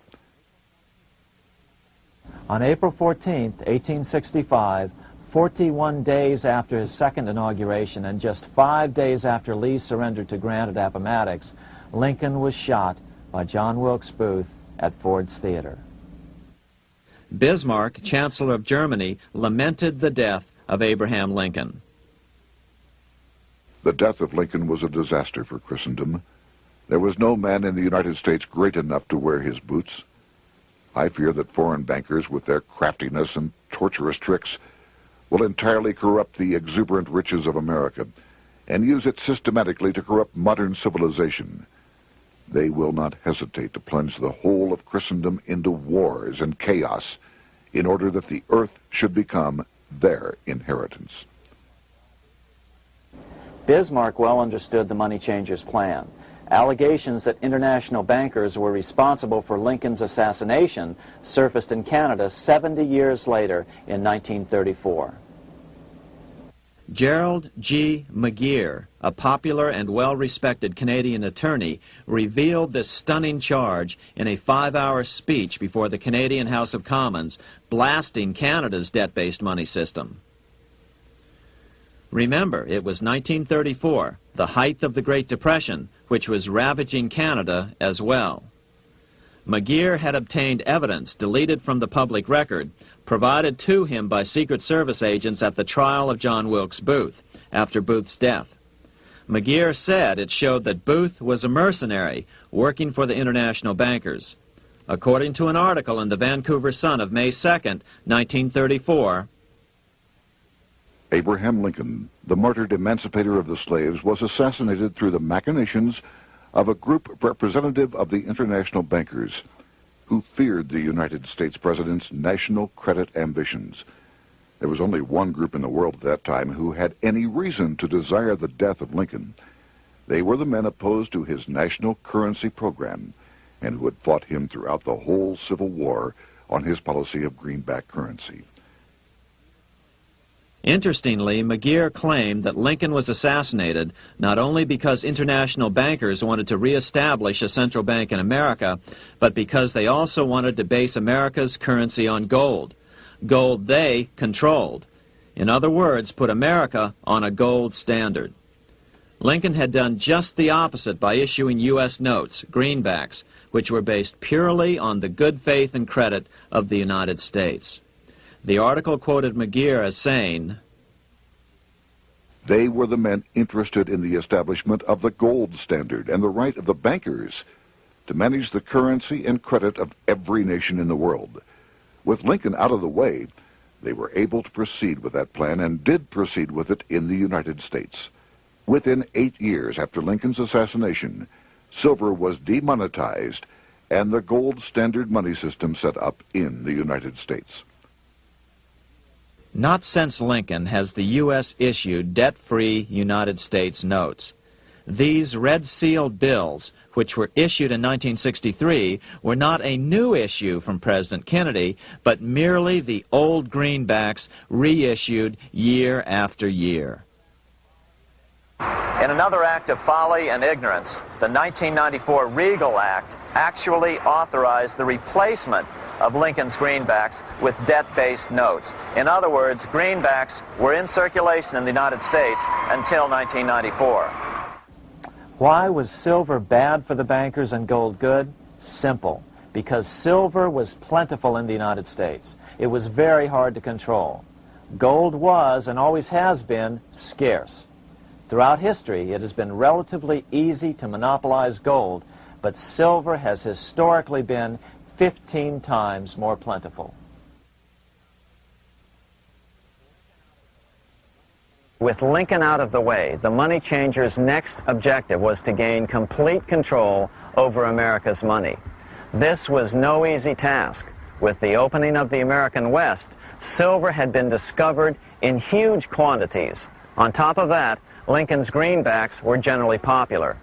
Speaker 2: On April 14, 1865, 41 days after his second inauguration and just 5 days after Lee surrendered to Grant at Appomattox, Lincoln was shot by John Wilkes Booth at Ford's Theater. Bismarck, Chancellor of Germany, lamented the death of Abraham Lincoln.
Speaker 1: The death of Lincoln was a disaster for Christendom. There was no man in the United States great enough to wear his boots. I fear that foreign bankers, with their craftiness and torturous tricks, will entirely corrupt the exuberant riches of America and use it systematically to corrupt modern civilization. They will not hesitate to plunge the whole of Christendom into wars and chaos in order that the earth should become their inheritance.
Speaker 2: Bismarck well understood the money changers' plan. Allegations that international bankers were responsible for Lincoln's assassination surfaced in Canada 70 years later in 1934. Gerald G. McGeer, a popular and well-respected Canadian attorney, revealed this stunning charge in a 5-hour speech before the Canadian House of Commons, blasting Canada's debt-based money system. Remember, it was 1934, the height of the Great Depression, which was ravaging Canada as well. McGeer had obtained evidence deleted from the public record, provided to him by Secret Service agents at the trial of John Wilkes Booth, after Booth's death. McGeer said it showed that Booth was a mercenary working for the international bankers. According to an article in the Vancouver Sun of May 2nd, 1934,
Speaker 1: Abraham Lincoln, the martyred emancipator of the slaves, was assassinated through the machinations of a group representative of the international bankers who feared the United States president's national credit ambitions. There was only one group in the world at that time who had any reason to desire the death of Lincoln. They were the men opposed to his national currency program and who had fought him throughout the whole Civil War on his policy of greenback currency.
Speaker 2: Interestingly, McGeer claimed that Lincoln was assassinated not only because international bankers wanted to reestablish a central bank in America, but because they also wanted to base America's currency on gold. Gold they controlled. In other words, put America on a gold standard. Lincoln had done just the opposite by issuing U.S. notes, greenbacks, which were based purely on the good faith and credit of the United States. The article quoted McGeer as saying,
Speaker 1: "They were the men interested in the establishment of the gold standard and the right of the bankers to manage the currency and credit of every nation in the world. With Lincoln out of the way, they were able to proceed with that plan and did proceed with it in the United States. Within 8 years after Lincoln's assassination, silver was demonetized and the gold standard money system set up in the United States."
Speaker 2: Not since Lincoln has the U.S. issued debt-free United States notes. These red-sealed bills, which were issued in 1963, were not a new issue from President Kennedy, but merely the old greenbacks reissued year after year.
Speaker 5: In another act of folly and ignorance, the 1994 Regal Act actually authorized the replacement of Lincoln's greenbacks with debt-based notes. In other words, greenbacks were in circulation in the United States until 1994.
Speaker 2: Why was silver bad for the bankers and gold good? Simple. Because silver was plentiful in the United States. It was very hard to control. Gold was, and always has been, scarce. Throughout history, it has been relatively easy to monopolize gold, but silver has historically been 15 times more plentiful.
Speaker 5: With Lincoln out of the way, the money changers' next objective was to gain complete control over America's money. This was no easy task. With the opening of the American West, silver had been discovered in huge quantities. On top of that, Lincoln's greenbacks were generally popular.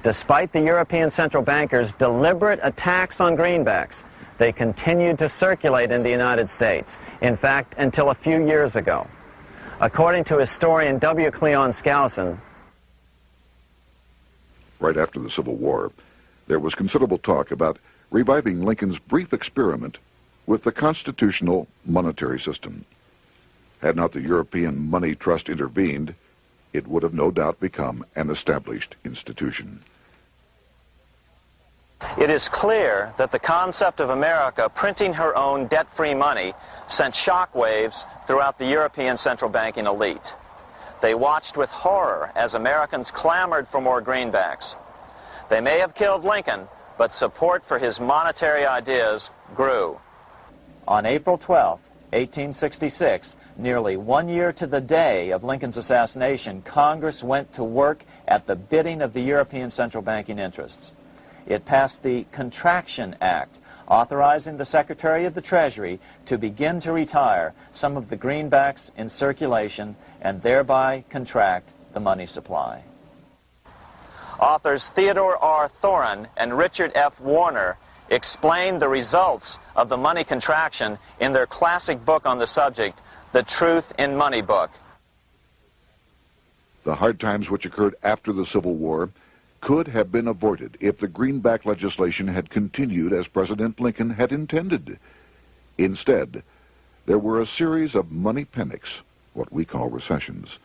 Speaker 5: Despite the European central bankers' deliberate attacks on greenbacks, they continued to circulate in the United States, in fact, until a few years ago. According to historian W. Cleon Skousen,
Speaker 1: right after the Civil War, there was considerable talk about reviving Lincoln's brief experiment with the constitutional monetary system. Had not the European Money Trust intervened, it would have no doubt become an established institution.
Speaker 5: it is clear that the concept of America printing her own debt-free money sent shockwaves throughout the European central banking elite. They watched with horror as Americans clamored for more greenbacks. They may have killed Lincoln, but support for his monetary ideas grew.
Speaker 2: On April 12, 1866, nearly 1 year to the day of Lincoln's assassination, Congress went to work at the bidding of the European central banking interests. It passed the Contraction Act, authorizing the Secretary of the Treasury to begin to retire some of the greenbacks in circulation and thereby contract the money supply.
Speaker 5: Authors Theodore R. Thorin and Richard F. Warner explained the results of the money contraction in their classic book on the subject, The Truth in Money Book.
Speaker 1: The hard times which occurred after the Civil War could have been avoided if the Greenback legislation had continued as President Lincoln had intended. Instead, there were a series of money panics, what we call recessions,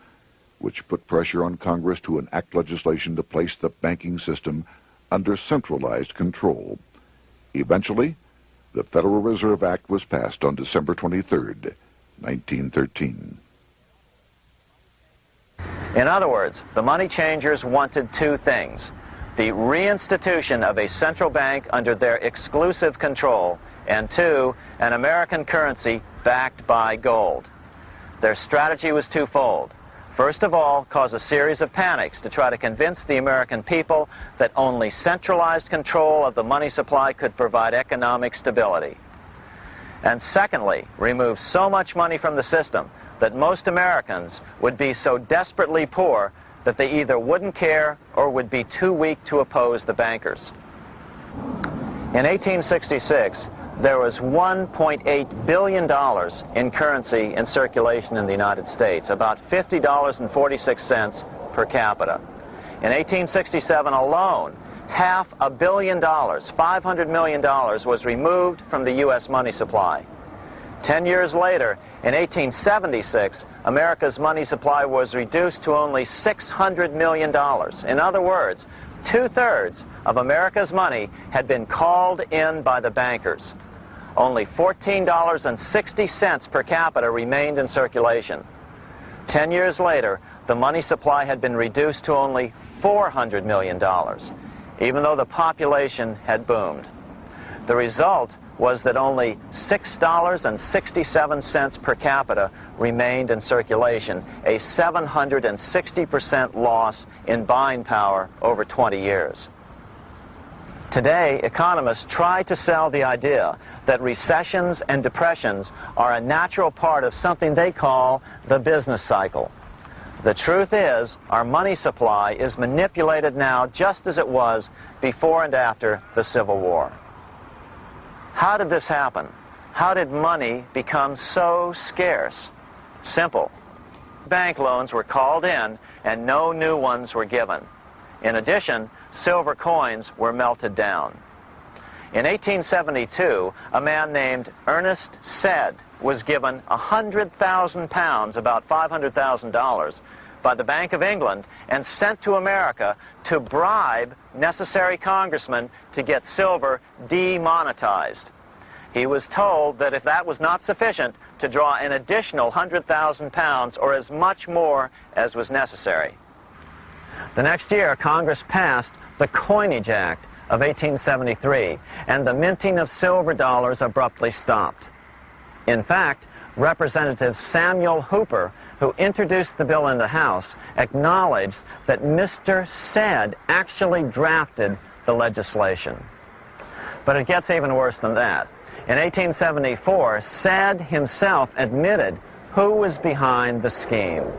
Speaker 1: which put pressure on Congress to enact legislation to place the banking system under centralized control. Eventually, the Federal Reserve Act was passed on December 23, 1913.
Speaker 2: In other words, the money changers wanted two things: the reinstitution of a central bank under their exclusive control, and two, an American currency backed by gold. Their strategy was twofold. First of all, cause a series of panics to try to convince the American people that only centralized control of the money supply could provide economic stability. And secondly, remove so much money from the system that most Americans would be so desperately poor that they either wouldn't care or would be too weak to oppose the bankers. In 1866, there was $1.8 billion in currency in circulation in the United States, about $50.46 per capita. In 1867 alone, $500 million, $500 million, was removed from the U.S. money supply. 10 years later, in 1876, America's money supply was reduced to only $600 million. In other words, 2/3 of America's money had been called in by the bankers. Only $14.60 per capita remained in circulation. 10 years later, the money supply had been reduced to only $400 million, even though the population had boomed. The result was that only $6.67 per capita remained in circulation, a 760% loss in buying power over 20 years. Today, economists try to sell the idea that recessions and depressions are a natural part of something they call the business cycle. The truth is, our money supply is manipulated now just as it was before and after the Civil War. How did this happen? How did money become so scarce? Simple. Bank loans were called in and no new ones were given. In addition, silver coins were melted down. In 1872, a man named Ernest Sed was given 100,000 pounds, about $500,000, by the Bank of England and sent to America to bribe necessary congressmen to get silver demonetized. He was told that if that was not sufficient, to draw an additional 100,000 pounds or as much more as was necessary. The next year, Congress passed the Coinage Act of 1873, and the minting of silver dollars abruptly stopped. In fact, Representative Samuel Hooper, who introduced the bill in the House, acknowledged that Mr. Sed actually drafted the legislation. But it gets even worse than that. In 1874, Sed himself admitted who was behind the scheme.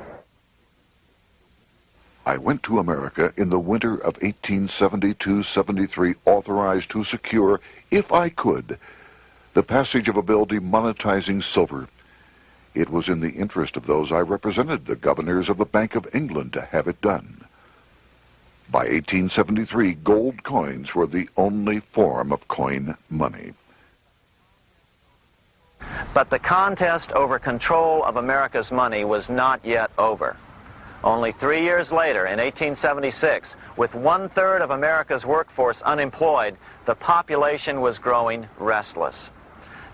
Speaker 1: I went to America in the winter of 1872-73, authorized to secure, if I could, the passage of a bill demonetizing silver. It was in the interest of those I represented, the governors of the Bank of England, to have it done. By 1873, gold coins were the only form of coin money.
Speaker 2: But the contest over control of America's money was not yet over. Only 3 years later, in 1876, with 1/3 of America's workforce unemployed, the population was growing restless.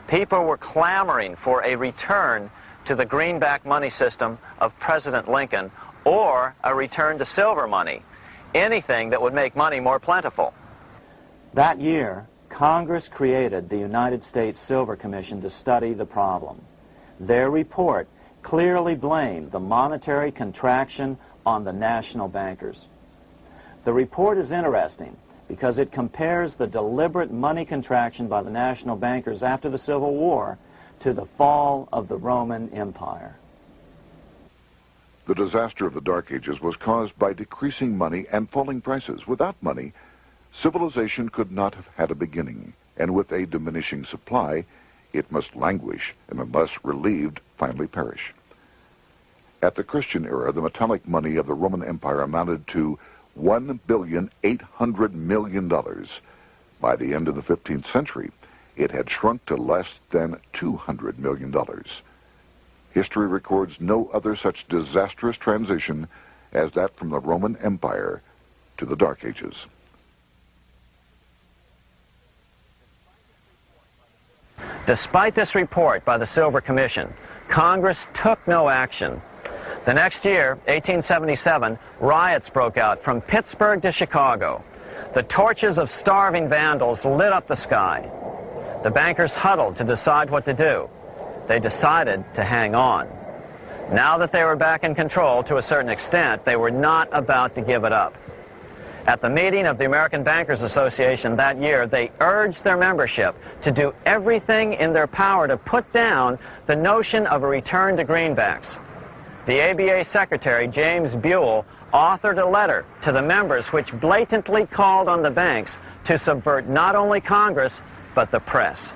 Speaker 2: People were clamoring for a return to the greenback money system of President Lincoln, or a return to silver money, anything that would make money more plentiful. That year, Congress created the United States Silver Commission to study the problem. Their report clearly blamed the monetary contraction on the national bankers. The report is interesting because it compares the deliberate money contraction by the national bankers after the Civil War to the fall of the Roman Empire.
Speaker 1: The disaster of the Dark Ages was caused by decreasing money and falling prices. Without money, civilization could not have had a beginning, and with a diminishing supply, it must languish, and unless relieved, finally perish. At the Christian era, the metallic money of the Roman Empire amounted to $1,800,000,000. By the end of the 15th century, it had shrunk to less than $200 million. History records no other such disastrous transition as that from the Roman Empire to the Dark Ages.
Speaker 5: Despite this report by the Silver Commission, Congress took no action. The next year, 1877, riots broke out from Pittsburgh to Chicago. The torches of starving vandals lit up the sky. The bankers huddled to decide what to do. They decided to hang on. Now that they were back in control to a certain extent, they were not about to give it up. At the meeting of the American Bankers Association that year, they urged their membership to do everything in their power to put down the notion of a return to greenbacks. The ABA Secretary, James Buell, authored a letter to the members which blatantly called on the banks to subvert not only Congress, but the press.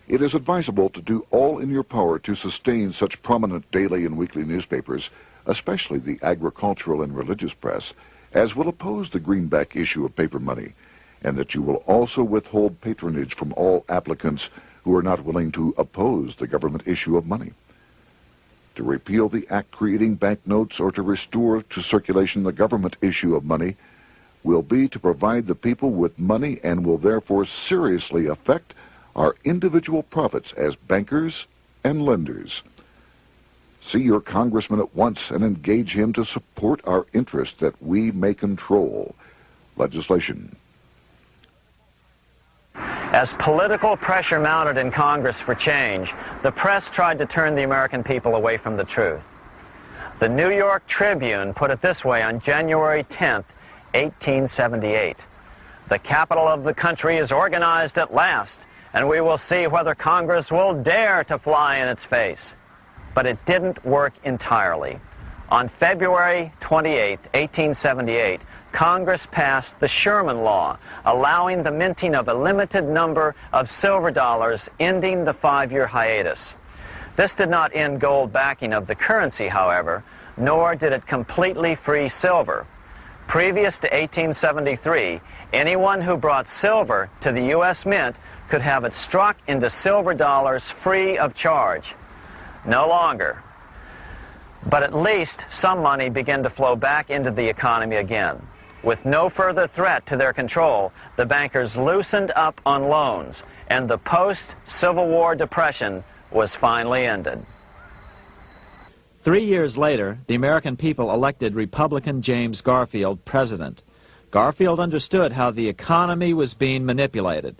Speaker 1: It is advisable to do all in your power to sustain such prominent daily and weekly newspapers, especially the agricultural and religious press, as will oppose the greenback issue of paper money, and that you will also withhold patronage from all applicants who are not willing to oppose the government issue of money. To repeal the act creating banknotes or to restore to circulation the government issue of money will be to provide the people with money and will therefore seriously affect our individual profits as bankers and lenders. See your congressman at once and engage him to support our interest that we may control legislation.
Speaker 5: As political pressure mounted in Congress for change, the press tried to turn the American people away from the truth. The New York Tribune put it this way on January 10th, 1878. "The capital of the country is organized at last, and we will see whether Congress will dare to fly in its face." But it didn't work entirely. On February 28, 1878, Congress passed the Sherman Law, allowing the minting of a limited number of silver dollars, ending the 5-year hiatus. This did not end gold backing of the currency, however, nor did it completely free silver. Previous to 1873, anyone who brought silver to the U.S. Mint could have it struck into silver dollars free of charge. No longer. But at least some money began to flow back into the economy again. With no further threat to their control, the bankers loosened up on loans, and the post-Civil War depression was finally ended.
Speaker 2: 3 years later, the American people elected Republican James Garfield president. Garfield understood how the economy was being manipulated.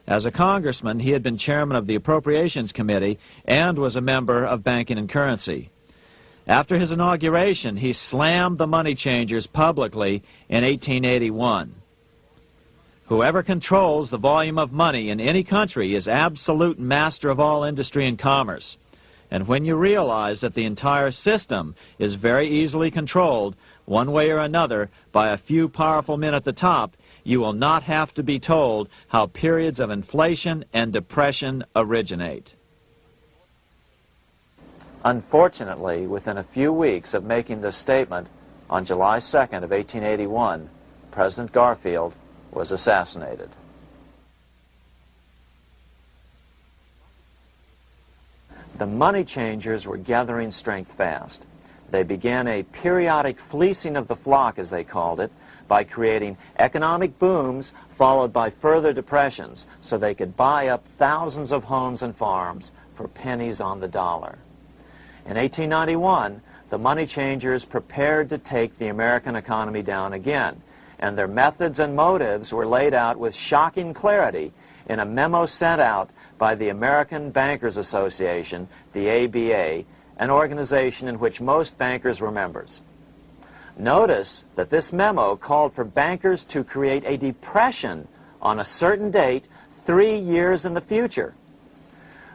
Speaker 2: As a congressman, he had been chairman of the Appropriations Committee and was a member of Banking and Currency. After his inauguration, he slammed the money changers publicly in 1881. Whoever controls the volume of money in any country is absolute master of all industry and commerce. And when you realize that the entire system is very easily controlled, one way or another, by a few powerful men at the top, you will not have to be told how periods of inflation and depression originate. Unfortunately, within a few weeks of making this statement, on July 2nd of 1881, President Garfield was assassinated. The money changers were gathering strength fast. They began a periodic fleecing of the flock, as they called it, by creating economic booms followed by further depressions so they could buy up thousands of homes and farms for pennies on the dollar. In 1891, the money changers prepared to take the American economy down again, and their methods and motives were laid out with shocking clarity in a memo sent out by the American Bankers Association, the ABA, an organization in which most bankers were members. Notice that this memo called for bankers to create a depression on a certain date 3 years in the future.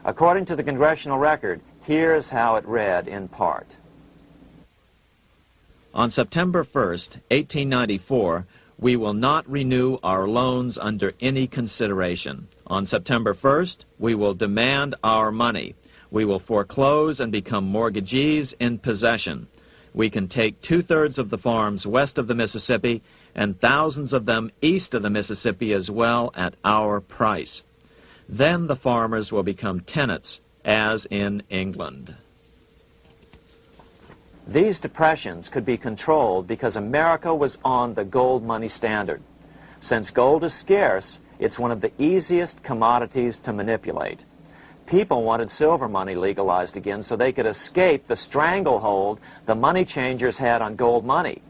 Speaker 2: According to the Congressional record, here's how it read in part. On September 1st, 1894, we will not renew our loans under any consideration. On September 1st, we will demand our money. We will foreclose and become mortgagees in possession. We can take 2/3 of the farms west of the Mississippi and thousands of them east of the Mississippi as well at our price. Then the farmers will become tenants, as in England.
Speaker 5: These depressions could be controlled because America was on the gold money standard. Since gold is scarce, it's one of the easiest commodities to manipulate. People wanted silver money legalized again so they could escape the stranglehold the money changers had on gold money.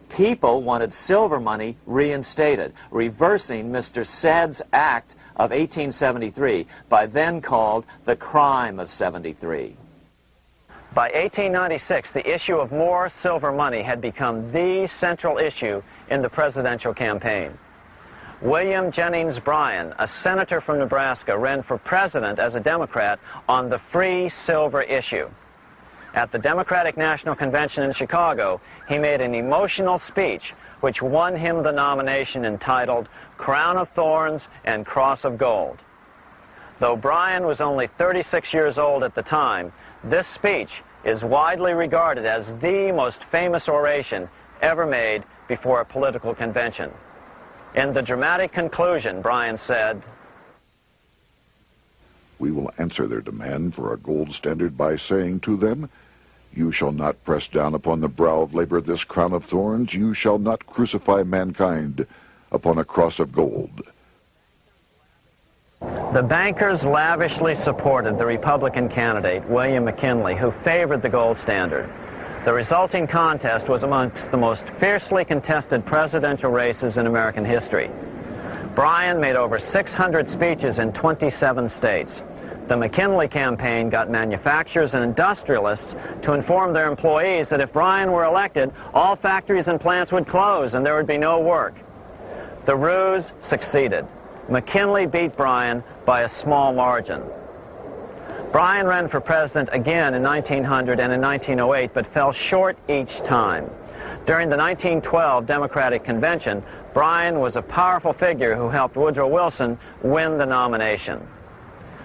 Speaker 5: People wanted silver money reinstated, reversing Mr. Said's Act of 1873, by then called the Crime of 73. By 1896, the issue of more silver money had become the central issue in the presidential campaign. William Jennings Bryan, a senator from Nebraska, ran for president as a Democrat on the free silver issue. At the Democratic National Convention in Chicago, he made an emotional speech which won him the nomination entitled Crown of Thorns and Cross of Gold. Though Bryan was only 36 years old at the time, this speech is widely regarded as the most famous oration ever made before a political convention. In the dramatic conclusion, Bryan said,
Speaker 1: "We will answer their demand for a gold standard by saying to them, you shall not press down upon the brow of labor this crown of thorns. You shall not crucify mankind upon a cross of gold."
Speaker 5: The bankers lavishly supported the Republican candidate, William McKinley, who favored the gold standard. The resulting contest was amongst the most fiercely contested presidential races in American history. Bryan made over 600 speeches in 27 states. The McKinley campaign got manufacturers and industrialists to inform their employees that if Bryan were elected, all factories and plants would close and there would be no work. The ruse succeeded. McKinley beat Bryan by a small margin. Bryan ran for president again in 1900 and in 1908, but fell short each time. During the 1912 Democratic Convention, Bryan was a powerful figure who helped Woodrow Wilson win the nomination.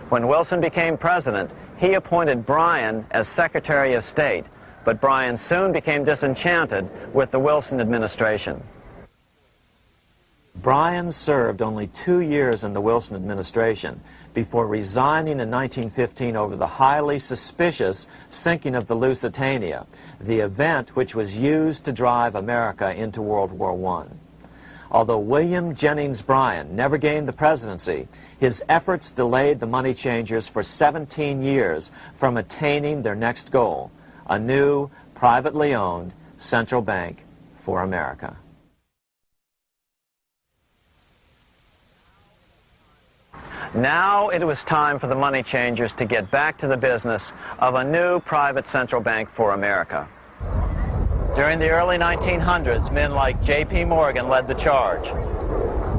Speaker 5: When Wilson became president, he appointed Bryan as Secretary of State, but Bryan soon became disenchanted with the Wilson administration. Bryan served only 2 years in the Wilson administration before resigning in 1915 over the highly suspicious sinking of the Lusitania, the event which was used to drive America into World War I. Although William Jennings Bryan never gained the presidency, his efforts delayed the money changers for 17 years from attaining their next goal, a new, privately owned central bank for America. Now it was time for the money changers to get back to the business of a new private central bank for America. During the early 1900s, men like J.P. Morgan led the charge.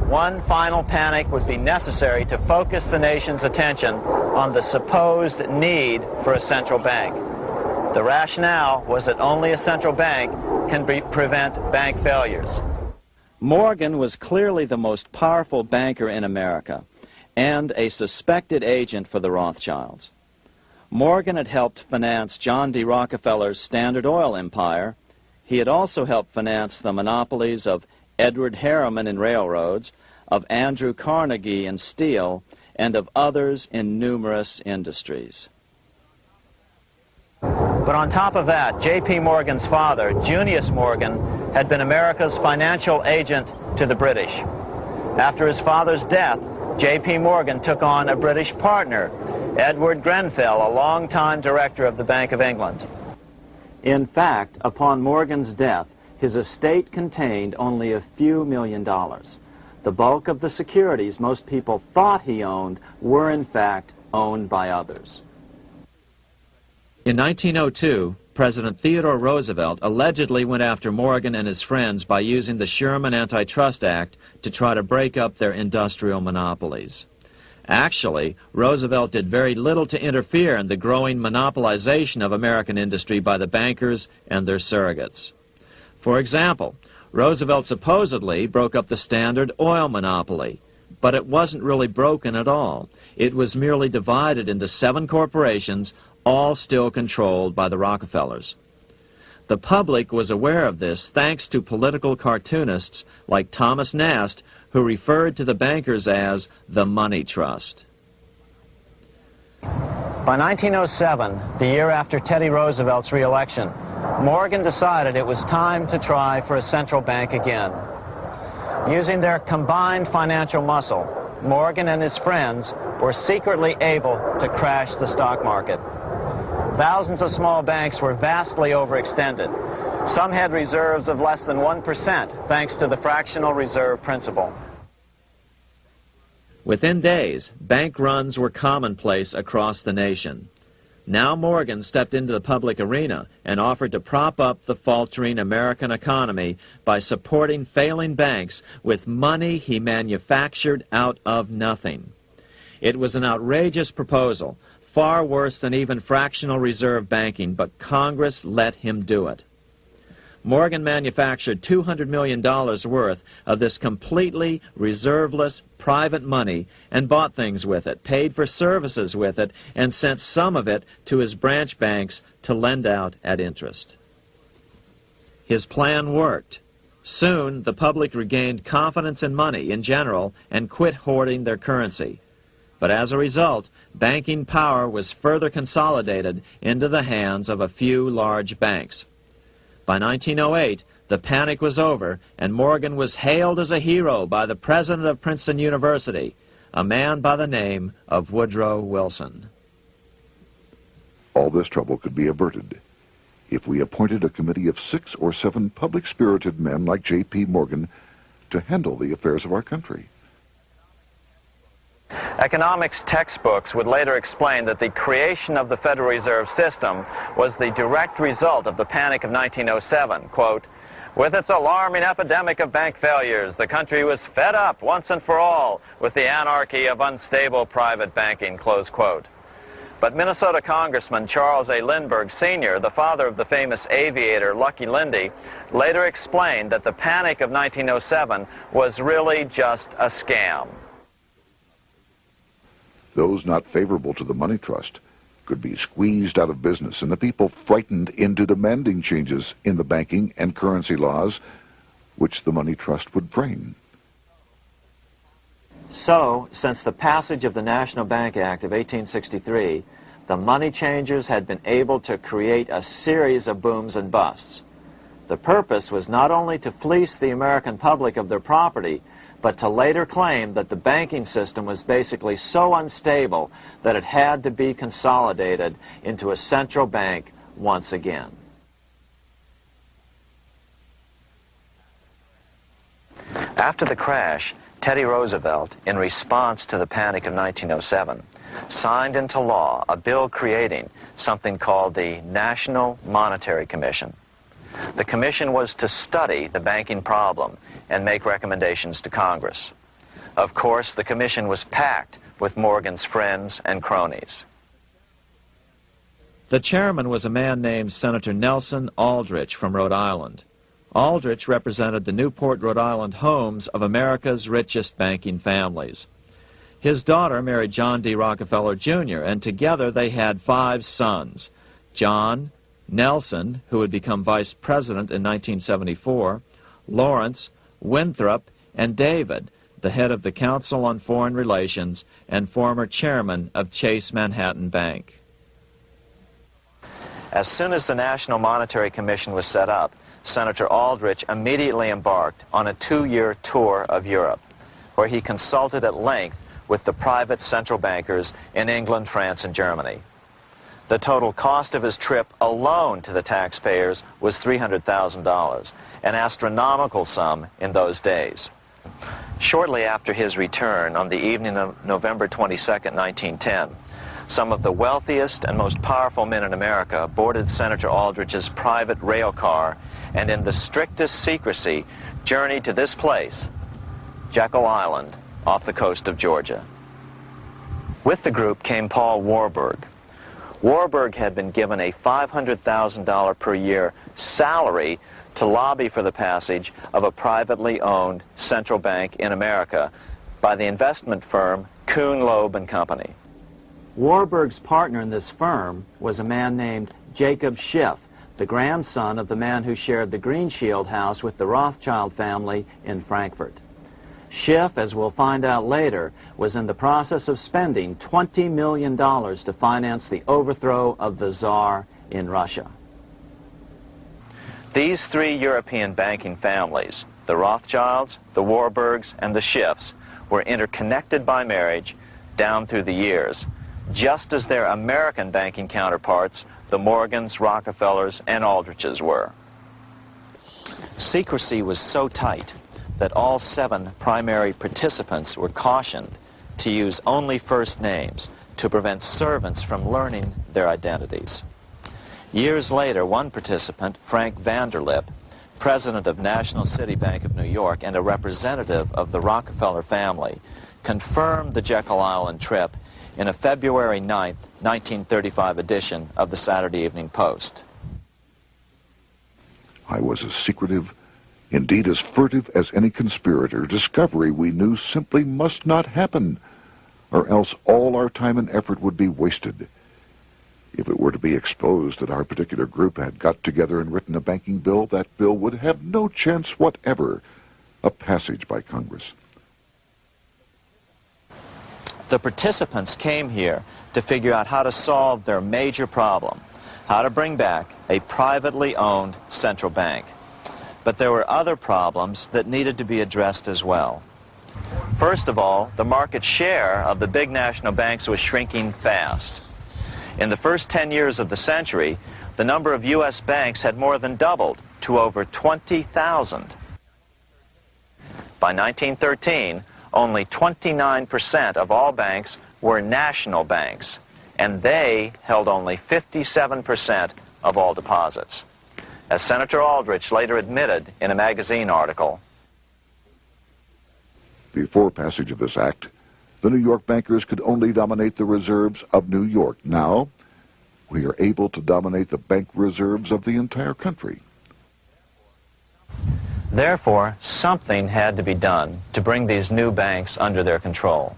Speaker 5: One final panic would be necessary to focus the nation's attention on the supposed need for a central bank. The rationale was that only a central bank can prevent bank failures. Morgan was clearly the most powerful banker in America and a suspected agent for the Rothschilds. Morgan had helped finance John D. Rockefeller's Standard Oil empire. He had also helped finance the monopolies of Edward Harriman in railroads, of Andrew Carnegie in steel, and of others in numerous industries. But on top of that, J.P. Morgan's father, Junius Morgan, had been America's financial agent to the British. After his father's death, J.P. Morgan took on a British partner, Edward Grenfell, a longtime director of the Bank of England. In fact, upon Morgan's death, his estate contained only a few $1 million. The bulk of the securities most people thought he owned were in fact owned by others. In 1902, President Theodore Roosevelt allegedly went after Morgan and his friends by using the Sherman Antitrust Act to try to break up their industrial monopolies. Actually, Roosevelt did very little to interfere in the growing monopolization of American industry by the bankers and their surrogates. For example, Roosevelt supposedly broke up the Standard Oil monopoly,
Speaker 2: But it wasn't really broken at all. It was merely divided into 7 corporations, all still controlled by the Rockefellers. The public was aware of this thanks to political cartoonists like Thomas Nast, who referred to the bankers as the money trust.
Speaker 5: By 1907, the year after Teddy Roosevelt's re-election, Morgan decided it was time to try for a central bank again. Using their combined financial muscle, Morgan and his friends were secretly able to crash the stock market. Thousands of small banks were vastly overextended. Some had reserves of less than 1% thanks to the fractional reserve principle.
Speaker 2: Within days, bank runs were commonplace across the nation. Now Morgan stepped into the public arena and offered to prop up the faltering American economy by supporting failing banks with money he manufactured out of nothing. It was an outrageous proposal, far worse than even fractional reserve banking, but Congress let him do it. Morgan manufactured $200 million worth of this completely reserveless private money and bought things with it, paid for services with it, and sent some of it to his branch banks to lend out at interest. His plan worked. Soon, the public regained confidence in money in general and quit hoarding their currency. But as a result, banking power was further consolidated into the hands of a few large banks. By 1908, the panic was over, and Morgan was hailed as a hero by the president of Princeton University, a man by the name of Woodrow Wilson.
Speaker 1: All this trouble could be averted if we appointed a committee of 6 or 7 public-spirited men like J.P. Morgan to handle the affairs of our country.
Speaker 5: Economics textbooks would later explain that the creation of the Federal Reserve System was the direct result of the Panic of 1907. Quote, "With its alarming epidemic of bank failures, the country was fed up once and for all with the anarchy of unstable private banking." Close quote. But Minnesota Congressman Charles A. Lindbergh Sr., the father of the famous aviator Lucky Lindy, later explained that the Panic of 1907 was really just a scam.
Speaker 1: Those not favorable to the money trust could be squeezed out of business, and the people frightened into demanding changes in the banking and currency laws which the money trust would frame.
Speaker 2: So, since the passage of the National Bank Act of 1863, the money changers had been able to create a series of booms and busts. The purpose was not only to fleece the American public of their property, but to later claim that the banking system was basically so unstable that it had to be consolidated into a central bank once again. After the crash, Teddy Roosevelt, in response to the Panic of 1907, signed into law a bill creating something called the National Monetary Commission. The commission was to study the banking problem and make recommendations to Congress. Of course, the commission was packed with Morgan's friends and cronies. The chairman was a man named Senator Nelson Aldrich from Rhode Island. Aldrich represented the Newport, Rhode Island homes of America's richest banking families. His daughter married John D. Rockefeller, Jr., and together they had 5 sons: John, Nelson, who would become vice president in 1974, Lawrence, Winthrop, and David, the head of the Council on Foreign Relations and former chairman of Chase Manhattan Bank. As soon as the National Monetary Commission was set up, Senator Aldrich immediately embarked on a 2-year tour of Europe, where he consulted at length with the private central bankers in England, France, and Germany. The total cost of his trip alone to the taxpayers was $300,000, an astronomical sum in those days. Shortly after his return, on the evening of November 22, 1910, some of the wealthiest and most powerful men in America boarded Senator Aldrich's private rail car and in the strictest secrecy journeyed to this place, Jekyll Island, off the coast of Georgia. With the group came Paul Warburg. Warburg had been given a $500,000 per year salary to lobby for the passage of a privately owned central bank in America by the investment firm Kuhn, Loeb and Company.
Speaker 5: Warburg's partner in this firm was a man named Jacob Schiff, the grandson of the man who shared the Greenshield house with the Rothschild family in Frankfurt. Schiff, as we'll find out later, was in the process of spending $20 million to finance the overthrow of the Tsar in Russia.
Speaker 2: These three European banking families, the Rothschilds, the Warburgs, and the Schiffs, were interconnected by marriage down through the years, just as their American banking counterparts, the Morgans, Rockefellers, and Aldriches were. Secrecy was so tight that all 7 primary participants were cautioned to use only first names to prevent servants from learning their identities. Years later, one participant, Frank Vanderlip, president of National City Bank of New York and a representative of the Rockefeller family, confirmed the Jekyll Island trip in a February 9, 1935 edition of the Saturday Evening Post.
Speaker 1: I was as secretive, indeed as furtive as any conspirator. Discovery, we knew, simply must not happen, or else all our time and effort would be wasted. If it were to be exposed that our particular group had got together and written a banking bill, that bill would have no chance whatever of passage by Congress.
Speaker 2: The participants came here to figure out how to solve their major problem, how to bring back a privately owned central bank. But there were other problems that needed to be addressed as well. First of all, the market share of the big national banks was shrinking fast. In the first 10 years of the century, the number of U.S. banks had more than doubled to over 20,000. By 1913, only 29% of all banks were national banks, and they held only 57% of all deposits. As Senator Aldrich later admitted in a magazine article,
Speaker 1: before passage of this act, the New York bankers could only dominate the reserves of New York. Now, we are able to dominate the bank reserves of the entire country.
Speaker 2: Therefore, something had to be done to bring these new banks under their control.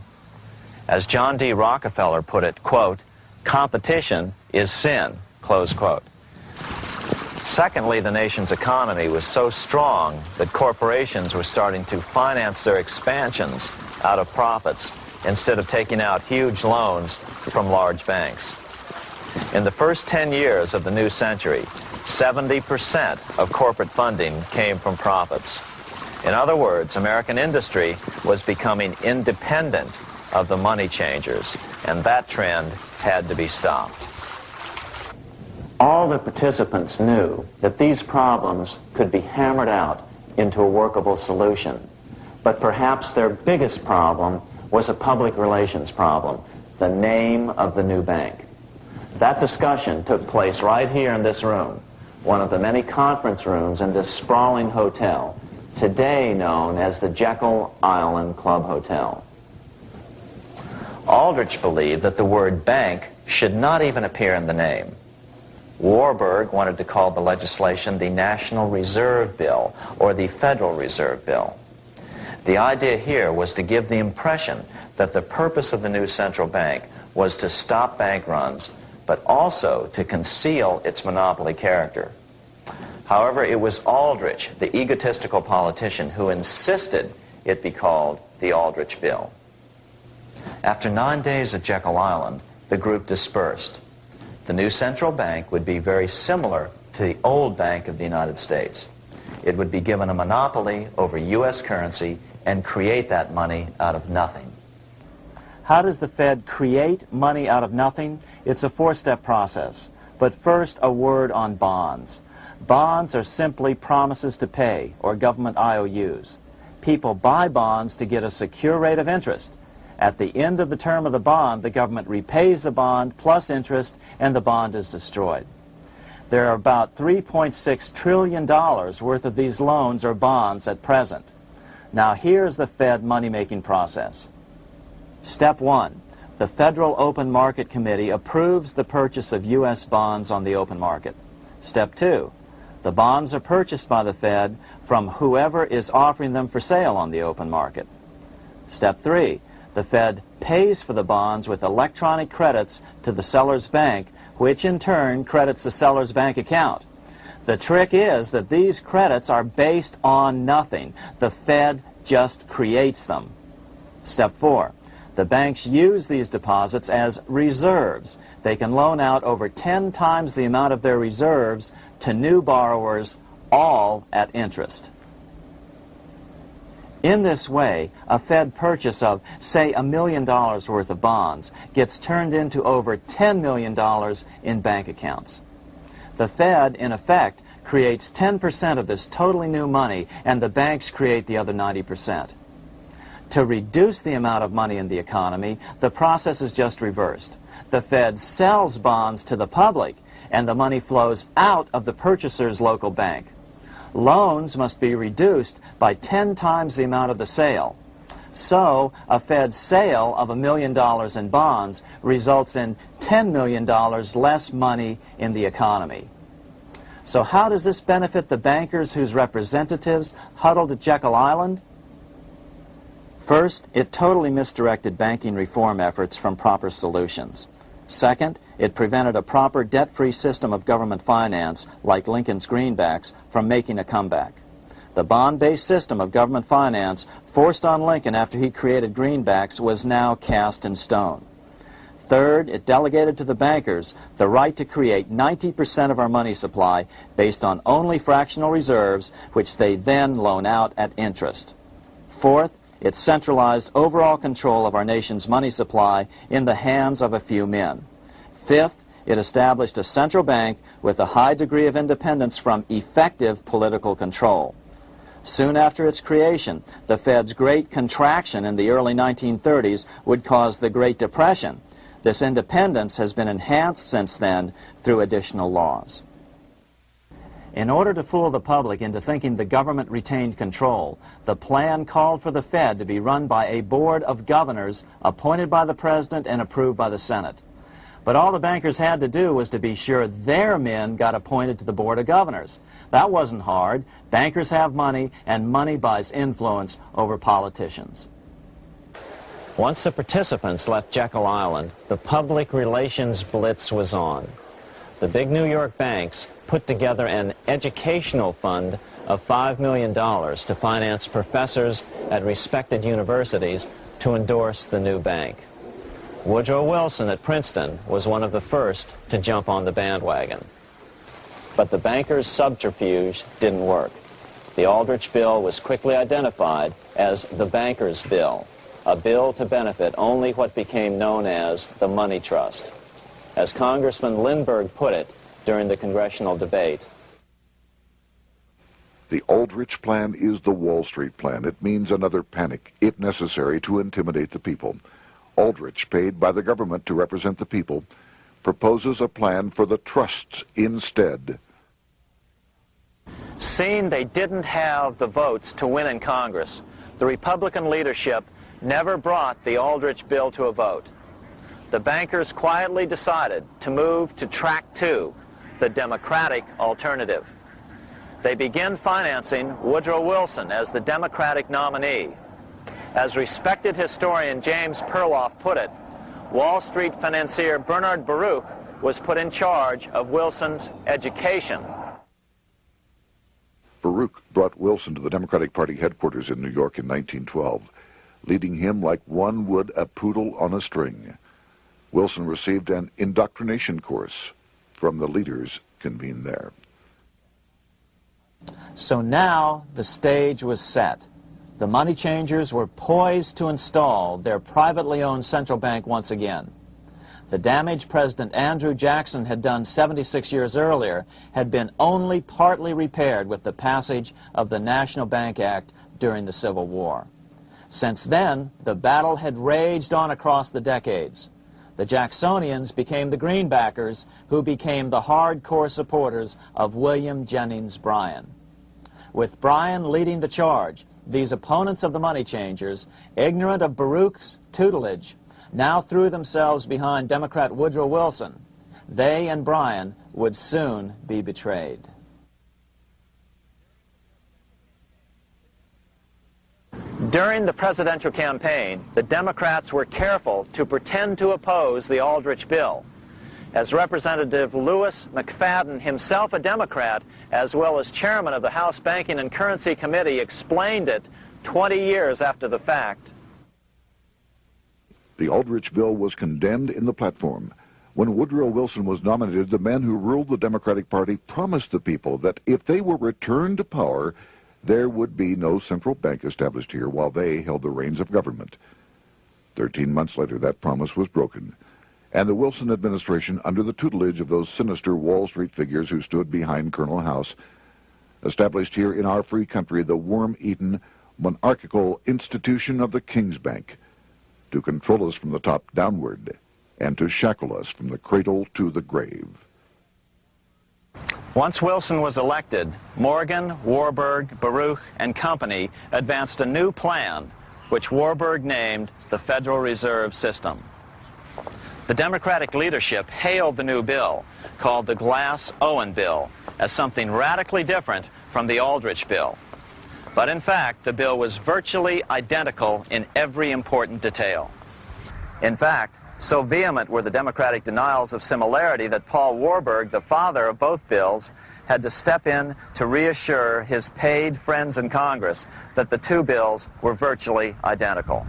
Speaker 2: As John D. Rockefeller put it, quote, "Competition is sin," close quote. Secondly, the nation's economy was so strong that corporations were starting to finance their expansions out of profits instead of taking out huge loans from large banks. In the first 10 years of the new century, 70% of corporate funding came from profits. In other words, American industry was becoming independent of the money changers, and that trend had to be stopped. All the participants knew that these problems could be hammered out into a workable solution, but perhaps their biggest problem was a public relations problem, the name of the new bank. That discussion took place right here in this room, one of the many conference rooms in this sprawling hotel, today known as the Jekyll Island Club Hotel. Aldrich believed that the word bank should not even appear in the name. Warburg wanted to call the legislation the National Reserve Bill or the Federal Reserve Bill. The idea here was to give the impression that the purpose of the new central bank was to stop bank runs, but also to conceal its monopoly character. However, it was Aldrich, the egotistical politician, who insisted it be called the Aldrich Bill. After 9 days at Jekyll Island, the group dispersed. The new central bank would be very similar to the old Bank of the United States. It would be given a monopoly over U.S. currency and create that money out of nothing. How does the Fed create money out of nothing? It's a four-step process. But first, a word on bonds. Bonds are simply promises to pay, or government IOUs. People buy bonds to get a secure rate of interest. At the end of the term of the bond, the government repays the bond plus interest, and the bond is destroyed. There are about $3.6 trillion worth of these loans or bonds at present. Now here's the Fed money-making process. Step 1. The Federal Open Market Committee approves the purchase of U.S. bonds on the open market. Step 2. The bonds are purchased by the Fed from whoever is offering them for sale on the open market.
Speaker 5: Step 3, the Fed pays for the bonds with electronic credits to the seller's bank, which in turn credits the seller's bank account. The trick is that these credits are based on nothing. The Fed just creates them. Step 4, the banks use these deposits as reserves. They can loan out over 10 times the amount of their reserves to new borrowers, all at interest. In this way, a Fed purchase of, say, $1 million worth of bonds gets turned into over $10 million in bank accounts. The Fed, in effect, creates 10% of this totally new money, and the banks create the other 90%. To reduce the amount of money in the economy, the process is just reversed. The Fed sells bonds to the public, and the money flows out of the purchaser's local bank. Loans must be reduced by 10 times the amount of the sale. So, a Fed sale of $1 million in bonds results in $10 million less money in the economy. So how does this benefit the bankers whose representatives huddled at Jekyll Island? First, it totally misdirected banking reform efforts from proper solutions. Second, it prevented a proper debt-free system of government finance, like Lincoln's Greenbacks, from making a comeback. The bond-based system of government finance forced on Lincoln after he created Greenbacks was now cast in stone. Third, it delegated to the bankers the right to create 90% of our money supply based on only fractional reserves, which they then loan out at interest. Fourth, it centralized overall control of our nation's money supply in the hands of a few men. Fifth, it established a central bank with a high degree of independence from effective political control. Soon after its creation, the Fed's great contraction in the early 1930s would cause the Great Depression. This independence has been enhanced since then through additional laws. In order to fool the public into thinking the government retained control, the plan called for the Fed to be run by a board of governors appointed by the President and approved by the Senate. But all the bankers had to do was to be sure their men got appointed to the board of governors. That wasn't hard. Bankers have money, and money buys influence over politicians.
Speaker 2: Once the participants left Jekyll Island, the public relations blitz was on. The big New York banks put together an educational fund of $5 million to finance professors at respected universities to endorse the new bank. Woodrow Wilson at Princeton was one of the first to jump on the bandwagon. But the bankers' subterfuge didn't work. The Aldrich Bill was quickly identified as the bankers' bill, a bill to benefit only what became known as the money trust. As Congressman Lindbergh put it during the Congressional debate,
Speaker 1: the Aldrich Plan is the Wall Street Plan. It means another panic, if necessary, to intimidate the people. Aldrich, paid by the government to represent the people, proposes a plan for the trusts instead.
Speaker 2: seeing they didn't have the votes to win in Congress, the Republican leadership never brought the Aldrich bill to a vote. The bankers quietly decided to move to track 2, the Democratic alternative. They began financing Woodrow Wilson as the Democratic nominee. As respected historian James Perloff put it, Wall Street financier Bernard Baruch was put in charge of Wilson's education.
Speaker 1: Baruch brought Wilson to the Democratic Party headquarters in New York in 1912, leading him like one would a poodle on a string. Wilson received an indoctrination course from the leaders convened there.
Speaker 2: So now the stage was set. The money changers were poised to install their privately owned central bank once again. The damage President Andrew Jackson had done 76 years earlier had been only partly repaired with the passage of the National Bank Act during the Civil War. Since then, the battle had raged on across the decades. The Jacksonians became the Greenbackers, who became the hardcore supporters of William Jennings Bryan. With Bryan leading the charge, these opponents of the money changers, ignorant of Baruch's tutelage, now threw themselves behind Democrat Woodrow Wilson. They and Bryan would soon be betrayed. During the presidential campaign, the Democrats were careful to pretend to oppose the Aldrich bill. As Representative Lewis McFadden, himself a Democrat, as well as chairman of the House Banking and Currency Committee, explained it 20 years after the fact.
Speaker 1: The Aldrich bill was condemned in the platform. When Woodrow Wilson was nominated, the men who ruled the Democratic Party promised the people that if they were returned to power, there would be no central bank established here while they held the reins of government. 13 months later, that promise was broken, and the Wilson administration, under the tutelage of those sinister Wall Street figures who stood behind Colonel House, established here in our free country the worm-eaten, monarchical institution of the King's Bank, to control us from the top downward and to shackle us from the cradle to the grave.
Speaker 2: Once Wilson was elected, Morgan, Warburg, Baruch, and company advanced a new plan, which Warburg named the Federal Reserve System. The Democratic leadership hailed the new bill, called the Glass-Owen Bill, as something radically different from the Aldrich Bill. But in fact, the bill was virtually identical in every important detail. In fact, so vehement were the Democratic denials of similarity that Paul Warburg, the father of both bills, had to step in to reassure his paid friends in Congress that the two bills were virtually identical.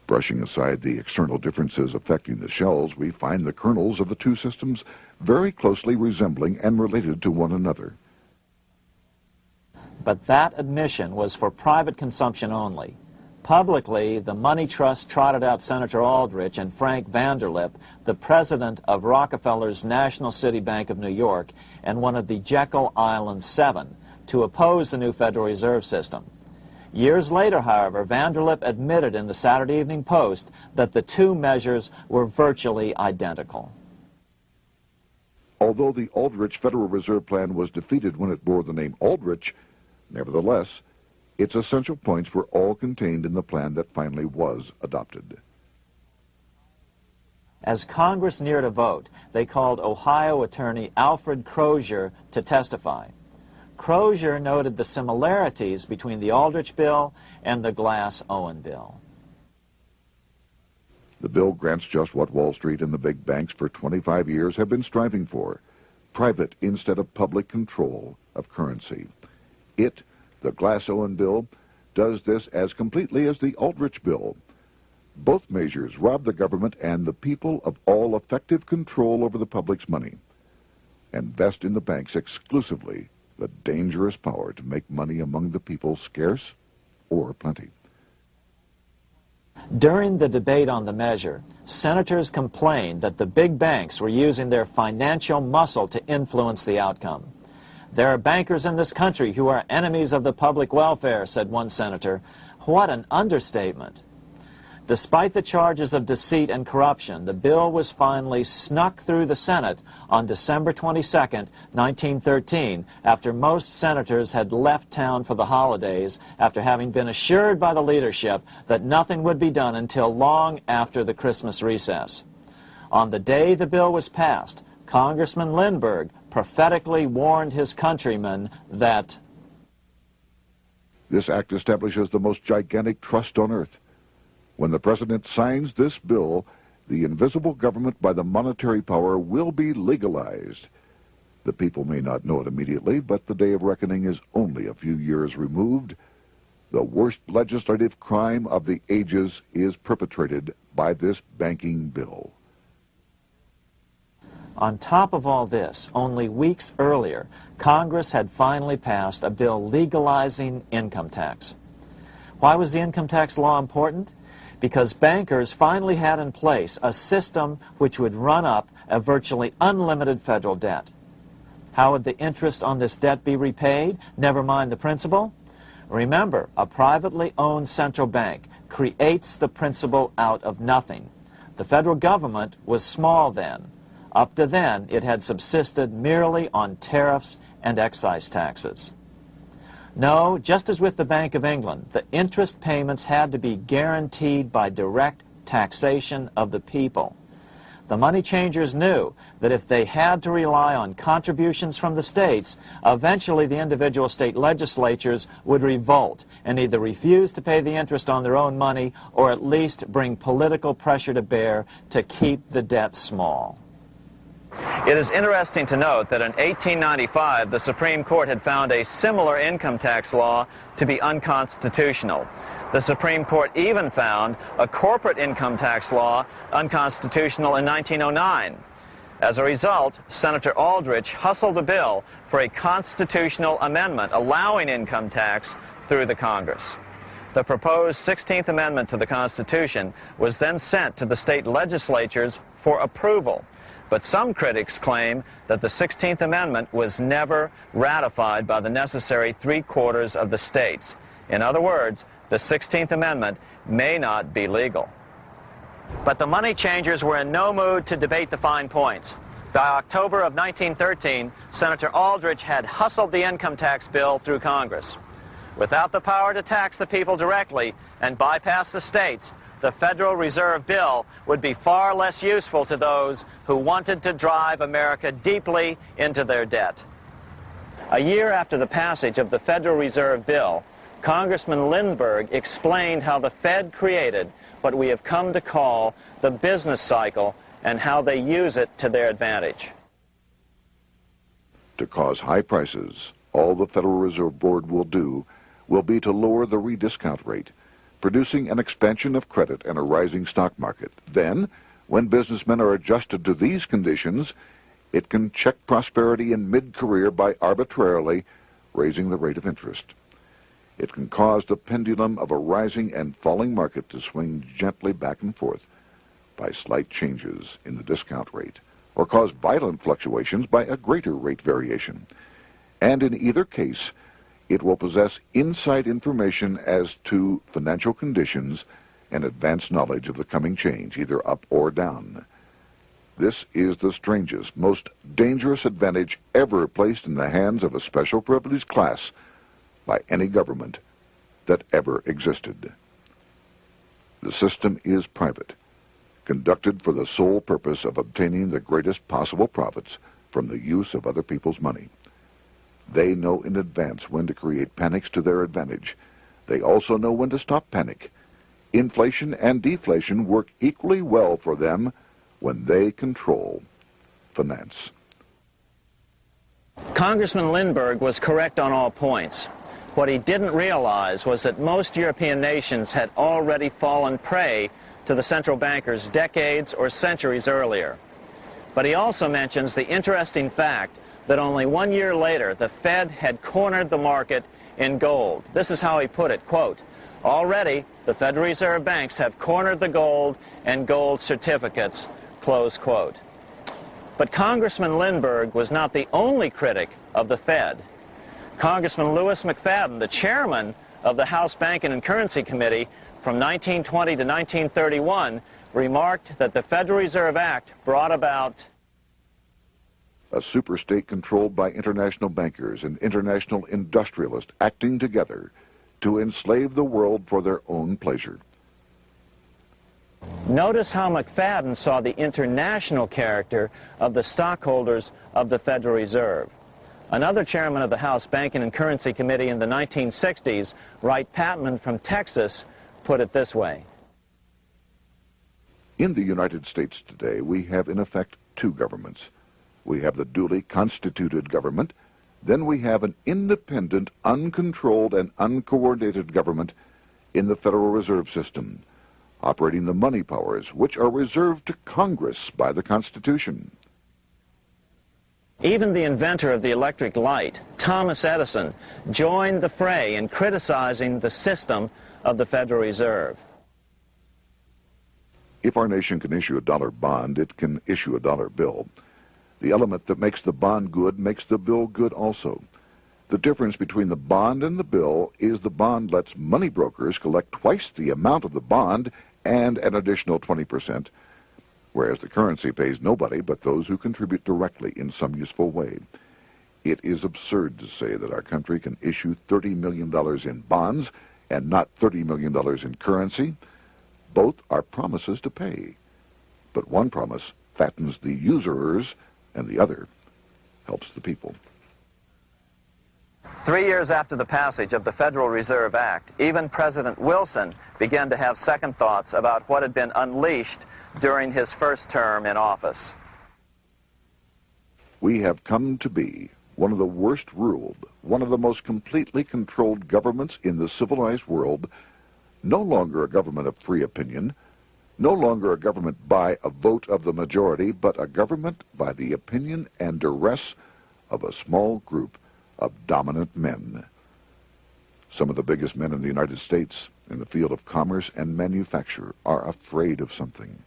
Speaker 1: Brushing aside the external differences affecting the shells, we find the kernels of the two systems very closely resembling and related to one another.
Speaker 2: But that admission was for private consumption only. Publicly, the money trust trotted out Senator Aldrich and Frank Vanderlip, the president of Rockefeller's National City Bank of New York and one of the Jekyll Island 7, to oppose the new Federal Reserve System. Years later, however, Vanderlip admitted in the Saturday Evening Post that the two measures were virtually identical.
Speaker 1: Although the Aldrich Federal Reserve Plan was defeated when it bore the name Aldrich, nevertheless, its essential points were all contained in the plan that finally was adopted.
Speaker 2: As Congress neared a vote, they called Ohio attorney Alfred Crozier to testify. Crozier noted the similarities between the Aldrich bill and the Glass-Owen bill.
Speaker 1: The bill grants just what Wall Street and the big banks for 25 years have been striving for: private instead of public control of currency. It, the Glass-Owen bill, does this as completely as the Aldrich bill. Both measures rob the government and the people of all effective control over the public's money, and vest in the banks exclusively the dangerous power to make money among the people scarce or plenty.
Speaker 2: During the debate on the measure, senators complained that the big banks were using their financial muscle to influence the outcome. "There are bankers in this country who are enemies of the public welfare," said one senator. What an understatement. Despite the charges of deceit and corruption, the bill was finally snuck through the Senate on December 22, 1913, after most senators had left town for the holidays, after having been assured by the leadership that nothing would be done until long after the Christmas recess. On the day the bill was passed, Congressman Lindbergh prophetically warned his countrymen that
Speaker 1: this act establishes the most gigantic trust on earth. When the president signs this bill, the invisible government by the monetary power will be legalized. The people may not know it immediately, but the day of reckoning is only a few years removed. The worst legislative crime of the ages is perpetrated by this banking bill.
Speaker 2: On top of all this, only weeks earlier, Congress had finally passed a bill legalizing income tax. Why was the income tax law important? Because bankers finally had in place a system which would run up a virtually unlimited federal debt. How would the interest on this debt be repaid? Never mind the principal. Remember, a privately owned central bank creates the principal out of nothing. The federal government was small then. Up to then, it had subsisted merely on tariffs and excise taxes. No, just as with the Bank of England, the interest payments had to be guaranteed by direct taxation of the people. The money changers knew that if they had to rely on contributions from the states, eventually the individual state legislatures would revolt and either refuse to pay the interest on their own money or at least bring political pressure to bear to keep the debt small.
Speaker 5: It is interesting to note that in 1895, the Supreme Court had found a similar income tax law to be unconstitutional. The Supreme Court even found a corporate income tax law unconstitutional in 1909. As a result, Senator Aldrich hustled a bill for a constitutional amendment allowing income tax through the Congress. The proposed 16th Amendment to the Constitution was then sent to the state legislatures for approval. But some critics claim that the 16th Amendment was never ratified by the necessary 3/4 of the states. In other words, the 16th Amendment may not be legal. But the money changers were in no mood to debate the fine points. By October of 1913, Senator Aldrich had hustled the income tax bill through Congress. Without the power to tax the people directly and bypass the states, the Federal Reserve Bill would be far less useful to those who wanted to drive America deeply into their debt. A year after the passage of the Federal Reserve Bill, Congressman Lindbergh explained how the Fed created what we have come to call the business cycle and how they use it to their advantage.
Speaker 1: To cause high prices, all the Federal Reserve Board will do will be to lower the rediscount rate, producing an expansion of credit and a rising stock market. Then, when businessmen are adjusted to these conditions, it can check prosperity in mid-career by arbitrarily raising the rate of interest. It can cause the pendulum of a rising and falling market to swing gently back and forth by slight changes in the discount rate, or cause violent fluctuations by a greater rate variation. And in either case, it will possess inside information as to financial conditions and advanced knowledge of the coming change, either up or down. This is the strangest, most dangerous advantage ever placed in the hands of a special privileged class by any government that ever existed. The system is private, conducted for the sole purpose of obtaining the greatest possible profits from the use of other people's money. They know in advance when to create panics to their advantage. They also know when to stop panic. Inflation and deflation work equally well for them when they control finance.
Speaker 5: Congressman Lindbergh was correct on all points. What he didn't realize was that most European nations had already fallen prey to the central bankers decades or centuries earlier. But he also mentions the interesting fact that only 1 year later, the Fed had cornered the market in gold. This is how he put it, quote, "Already, the Federal Reserve banks have cornered the gold and gold certificates," close quote. But Congressman Lindbergh was not the only critic of the Fed. Congressman Lewis McFadden, the chairman of the House Banking and Currency Committee from 1920 to 1931, remarked that the Federal Reserve Act brought about
Speaker 1: a superstate controlled by international bankers and international industrialists acting together to enslave the world for their own pleasure.
Speaker 5: Notice how McFadden saw the international character of the stockholders of the Federal Reserve. Another chairman of the House Banking and Currency Committee in the 1960s, Wright Patman from Texas, put it this way.
Speaker 1: In the United States today, we have in effect two governments. We have the duly constituted government, then we have an independent, uncontrolled, and uncoordinated government in the Federal Reserve System, operating the money powers which are reserved to Congress by the Constitution.
Speaker 5: Even the inventor of the electric light, Thomas Edison, joined the fray in criticizing the system of the Federal Reserve.
Speaker 1: If our nation can issue a dollar bond, it can issue a dollar bill. The element that makes the bond good makes the bill good also. The difference between the bond and the bill is the bond lets money brokers collect twice the amount of the bond and an additional 20%, whereas the currency pays nobody but those who contribute directly in some useful way. It is absurd to say that our country can issue $30 million in bonds and not $30 million in currency. Both are promises to pay, but one promise fattens the usurers, and the other helps the people.
Speaker 2: 3 years after the passage of the Federal Reserve Act, even President Wilson began to have second thoughts about what had been unleashed during his first term in office.
Speaker 1: We have come to be one of the worst ruled, one of the most completely controlled governments in the civilized world, no longer a government of free opinion, no longer a government by a vote of the majority, but a government by the opinion and duress of a small group of dominant men. Some of the biggest men in the United States in the field of commerce and manufacture are afraid of something.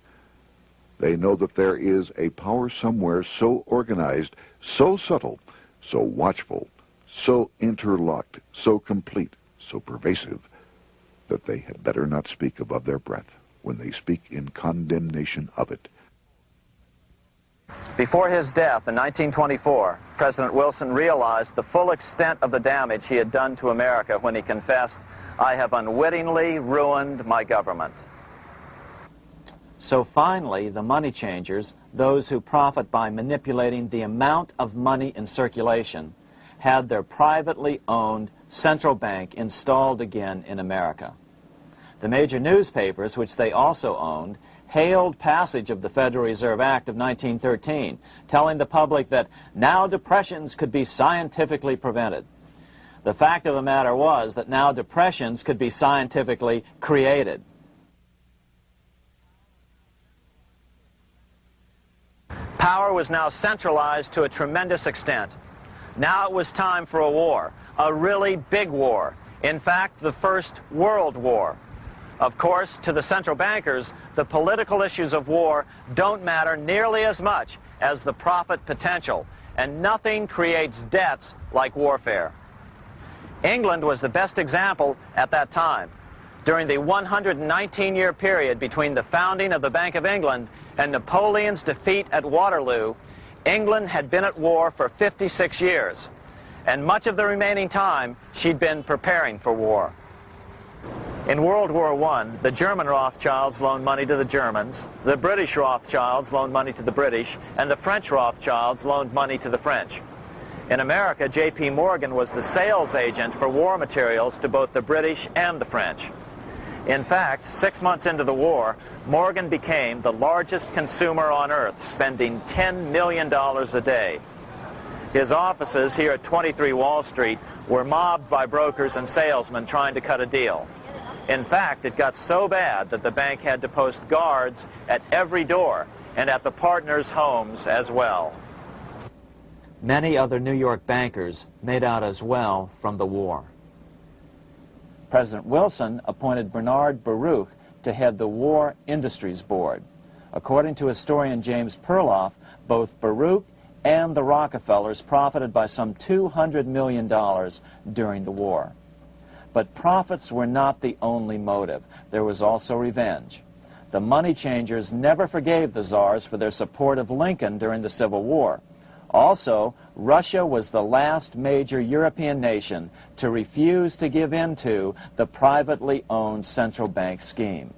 Speaker 1: They know that there is a power somewhere so organized, so subtle, so watchful, so interlocked, so complete, so pervasive, that they had better not speak above their breath when they speak in condemnation of it.
Speaker 2: Before his death in 1924, President Wilson realized the full extent of the damage he had done to America when he confessed, "I have unwittingly ruined my government." So finally, the money changers, those who profit by manipulating the amount of money in circulation, had their privately owned central bank installed again in America. The major newspapers, which they also owned, hailed passage of the Federal Reserve Act of 1913, telling the public that now depressions could be scientifically prevented. The fact of the matter was that now depressions could be scientifically created. Power was now centralized to a tremendous extent. Now it was time for a war, a really big war. In fact, the First World War. Of course, to the central bankers, the political issues of war don't matter nearly as much as the profit potential, and nothing creates debts like warfare. England was the best example at that time. During the 119-year period between the founding of the Bank of England and Napoleon's defeat at Waterloo, England had been at war for 56 years, and much of the remaining time she'd been preparing for war. In World War I, the German Rothschilds loaned money to the Germans, the British Rothschilds loaned money to the British, and the French Rothschilds loaned money to the French. In America, J.P. Morgan was the sales agent for war materials to both the British and the French. In fact, 6 months into the war, Morgan became the largest consumer on earth, spending $10 million a day. His offices here at 23 Wall Street were mobbed by brokers and salesmen trying to cut a deal. In fact, it got so bad that the bank had to post guards at every door and at the partners' homes as well. Many other New York bankers made out as well from the war. President Wilson appointed Bernard Baruch to head the War Industries Board. According to historian James Perloff, both Baruch and the Rockefellers profited by some $200 million during the war. But profits were not the only motive. There was also revenge. The money changers never forgave the czars for their support of Lincoln during the Civil War. Also, Russia was the last major European nation to refuse to give in to the privately owned central bank scheme.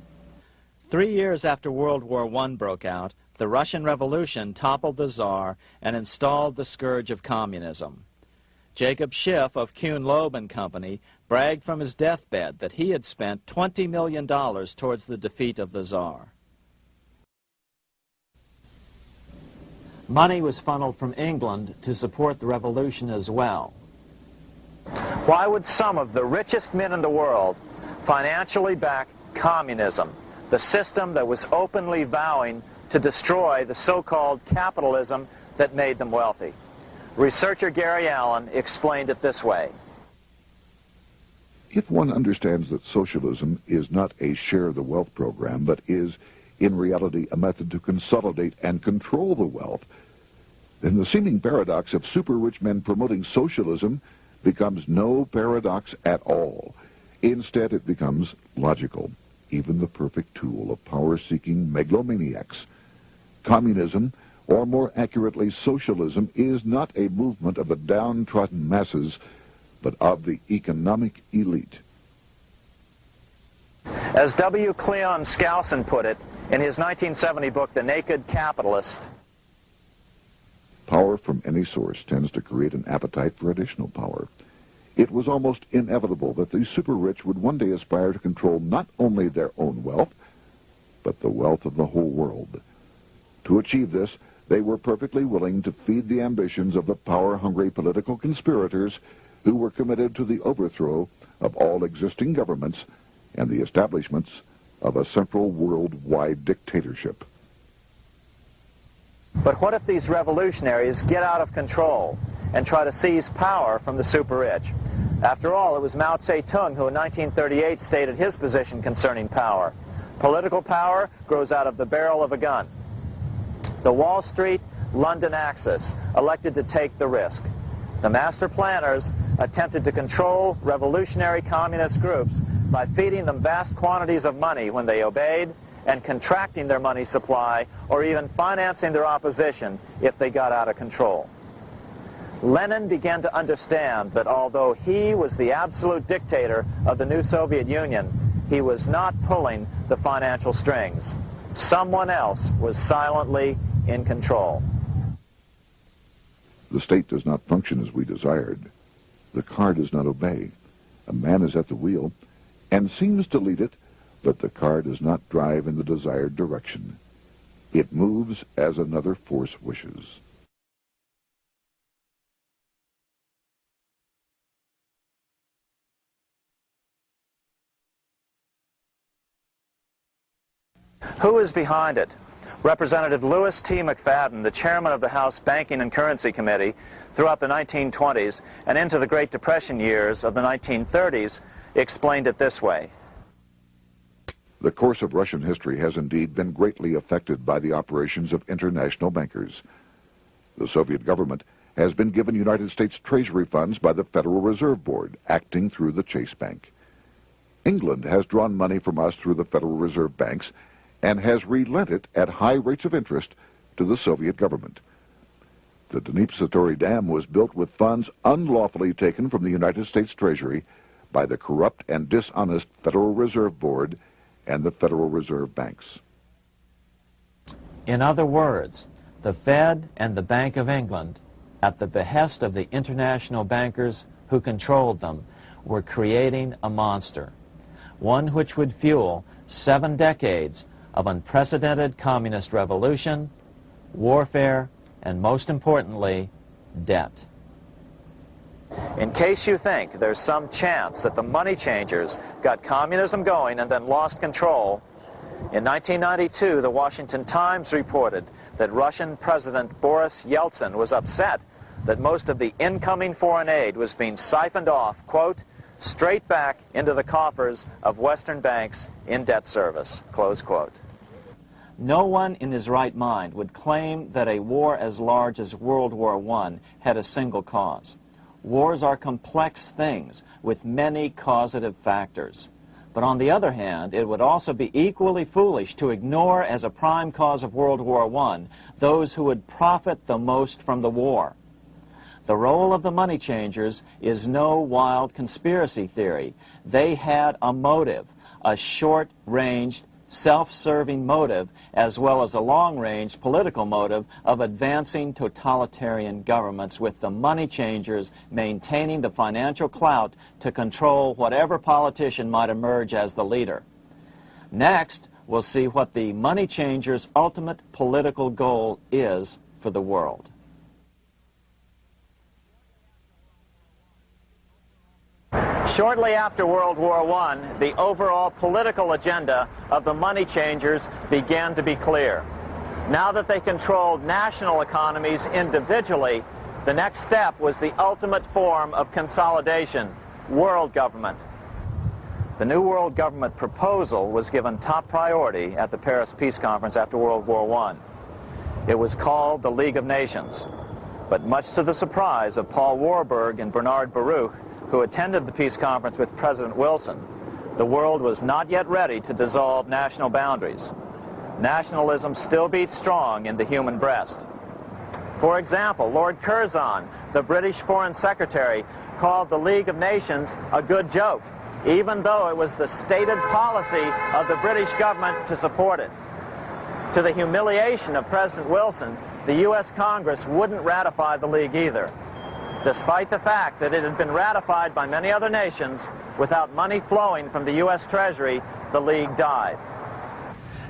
Speaker 2: 3 years after World War I broke out, the Russian Revolution toppled the Tsar and installed the scourge of communism. Jacob Schiff of Kuhn Loeb and Company bragged from his deathbed that he had spent $20 million towards the defeat of the Tsar. Money was funneled from England to support the revolution as well. Why would some of the richest men in the world financially back communism, the system that was openly vowing to destroy the so-called capitalism that made them wealthy? Researcher Gary Allen explained it this way.
Speaker 1: If one understands that socialism is not a share the wealth program, but is in reality a method to consolidate and control the wealth, then the seeming paradox of super-rich men promoting socialism becomes no paradox at all. Instead, it becomes logical, even the perfect tool of power-seeking megalomaniacs. Communism, or more accurately socialism, is not a movement of the downtrodden masses, but of the economic elite.
Speaker 2: As W. Cleon Skousen put it, In his 1970 book, The Naked Capitalist,
Speaker 1: Power from any source tends to create an appetite for additional power. It was almost inevitable that the super-rich would one day aspire to control not only their own wealth, but the wealth of the whole world. To achieve this, they were perfectly willing to feed the ambitions of the power-hungry political conspirators who were committed to the overthrow of all existing governments and the establishments of a central worldwide dictatorship.
Speaker 2: but what if these revolutionaries get out of control and try to seize power from the super-rich? After all, it was Mao Zedong who in 1938 stated his position concerning power. Political power grows out of the barrel of a gun. The Wall Street, London axis elected to take the risk. The master planners attempted to control revolutionary communist groups by feeding them vast quantities of money when they obeyed and contracting their money supply or even financing their opposition if they got out of control. Lenin began to understand that although he was the absolute dictator of the new Soviet Union, he was not pulling the financial strings. Someone else was silently in control.
Speaker 1: The state does not function as we desired. The car does not obey. A man is at the wheel and seems to lead it, but the car does not drive in the desired direction. It moves as another force wishes.
Speaker 2: Who is behind it? Representative Louis T. McFadden, the chairman of the House Banking and Currency Committee throughout the 1920s and into the Great Depression years of the 1930s, explained it this way.
Speaker 1: The course of Russian history has indeed been greatly affected by the operations of international bankers. The Soviet government has been given United States Treasury funds by the Federal Reserve Board, acting through the Chase Bank. England has drawn money from us through the Federal Reserve banks and has relent it at high rates of interest to the Soviet government. The Dnipro Dam was built with funds unlawfully taken from the United States Treasury by the corrupt and dishonest Federal Reserve Board and the Federal Reserve banks.
Speaker 2: In other words, the Fed and the Bank of England, at the behest of the international bankers who controlled them, were creating a monster, one which would fuel 7 decades of unprecedented communist revolution, warfare, and most importantly, debt. In case you think there's some chance that the money changers got communism going and then lost control, in 1992, the Washington Times reported that Russian President Boris Yeltsin was upset that most of the incoming foreign aid was being siphoned off, quote, straight back into the coffers of Western banks in debt service, close quote. No one in his right mind would claim that a war as large as World War I had a single cause. Wars are complex things with many causative factors. But on the other hand, it would also be equally foolish to ignore as a prime cause of World War I those who would profit the most from the war. The role of the money changers is no wild conspiracy theory. They had a motive, a short-ranged, self-serving motive, as well as a long-range political motive of advancing totalitarian governments, with the money changers maintaining the financial clout to control whatever politician might emerge as the leader. Next, we'll see what the money changers' ultimate political goal is for the world. Shortly after World War I, the overall political agenda of the money changers began to be clear. Now that they controlled national economies individually, the next step was the ultimate form of consolidation, world government. The new world government proposal was given top priority at the Paris Peace Conference after World War I. It was called the League of Nations, but much to the surprise of Paul Warburg and Bernard Baruch, who attended the peace conference with President Wilson, the world was not yet ready to dissolve national boundaries. Nationalism still beats strong in the human breast. For example, Lord Curzon, the British Foreign Secretary, called the League of Nations a good joke, even though it was the stated policy of the British government to support it. To the humiliation of President Wilson, the U.S. Congress wouldn't ratify the League either, despite the fact that it had been ratified by many other nations. Without money flowing from the U.S. Treasury, the League died.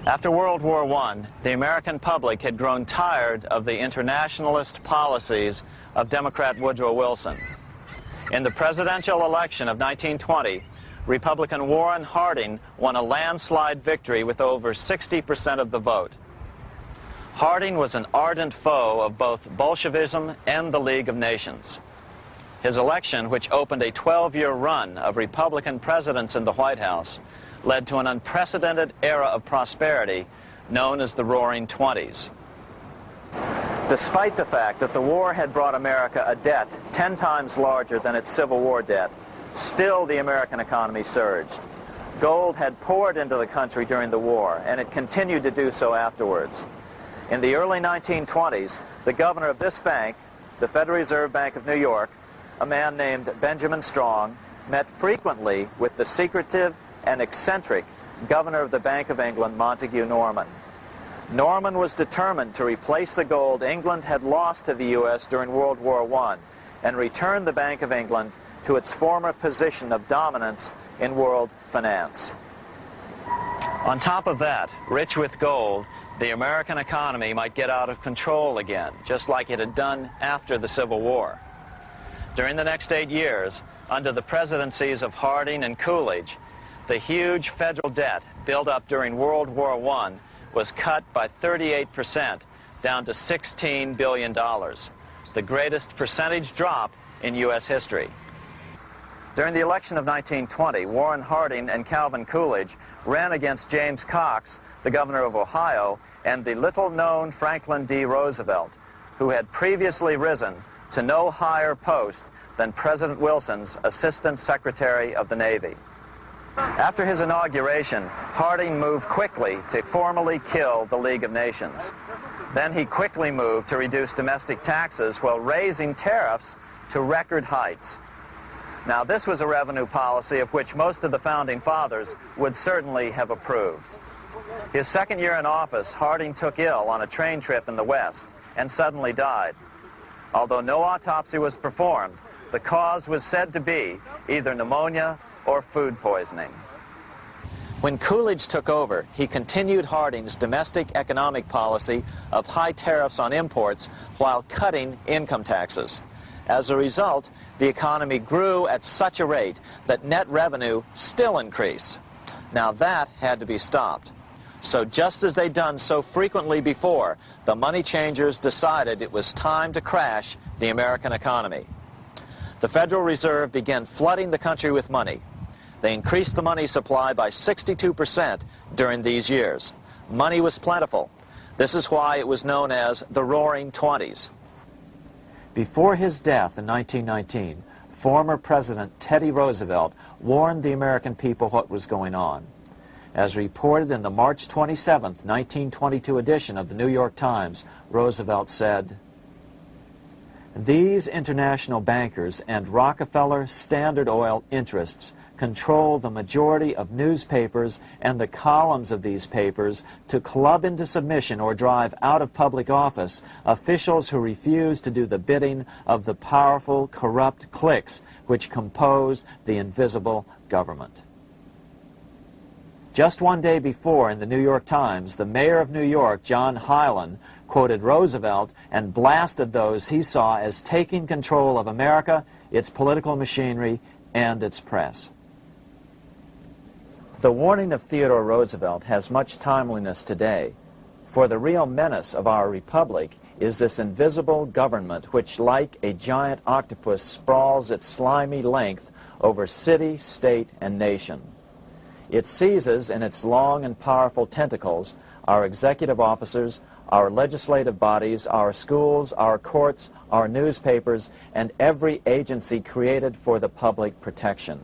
Speaker 2: After World War I, the American public had grown tired of the internationalist policies of Democrat Woodrow Wilson. In the presidential election of 1920, Republican Warren Harding won a landslide victory with over 60% of the vote. Harding was an ardent foe of both Bolshevism and the League of Nations. His election, which opened a 12-year run of Republican presidents in the White House, led to an unprecedented era of prosperity known as the Roaring Twenties. Despite the fact that the war had brought America a debt 10 times larger than its Civil War debt, still the American economy surged. Gold had poured into the country during the war, and it continued to do so afterwards. In the early 1920s, the governor of this bank, the Federal Reserve Bank of New York, a man named Benjamin Strong, met frequently with the secretive and eccentric governor of the Bank of England, Montague Norman. Norman was determined to replace the gold England had lost to the U.S. during World War I and return the Bank of England to its former position of dominance in world finance. On top of that, rich with gold, the American economy might get out of control again, just like it had done after the Civil War. During the next 8 years, under the presidencies of Harding and Coolidge, the huge federal debt built up during World War I was cut by 38%, down to $16 billion, the greatest percentage drop in U.S. history. During the election of 1920, Warren Harding and Calvin Coolidge ran against James Cox, the governor of Ohio, and the little-known Franklin D. Roosevelt, who had previously risen to no higher post than President Wilson's Assistant Secretary of the Navy. After his inauguration, Harding moved quickly to formally kill the League of Nations. Then he quickly moved to reduce domestic taxes while raising tariffs to record heights. Now, this was a revenue policy of which most of the Founding Fathers would certainly have approved. His second year in office, Harding took ill on a train trip in the West and suddenly died. Although no autopsy was performed, the cause was said to be either pneumonia or food poisoning. When Coolidge took over, he continued Harding's domestic economic policy of high tariffs on imports while cutting income taxes. As a result, the economy grew at such a rate that net revenue still increased. Now that had to be stopped. So just as they'd done so frequently before, the money changers decided it was time to crash the American economy. The Federal Reserve began flooding the country with money. They increased the money supply by 62% during these years. Money was plentiful. This is why it was known as the Roaring Twenties. Before his death in 1919, former President Teddy Roosevelt warned the American people what was going on. As reported in the March 27, 1922 edition of the New York Times, Roosevelt said, "These international bankers and Rockefeller Standard Oil interests control the majority of newspapers and the columns of these papers to club into submission or drive out of public office officials who refuse to do the bidding of the powerful, corrupt cliques which compose the invisible government." Just one day before, in the New York Times, the mayor of New York, John Hylan, quoted Roosevelt and blasted those he saw as taking control of America, its political machinery, and its press. The warning of Theodore Roosevelt has much timeliness today, for the real menace of our republic is this invisible government which, like a giant octopus, sprawls its slimy length over city, state, and nation. It seizes in its long and powerful tentacles our executive officers, our legislative bodies, our schools, our courts, our newspapers, and every agency created for the public protection.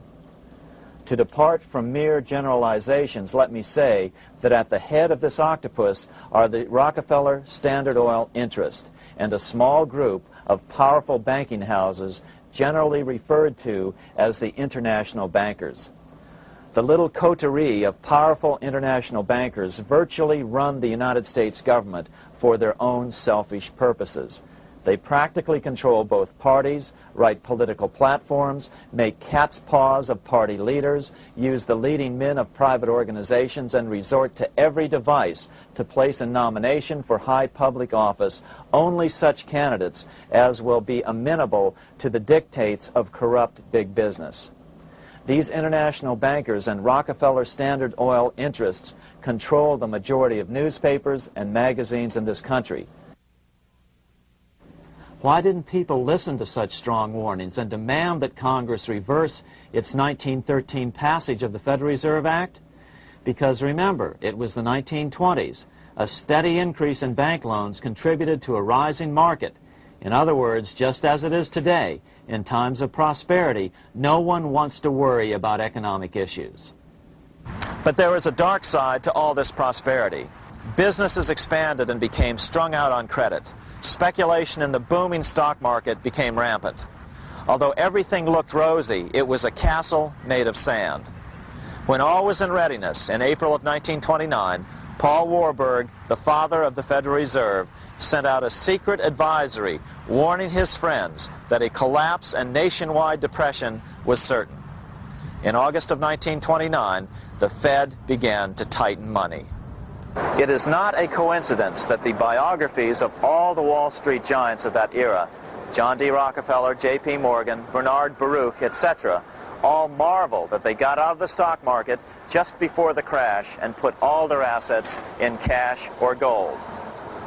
Speaker 2: To depart from mere generalizations, let me say that at the head of this octopus are the Rockefeller Standard Oil interest and a small group of powerful banking houses generally referred to as the international bankers. The little coterie of powerful international bankers virtually run the United States government for their own selfish purposes. They practically control both parties, write political platforms, make cat's paws of party leaders, use the leading men of private organizations, and resort to every device to place in nomination for high public office only such candidates as will be amenable to the dictates of corrupt big business. These international bankers and Rockefeller Standard Oil interests control the majority of newspapers and magazines in this country. Why didn't people listen to such strong warnings and demand that Congress reverse its 1913 passage of the Federal Reserve Act? Because remember, it was the 1920s. A steady increase in bank loans contributed to a rising market. In other words, just as it is today, in times of prosperity, no one wants to worry about economic issues. But there was a dark side to all this prosperity. Businesses expanded and became strung out on credit. Speculation in the booming stock market became rampant. Although everything looked rosy, it was a castle made of sand. When all was in readiness, in April of 1929, Paul Warburg, the father of the Federal Reserve, sent out a secret advisory warning his friends that a collapse and nationwide depression was certain. In August of 1929, the Fed began to tighten money. It is not a coincidence that the biographies of all the Wall Street giants of that era, John D. Rockefeller, J.P. Morgan, Bernard Baruch, etc., all marvel that they got out of the stock market just before the crash and put all their assets in cash or gold.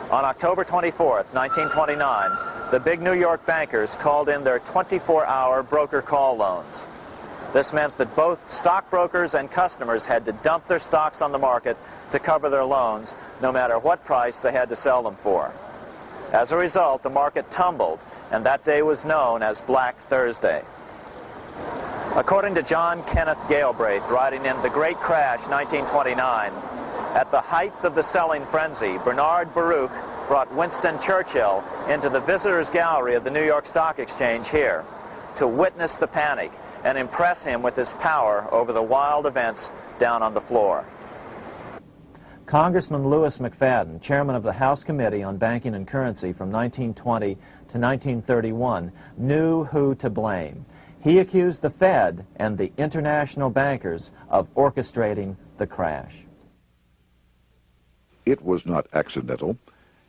Speaker 2: On October 24th, 1929, the big New York bankers called in their 24-hour broker call loans. This meant that both stockbrokers and customers had to dump their stocks on the market to cover their loans, no matter what price they had to sell them for. As a result, the market tumbled, and that day was known as Black Thursday. According to John Kenneth Galbraith, writing in The Great Crash, 1929, at the height of the selling frenzy, Bernard Baruch brought Winston Churchill into the visitors' gallery of the New York Stock Exchange here to witness the panic and impress him with his power over the wild events down on the floor. Congressman Louis McFadden, chairman of the House Committee on Banking and Currency from 1920 to 1931, knew who to blame. He accused the Fed and the international bankers of orchestrating the crash.
Speaker 1: It was not accidental.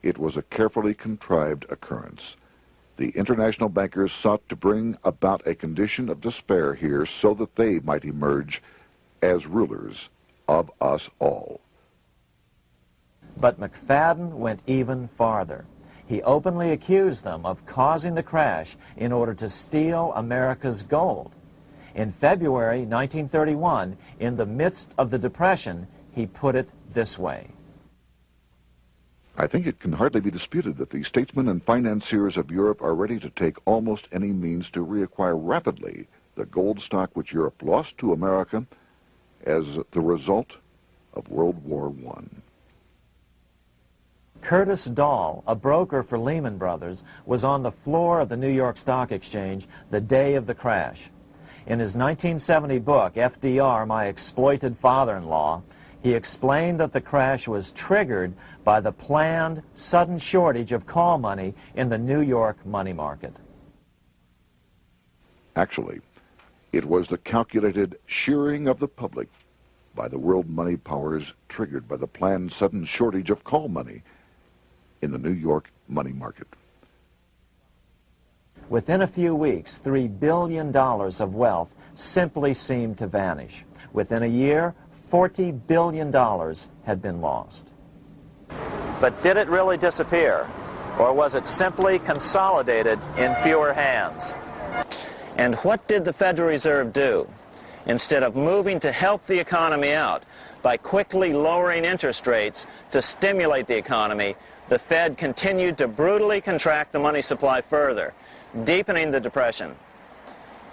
Speaker 1: It was a carefully contrived occurrence. The international bankers sought to bring about a condition of despair here so that they might emerge as rulers of us all.
Speaker 2: But McFadden went even farther. He openly accused them of causing the crash in order to steal America's gold. In February 1931, in the midst of the Depression, he put it this way.
Speaker 1: I think it can hardly be disputed that the statesmen and financiers of Europe are ready to take almost any means to reacquire rapidly the gold stock which Europe lost to America as the result of World War I.
Speaker 2: Curtis Dahl, a broker for Lehman Brothers, was on the floor of the New York Stock Exchange the day of the crash. In his 1970 book, FDR, My Exploited Father-in-Law, he explained that the crash was triggered by the planned sudden shortage of call money in the New York money market.
Speaker 1: Actually, it was the calculated shearing of the public by the world money powers triggered by the planned sudden shortage of call money in the New York money market.
Speaker 2: Within a few weeks, $3 billion of wealth simply seemed to vanish. Within a year, $40 billion had been lost. But did it really disappear? Or was it simply consolidated in fewer hands? And what did the Federal Reserve do? Instead of moving to help the economy out by quickly lowering interest rates to stimulate the economy, the Fed continued to brutally contract the money supply further, deepening the Depression.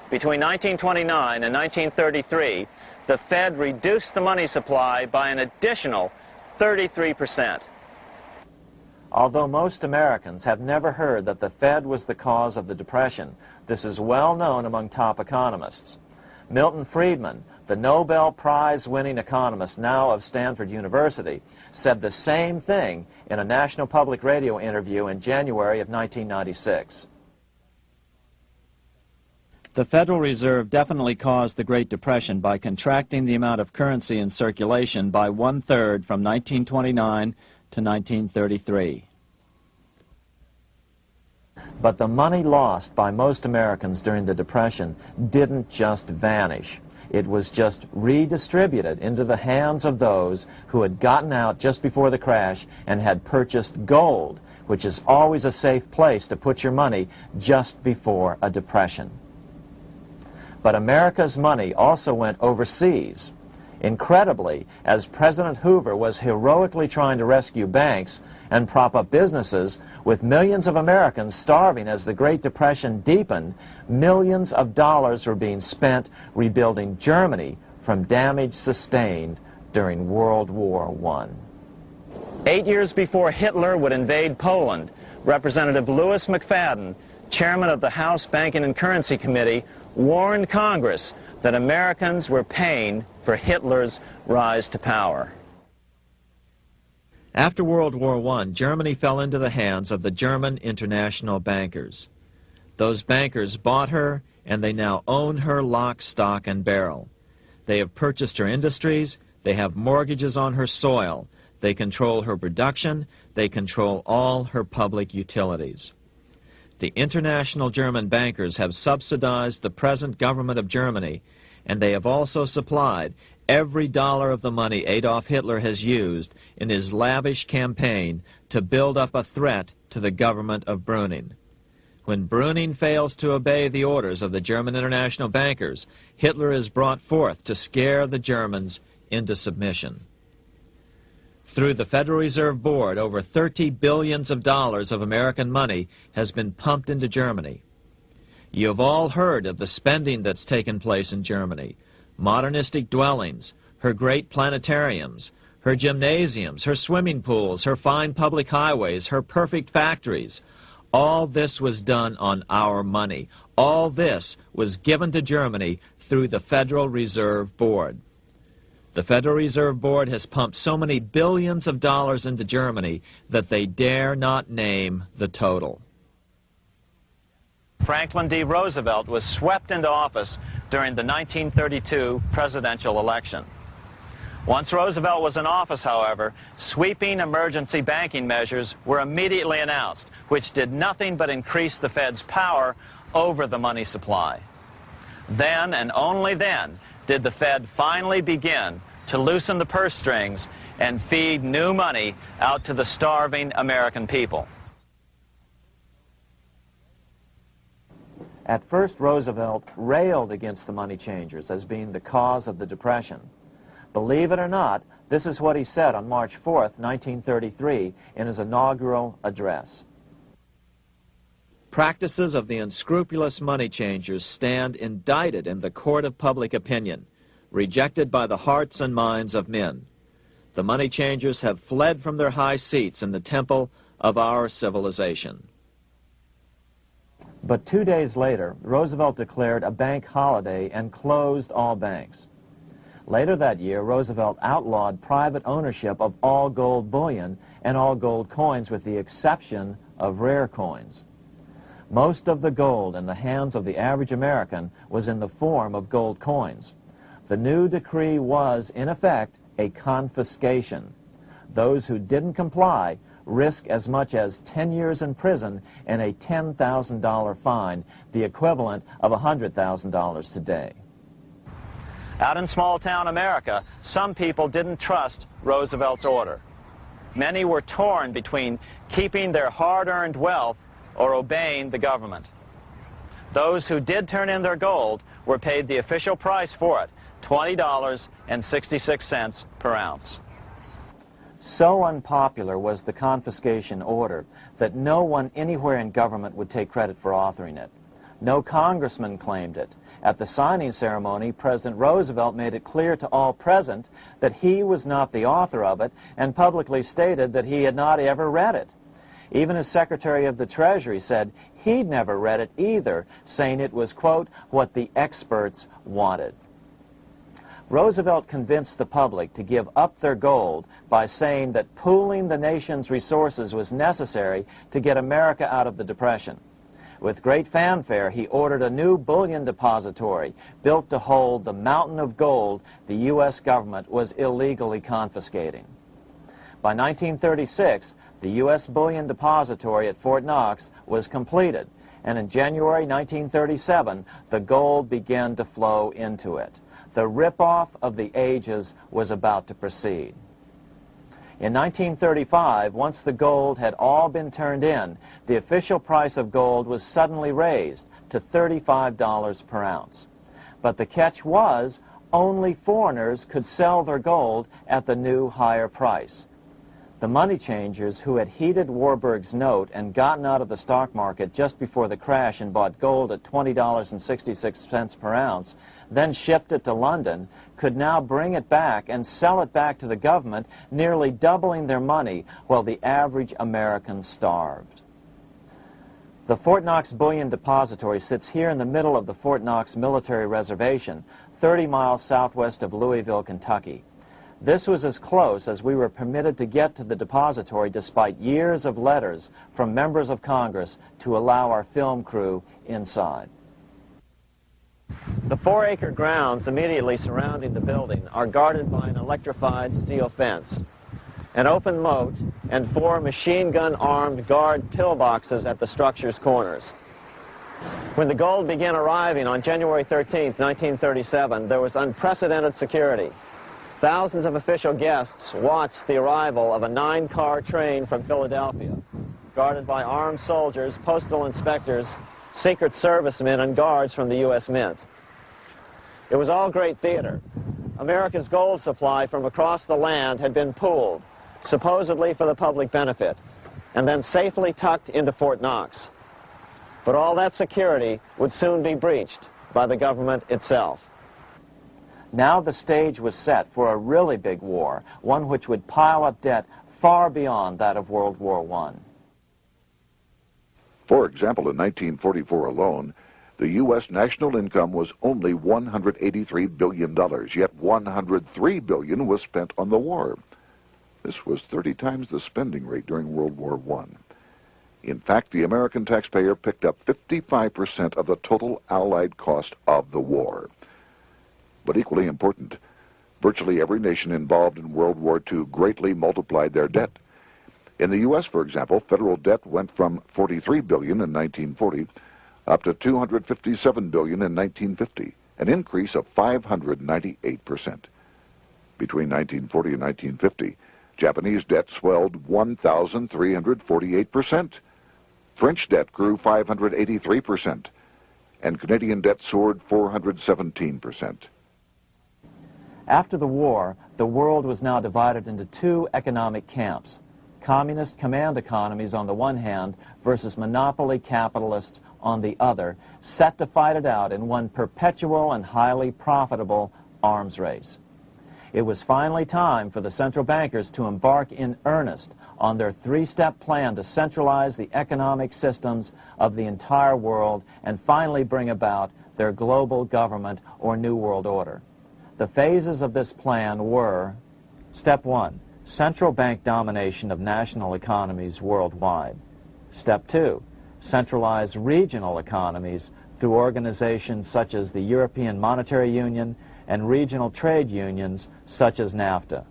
Speaker 2: Between 1929 and 1933, the Fed reduced the money supply by an additional 33%. Although most Americans have never heard that the Fed was the cause of the Depression, this is well known among top economists. Milton Friedman, the Nobel Prize-winning economist now of Stanford University, said the same thing in a National Public Radio interview in January of 1996. The Federal Reserve definitely caused the Great Depression by contracting the amount of currency in circulation by 1/3 from 1929 to 1933. But the money lost by most Americans during the Depression didn't just vanish. It was just redistributed into the hands of those who had gotten out just before the crash and had purchased gold, which is always a safe place to put your money just before a depression. But America's money also went overseas. Incredibly, as President Hoover was heroically trying to rescue banks and prop up businesses, with millions of Americans starving as the Great Depression deepened, millions of dollars were being spent rebuilding Germany from damage sustained during World War I. 8 years before Hitler would invade Poland, Representative Louis McFadden, chairman of the House Banking and Currency Committee, warned Congress that Americans were paying for Hitler's rise to power. After World War I, Germany fell into the hands of the German international bankers. Those bankers bought her, and they now own her lock, stock, and barrel. They have purchased her industries, they have mortgages on her soil, they control her production, they control all her public utilities. The international German bankers have subsidized the present government of Germany, and they have also supplied every dollar of the money Adolf Hitler has used in his lavish campaign to build up a threat to the government of Brüning. When Brüning fails to obey the orders of the German international bankers, Hitler is brought forth to scare the Germans into submission. Through the Federal Reserve Board, over $30 billion of American money has been pumped into Germany. You have all heard of the spending that's taken place in Germany. Modernistic dwellings, her great planetariums, her gymnasiums, her swimming pools, her fine public highways, her perfect factories. All this was done on our money. All this was given to Germany through the Federal Reserve Board. The Federal Reserve Board has pumped so many billions of dollars into Germany that they dare not name the total. Franklin D. Roosevelt was swept into office during the 1932 presidential election. Once Roosevelt was in office, however, sweeping emergency banking measures were immediately announced, which did nothing but increase the Fed's power over the money supply. Then, and only then, did the Fed finally begin to loosen the purse strings and feed new money out to the starving American people. At first, Roosevelt railed against the money changers as being the cause of the Depression. Believe it or not, this is what he said on March 4th, 1933, in his inaugural address. Practices of the unscrupulous money changers stand indicted in the court of public opinion, rejected by the hearts and minds of men. The money changers have fled from their high seats in the temple of our civilization. But 2 days later, Roosevelt declared a bank holiday and closed all banks. Later that year, Roosevelt outlawed private ownership of all gold bullion and all gold coins with the exception of rare coins. Most of the gold in the hands of the average American was in the form of gold coins. The new decree was, in effect, a confiscation. Those who didn't comply risk as much as 10 years in prison and a $10,000 fine, the equivalent of $100,000 today. Out in small-town America, some people didn't trust Roosevelt's order. Many were torn between keeping their hard-earned wealth or obeying the government. Those who did turn in their gold were paid the official price for it, $20.66 per ounce. So unpopular was the confiscation order that no one anywhere in government would take credit for authoring it. No congressman claimed it. At the signing ceremony, President Roosevelt made it clear to all present that he was not the author of it and publicly stated that he had not ever read it. Even as Secretary of the Treasury said he'd never read it either, saying it was, quote, what the experts wanted. Roosevelt convinced the public to give up their gold by saying that pooling the nation's resources was necessary to get America out of the Depression. With great fanfare, he ordered a new bullion depository built to hold the mountain of gold the U.S. government was illegally confiscating. By 1936, the U.S. bullion depository at Fort Knox was completed, and in January 1937, the gold began to flow into it. The rip-off of the ages was about to proceed. In 1935, once the gold had all been turned in, the official price of gold was suddenly raised to $35 per ounce. But the catch was, only foreigners could sell their gold at the new higher price. The money changers who had heeded Warburg's note and gotten out of the stock market just before the crash and bought gold at $20.66 per ounce, then shipped it to London, could now bring it back and sell it back to the government, nearly doubling their money while the average American starved. The Fort Knox Bullion Depository sits here in the middle of the Fort Knox Military Reservation, 30 miles southwest of Louisville, Kentucky. This was as close as we were permitted to get to the depository despite years of letters from members of Congress to allow our film crew inside.
Speaker 5: The 4-acre grounds immediately surrounding the building are guarded by an electrified steel fence, an open moat, and 4 machine-gun-armed guard pillboxes at the structure's corners. When the gold began arriving on January 13, 1937, there was unprecedented security. Thousands of official guests watched the arrival of a 9-car train from Philadelphia, guarded by armed soldiers, postal inspectors, Secret Servicemen, and guards from the U.S. Mint. It was all great theater. America's gold supply from across the land had been pooled, supposedly for the public benefit, and then safely tucked into Fort Knox. But all that security would soon be breached by the government itself.
Speaker 2: Now the stage was set for a really big war, one which would pile up debt far beyond that of World War I.
Speaker 1: For example, in 1944 alone, the U.S. national income was only $183 billion, yet $103 billion was spent on the war. This was 30 times the spending rate during World War I. In fact, the American taxpayer picked up 55% of the total Allied cost of the war. But equally important, virtually every nation involved in World War II greatly multiplied their debt. In the U.S., for example, federal debt went from $43 billion in 1940 up to $257 billion in 1950, an increase of 598%. Between 1940 and 1950, Japanese debt swelled 1,348%. French debt grew 583%, and Canadian debt soared 417%.
Speaker 2: After the war, the world was now divided into 2 economic camps: communist command economies on the one hand versus monopoly capitalists on the other, set to fight it out in one perpetual and highly profitable arms race. It was finally time for the central bankers to embark in earnest on their 3-step plan to centralize the economic systems of the entire world and finally bring about their global government or New World Order. The phases of this plan were: Step 1, central bank domination of national economies worldwide. Step 2, centralized regional economies through organizations such as the European Monetary Union and regional trade unions such as NAFTA.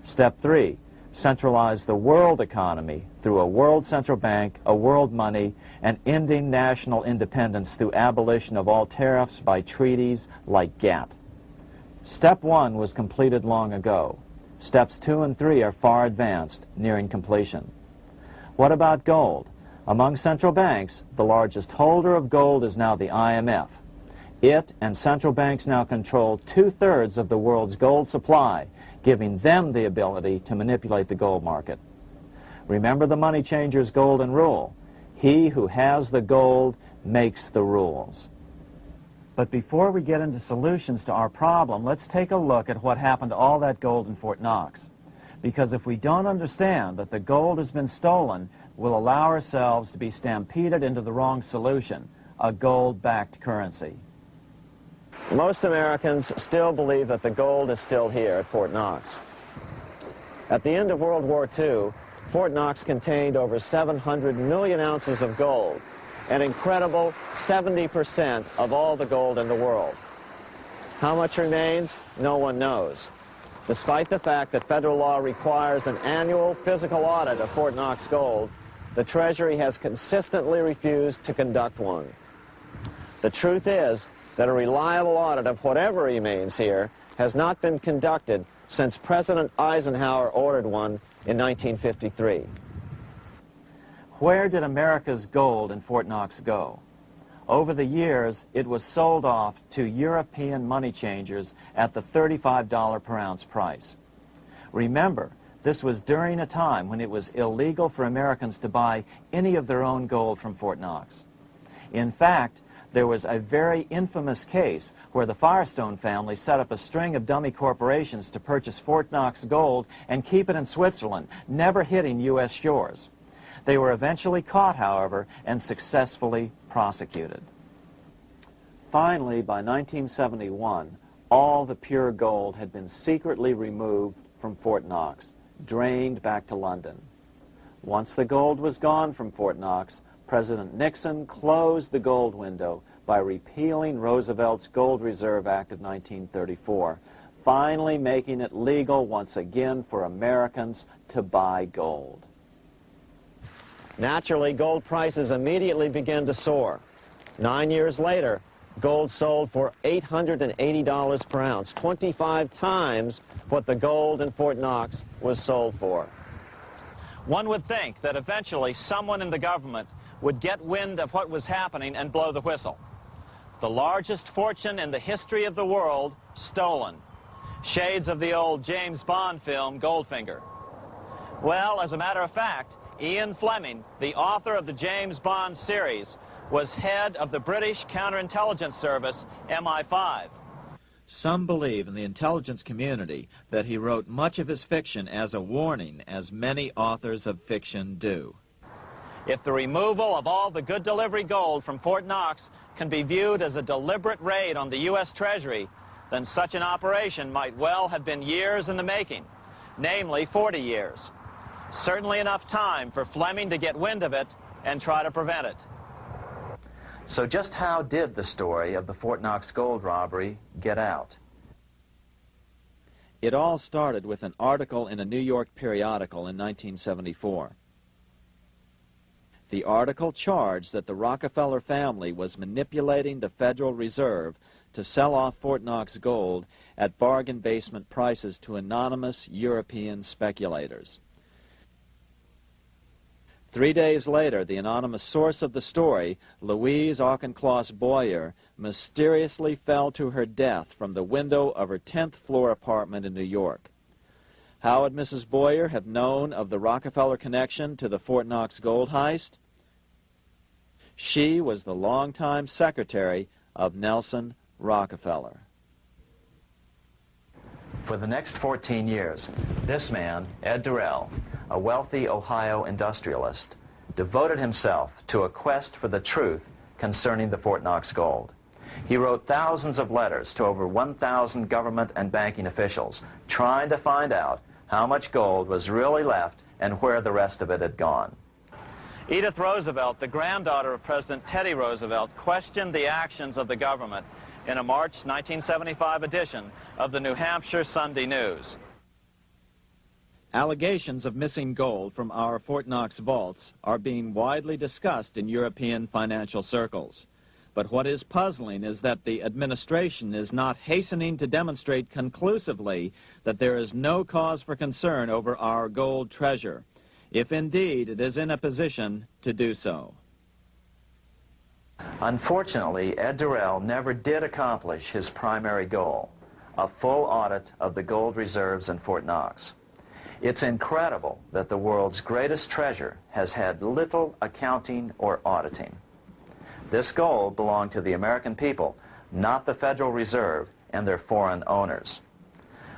Speaker 2: Step 3, centralize the world economy through a world central bank, a world money, and ending national independence through abolition of all tariffs by treaties like GATT. Step 1 was completed long ago. Steps 2 and 3 are far advanced, nearing completion. What about gold? Among central banks, the largest holder of gold is now the IMF. It and central banks now control 2/3 of the world's gold supply, giving them the ability to manipulate the gold market. Remember the money changer's golden rule: he who has the gold makes the rules. But before we get into solutions to our problem, let's take a look at what happened to all that gold in Fort Knox. Because if we don't understand that the gold has been stolen, we'll allow ourselves to be stampeded into the wrong solution, a gold-backed currency.
Speaker 5: Most Americans still believe that the gold is still here at Fort Knox. At the end of World War II, Fort Knox contained over 700 million ounces of gold, an incredible 70% of all the gold in the world. How much remains? No one knows. Despite the fact that federal law requires an annual physical audit of Fort Knox gold, the Treasury has consistently refused to conduct one. The truth is that a reliable audit of whatever remains here has not been conducted since President Eisenhower ordered one in 1953.
Speaker 2: Where did America's gold in Fort Knox go? Over the years, it was sold off to European money changers at the $35 per ounce price. Remember, this was during a time when it was illegal for Americans to buy any of their own gold from Fort Knox. In fact, there was a very infamous case where the Firestone family set up a string of dummy corporations to purchase Fort Knox gold and keep it in Switzerland, never hitting U.S. shores. They were eventually caught, however, and successfully prosecuted. Finally, by 1971, all the pure gold had been secretly removed from Fort Knox, drained back to London. Once the gold was gone from Fort Knox, President Nixon closed the gold window by repealing Roosevelt's Gold Reserve Act of 1934, finally making it legal once again for Americans to buy gold.
Speaker 5: Naturally, gold prices immediately began to soar. 9 years later, gold sold for $880 per ounce, 25 times what the gold in Fort Knox was sold for. One would think that eventually someone in the government would get wind of what was happening and blow the whistle. The largest fortune in the history of the world stolen. Shades of the old James Bond film, Goldfinger. Well, as a matter of fact, Ian Fleming, the author of the James Bond series, was head of the British counterintelligence service, MI5.
Speaker 2: Some believe in the intelligence community that he wrote much of his fiction as a warning, as many authors of fiction do.
Speaker 5: If the removal of all the good delivery gold from Fort Knox can be viewed as a deliberate raid on the U.S. Treasury, then such an operation might well have been years in the making, namely 40 years. Certainly enough time for Fleming to get wind of it and try to prevent it.
Speaker 2: So just how did the story of the Fort Knox gold robbery get out? It all started with an article in a New York periodical in 1974. The article charged that the Rockefeller family was manipulating the Federal Reserve to sell off Fort Knox gold at bargain basement prices to anonymous European speculators. 3 days later, the anonymous source of the story, Louise Auchincloss Boyer, mysteriously fell to her death from the window of her 10th floor apartment in New York. How would Mrs. Boyer have known of the Rockefeller connection to the Fort Knox gold heist? She was the longtime secretary of Nelson Rockefeller. For the next 14 years, this man, Ed Durrell, a wealthy Ohio industrialist, devoted himself to a quest for the truth concerning the Fort Knox gold. He wrote thousands of letters to over 1,000 government and banking officials, trying to find out how much gold was really left and where the rest of it had gone.
Speaker 5: Edith Roosevelt, the granddaughter of President Teddy Roosevelt, questioned the actions of the government in a March 1975 edition of the New Hampshire Sunday News.
Speaker 2: Allegations of missing gold from our Fort Knox vaults are being widely discussed in European financial circles. But what is puzzling is that the administration is not hastening to demonstrate conclusively that there is no cause for concern over our gold treasure, if indeed it is in a position to do so.
Speaker 5: Unfortunately, Ed Durrell never did accomplish his primary goal, a full audit of the gold reserves in Fort Knox. It's incredible that the world's greatest treasure has had little accounting or auditing. This gold belonged to the American people, not the Federal Reserve and their foreign owners.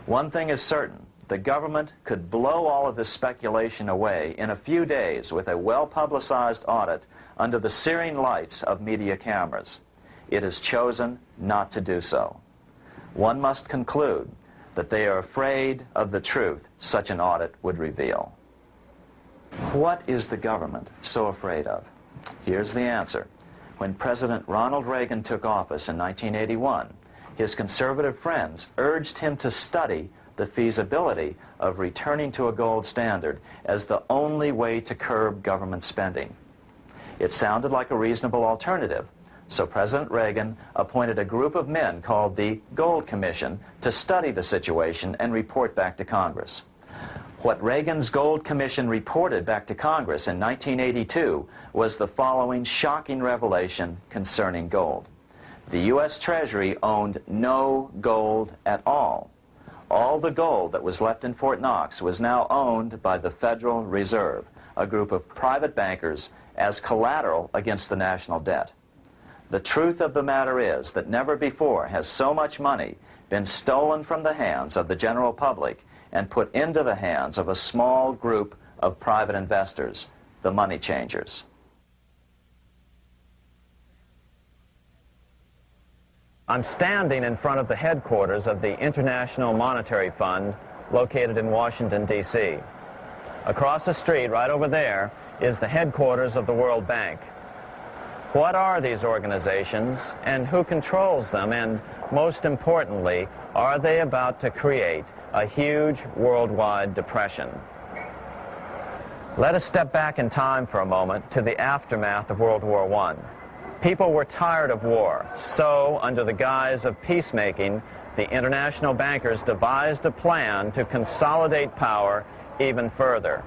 Speaker 5: One thing is certain,
Speaker 2: the government could blow all of this speculation away in a few days with a well-publicized audit under the searing lights of media cameras. It has chosen not to do so. One must conclude that they are afraid of the truth such an audit would reveal. What is the government so afraid of? Here's the answer. When President Ronald Reagan took office in 1981, his conservative friends urged him to study the feasibility of returning to a gold standard as the only way to curb government spending. It sounded like a reasonable alternative, so President Reagan appointed a group of men called the Gold Commission to study the situation and report back to Congress. What Reagan's Gold Commission reported back to Congress in 1982 was the following shocking revelation concerning gold. The U.S. Treasury owned no gold at all. All the gold that was left in Fort Knox was now owned by the Federal Reserve, a group of private bankers, as collateral against the national debt. The truth of the matter is that never before has so much money been stolen from the hands of the general public and put into the hands of a small group of private investors, the money changers. I'm standing in front of the headquarters of the International Monetary Fund located in Washington, D.C. Across the street, right over there, is the headquarters of the World Bank. What are these organizations and who controls them, and most importantly, are they about to create a huge worldwide depression? Let us step back in time for a moment to the aftermath of World War I. People were tired of war, so under the guise of peacemaking, the international bankers devised a plan to consolidate power even further.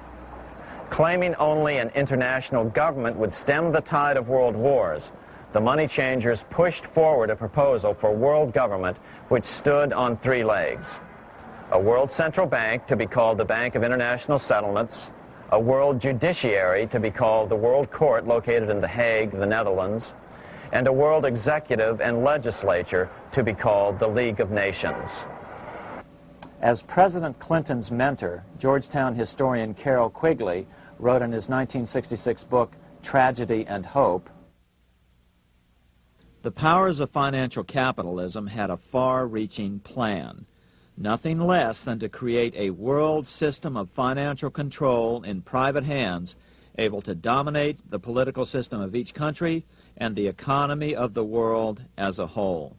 Speaker 2: Claiming only an international government would stem the tide of world wars, the money changers pushed forward a proposal for world government which stood on three legs. A world central bank to be called the Bank of International Settlements, a world judiciary to be called the World Court located in The Hague, the Netherlands, and a world executive and legislature to be called the League of Nations. As President Clinton's mentor, Georgetown historian Carroll Quigley wrote in his 1966 book, Tragedy and Hope, the powers of financial capitalism had a far-reaching plan, nothing less than to create a world system of financial control in private hands, able to dominate the political system of each country and the economy of the world as a whole.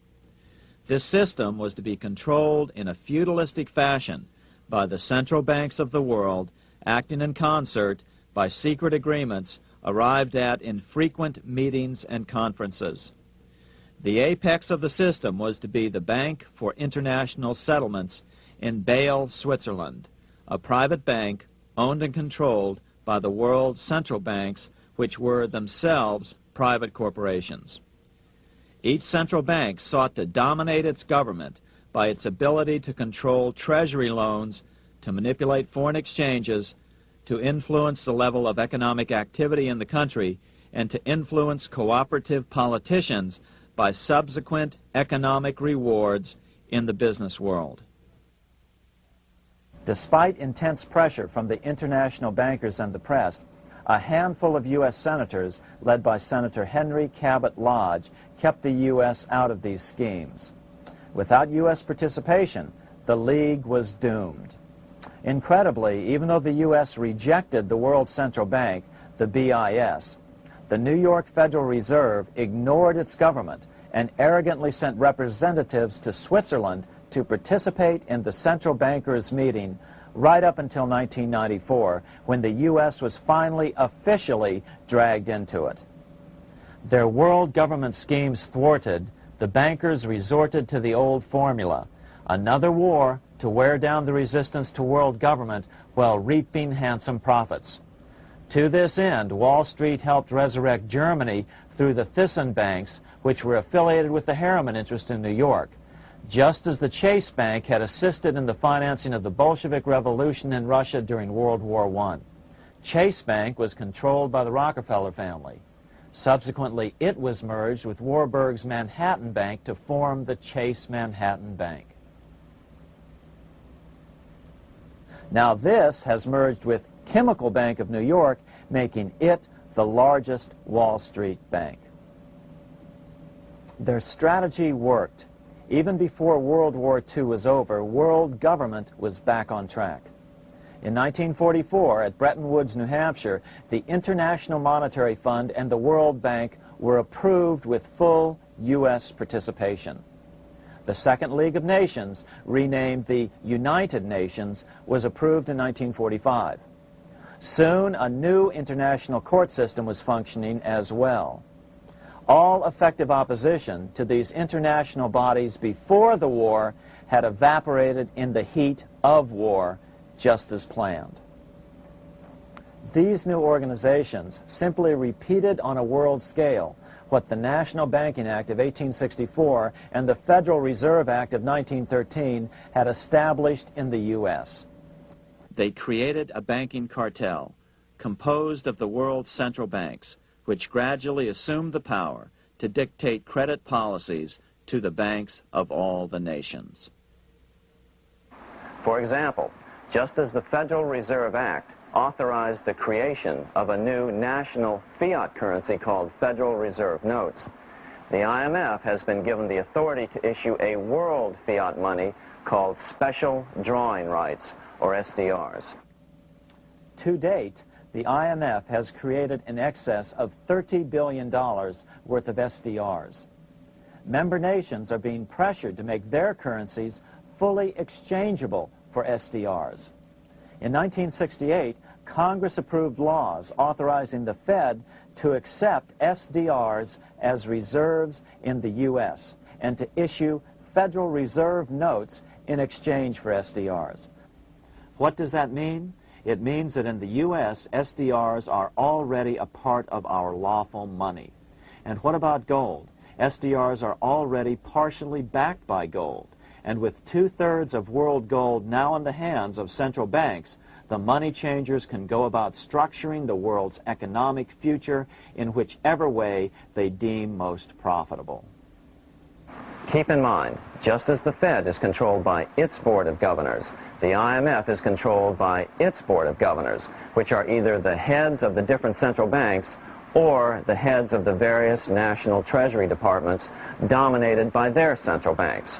Speaker 2: This system was to be controlled in a feudalistic fashion by the central banks of the world, acting in concert by secret agreements arrived at in frequent meetings and conferences. The apex of the system was to be the Bank for International Settlements in Bâle, Switzerland, a private bank owned and controlled by the world central banks, which were themselves private corporations. Each central bank sought to dominate its government by its ability to control treasury loans, to manipulate foreign exchanges, to influence the level of economic activity in the country, and to influence cooperative politicians by subsequent economic rewards in the business world. Despite intense pressure from the international bankers and the press, a handful of U.S. senators, led by Senator Henry Cabot Lodge, kept the U.S. out of these schemes. Without U.S. participation, the League was doomed. Incredibly, even though the U.S. rejected the World Central Bank, the BIS, the New York Federal Reserve ignored its government and arrogantly sent representatives to Switzerland to participate in the central bankers' meeting right up until 1994, when the U.S. was finally officially dragged into it. Their world government schemes thwarted, the bankers resorted to the old formula, another war to wear down the resistance to world government while reaping handsome profits. To this end, Wall Street helped resurrect Germany through the Thyssen banks, which were affiliated with the Harriman interest in New York, just as the Chase Bank had assisted in the financing of the Bolshevik Revolution in Russia during World War I. Chase Bank was controlled by the Rockefeller family. Subsequently, it was merged with Warburg's Manhattan Bank to form the Chase Manhattan Bank. Now this has merged with Chemical Bank of New York, making it the largest Wall Street bank. Their strategy worked. Even before World War II was over, world government was back on track. In 1944, at Bretton Woods, New Hampshire, the International Monetary Fund and the World Bank were approved with full U.S. participation. The Second League of Nations, renamed the United Nations, was approved in 1945. Soon, a new international court system was functioning as well. All effective opposition to these international bodies before the war had evaporated in the heat of war, just as planned. These new organizations simply repeated on a world scale what the National Banking Act of 1864 and the Federal Reserve Act of 1913 had established in the U.S. They created a banking cartel composed of the world's central banks, which gradually assumed the power to dictate credit policies to the banks of all the nations.
Speaker 5: For example, just as the Federal Reserve Act authorized the creation of a new national fiat currency called Federal Reserve Notes, the IMF has been given the authority to issue a world fiat money called Special Drawing Rights, or SDRs.
Speaker 2: To date, the IMF has created in excess of $30 billion worth of SDRs. Member nations are being pressured to make their currencies fully exchangeable for SDRs. In 1968, Congress approved laws authorizing the Fed to accept SDRs as reserves in the U.S. and to issue Federal Reserve notes in exchange for SDRs. What does that mean? It means that in the U.S., SDRs are already a part of our lawful money. And what about gold? SDRs are already partially backed by gold. And with 2/3 of world gold now in the hands of central banks, the money changers can go about structuring the world's economic future in whichever way they deem most profitable.
Speaker 5: Keep in mind, just as the Fed is controlled by its Board of Governors, the IMF is controlled by its Board of Governors, which are either the heads of the different central banks or the heads of the various national treasury departments dominated by their central banks.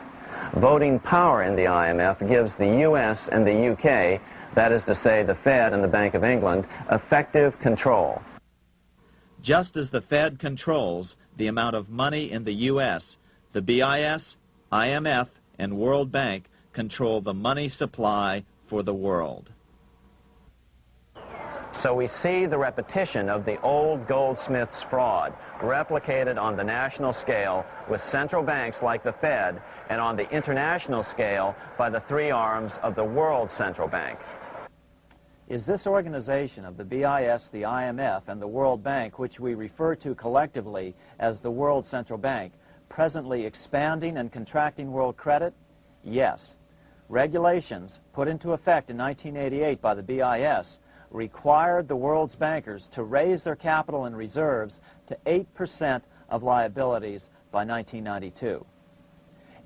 Speaker 5: Voting power in the IMF gives the U.S. and the UK, that is to say the Fed and the Bank of England, effective control.
Speaker 2: Just as the Fed controls the amount of money in the U.S., the BIS, IMF, and World Bank control the money supply for the world.
Speaker 5: So we see the repetition of the old goldsmith's fraud replicated on the national scale with central banks like the Fed and on the international scale by the three arms of the World Central Bank.
Speaker 2: Is this organization of the BIS, the IMF, and the World Bank, which we refer to collectively as the World Central Bank, presently expanding and contracting world credit? Yes. Regulations put into effect in 1988 by the BIS required the world's bankers to raise their capital and reserves to 8% of liabilities by 1992.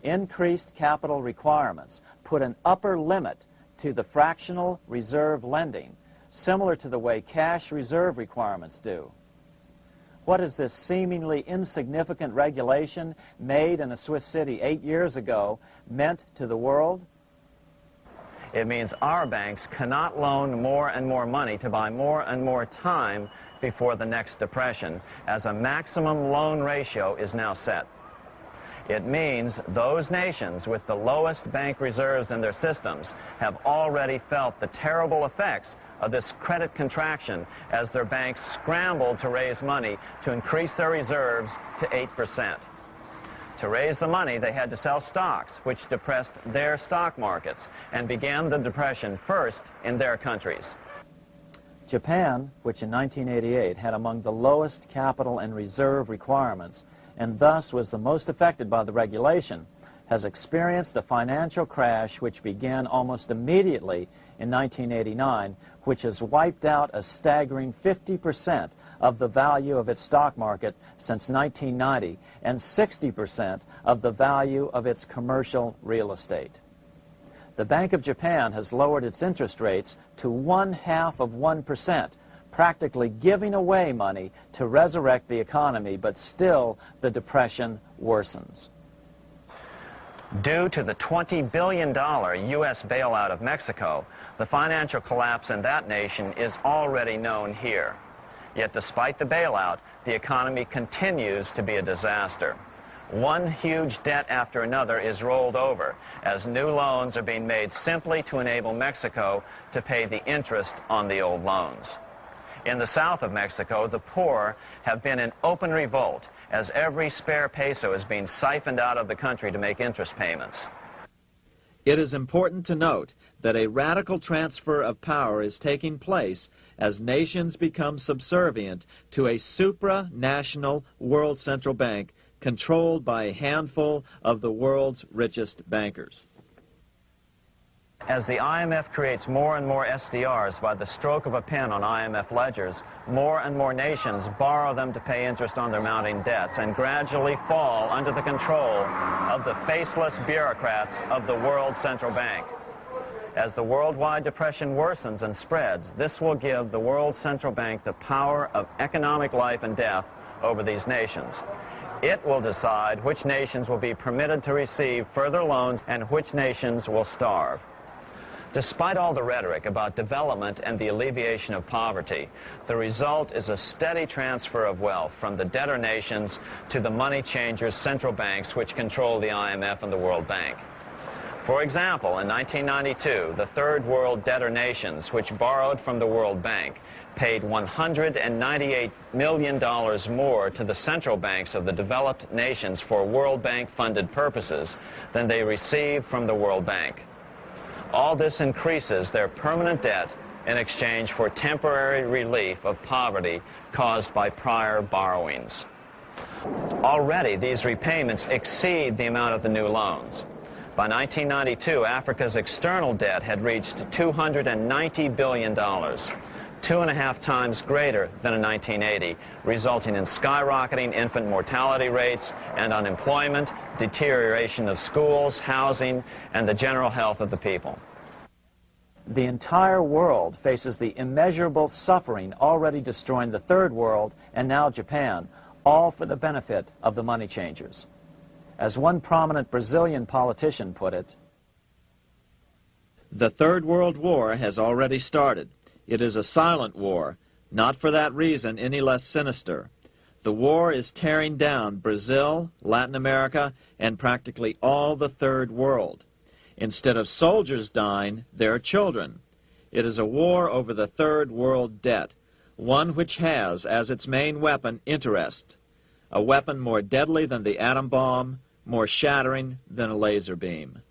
Speaker 2: Increased capital requirements put an upper limit to the fractional reserve lending, similar to the way cash reserve requirements do. What has this seemingly insignificant regulation made in a Swiss city 8 years ago meant to the world?
Speaker 5: It means our banks cannot loan more and more money to buy more and more time before the next depression, as a maximum loan ratio is now set. It means those nations with the lowest bank reserves in their systems have already felt the terrible effects of this credit contraction as their banks scrambled to raise money to increase their reserves to 8%. To raise the money, they had to sell stocks, which depressed their stock markets and began the depression first in their countries.
Speaker 2: Japan, which in 1988 had among the lowest capital and reserve requirements and thus was the most affected by the regulation, has experienced a financial crash which began almost immediately in 1989, which has wiped out a staggering 50% of the value of its stock market since 1990 and 60% of the value of its commercial real estate. The Bank of Japan has lowered its interest rates to 0.5%, practically giving away money to resurrect the economy, but still the depression worsens.
Speaker 5: Due to the $20 billion U.S. bailout of Mexico, the financial collapse in that nation is already known here. Yet despite the bailout, the economy continues to be a disaster. One huge debt after another is rolled over as new loans are being made simply to enable Mexico to pay the interest on the old loans. In the south of Mexico, the poor have been in open revolt as every spare peso is being siphoned out of the country to make interest payments.
Speaker 2: It is important to note that a radical transfer of power is taking place as nations become subservient to a supranational world central bank controlled by a handful of the world's richest bankers.
Speaker 5: As the IMF creates more and more SDRs by the stroke of a pen on IMF ledgers, more and more nations borrow them to pay interest on their mounting debts and gradually fall under the control of the faceless bureaucrats of the World Central Bank. As the worldwide depression worsens and spreads, this will give the World Central Bank the power of economic life and death over these nations. It will decide which nations will be permitted to receive further loans and which nations will starve. Despite all the rhetoric about development and the alleviation of poverty, the result is a steady transfer of wealth from the debtor nations to the money changers' central banks which control the IMF and the World Bank. For example, in 1992, the Third World debtor nations, which borrowed from the World Bank, paid $198 million more to the central banks of the developed nations for World Bank-funded purposes than they received from the World Bank. All this increases their permanent debt in exchange for temporary relief of poverty caused by prior borrowings. Already, these repayments exceed the amount of the new loans. By 1992, Africa's external debt had reached $290 billion, 2.5 times greater than in 1980, resulting in skyrocketing infant mortality rates and unemployment, deterioration of schools, housing, and the general health of the people.
Speaker 2: The entire world faces the immeasurable suffering already destroying the Third World and now Japan, all for the benefit of the money changers. As one prominent Brazilian politician put it, "The Third World War has already started. It is a silent war, not for that reason any less sinister. The war is tearing down Brazil, Latin America, and practically all the Third World. Instead of soldiers dying, there are children. It is a war over the Third World debt, one which has as its main weapon interest, a weapon more deadly than the atom bomb, more shattering than a laser beam."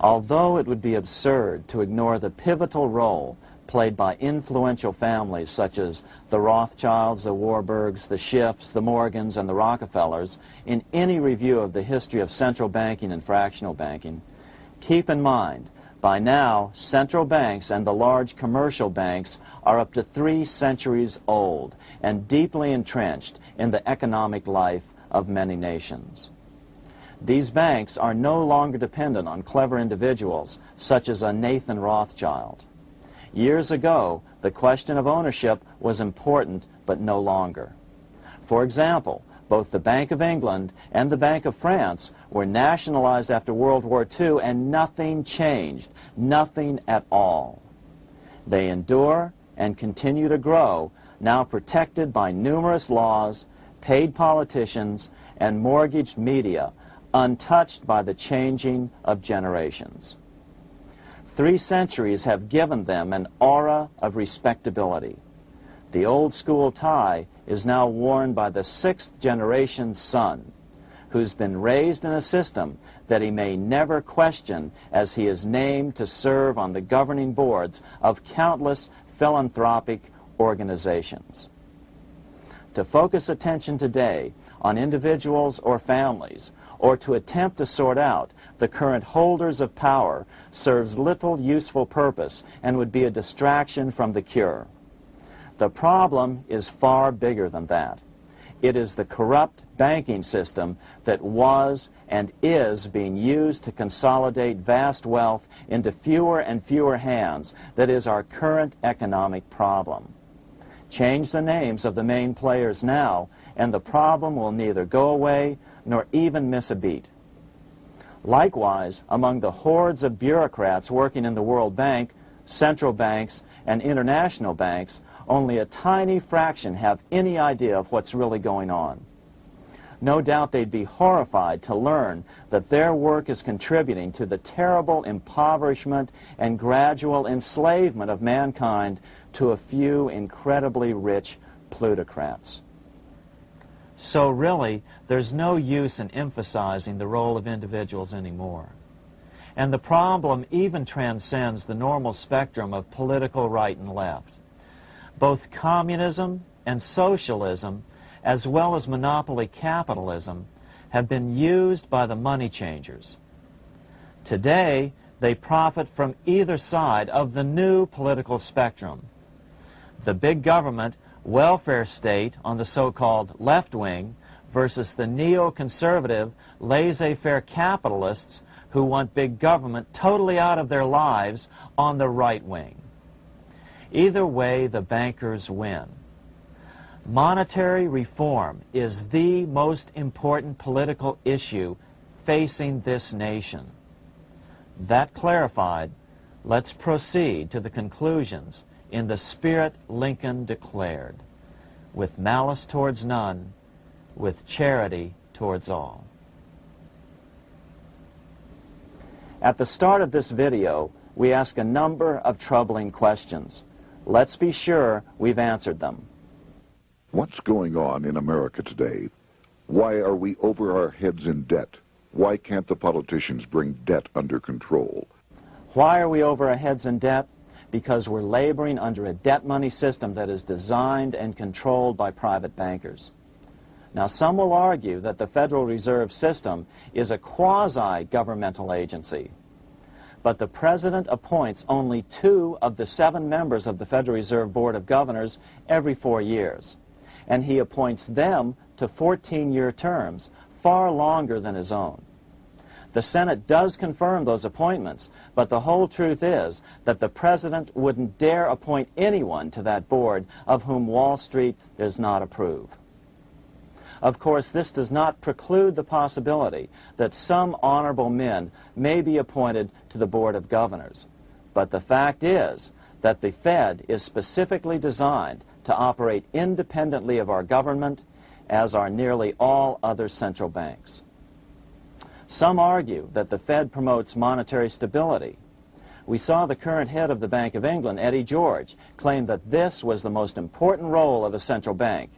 Speaker 2: Although it would be absurd to ignore the pivotal role played by influential families such as the Rothschilds, the Warburgs, the Schiffs, the Morgans, and the Rockefellers in any review of the history of central banking and fractional banking, keep in mind, by now, central banks and the large commercial banks are up to 3 centuries old and deeply entrenched in the economic life of many nations. These banks are no longer dependent on clever individuals such as a Nathan Rothschild. Years ago, the question of ownership was important, but no longer. For example, both the Bank of England and the Bank of France were nationalized after World War II, and nothing changed, nothing at all. They endure and continue to grow, now protected by numerous laws, paid politicians, and mortgaged media, untouched by the changing of generations. 3 centuries have given them an aura of respectability. The old school tie is now worn by the 6th generation son, who's been raised in a system that he may never question as he is named to serve on the governing boards of countless philanthropic organizations. To focus attention today on individuals or families, or to attempt to sort out the current holders of power, serves little useful purpose and would be a distraction from the cure. The problem is far bigger than that.
Speaker 5: It is the corrupt banking system that was and is being used to consolidate vast wealth into fewer and fewer hands that is our current economic problem. Change the names of the main players now, and the problem will neither go away nor even miss a beat. Likewise, among the hordes of bureaucrats working in the World Bank, central banks, and international banks, only a tiny fraction have any idea of what's really going on. No doubt they'd be horrified to learn that their work is contributing to the terrible impoverishment and gradual enslavement of mankind to a few incredibly rich plutocrats. So really, there's no use in emphasizing the role of individuals anymore. And the problem even transcends the normal spectrum of political right and left. Both communism and socialism, as well as monopoly capitalism, have been used by the money changers. Today, they profit from either side of the new political spectrum. The big government, welfare state on the so-called left wing versus the neoconservative, laissez-faire capitalists who want big government totally out of their lives on the right wing. Either way, the bankers win. Monetary reform is the most important political issue facing this nation. That clarified, let's proceed to the conclusions in the spirit Lincoln declared, with malice towards none, with charity towards all. At the start of this video, we ask a number of troubling questions. Let's be sure we've answered them.
Speaker 1: What's going on in America today? Why are we over our heads in debt? Why can't the politicians bring debt under control?
Speaker 5: Why are we over our heads in debt? Because we're laboring under a debt money system that is designed and controlled by private bankers. Now, some will argue that the Federal Reserve System is a quasi-governmental agency. But the President appoints only 2 of the 7 members of the Federal Reserve Board of Governors every 4 years. And he appoints them to 14-year terms, far longer than his own. The Senate does confirm those appointments, but the whole truth is that the President wouldn't dare appoint anyone to that board of whom Wall Street does not approve. Of course, this does not preclude the possibility that some honorable men may be appointed to the Board of Governors. But the fact is that the Fed is specifically designed to operate independently of our government, as are nearly all other central banks. Some argue that the Fed promotes monetary stability. We saw the current head of the Bank of England, Eddie George, claim that this was the most important role of a central bank.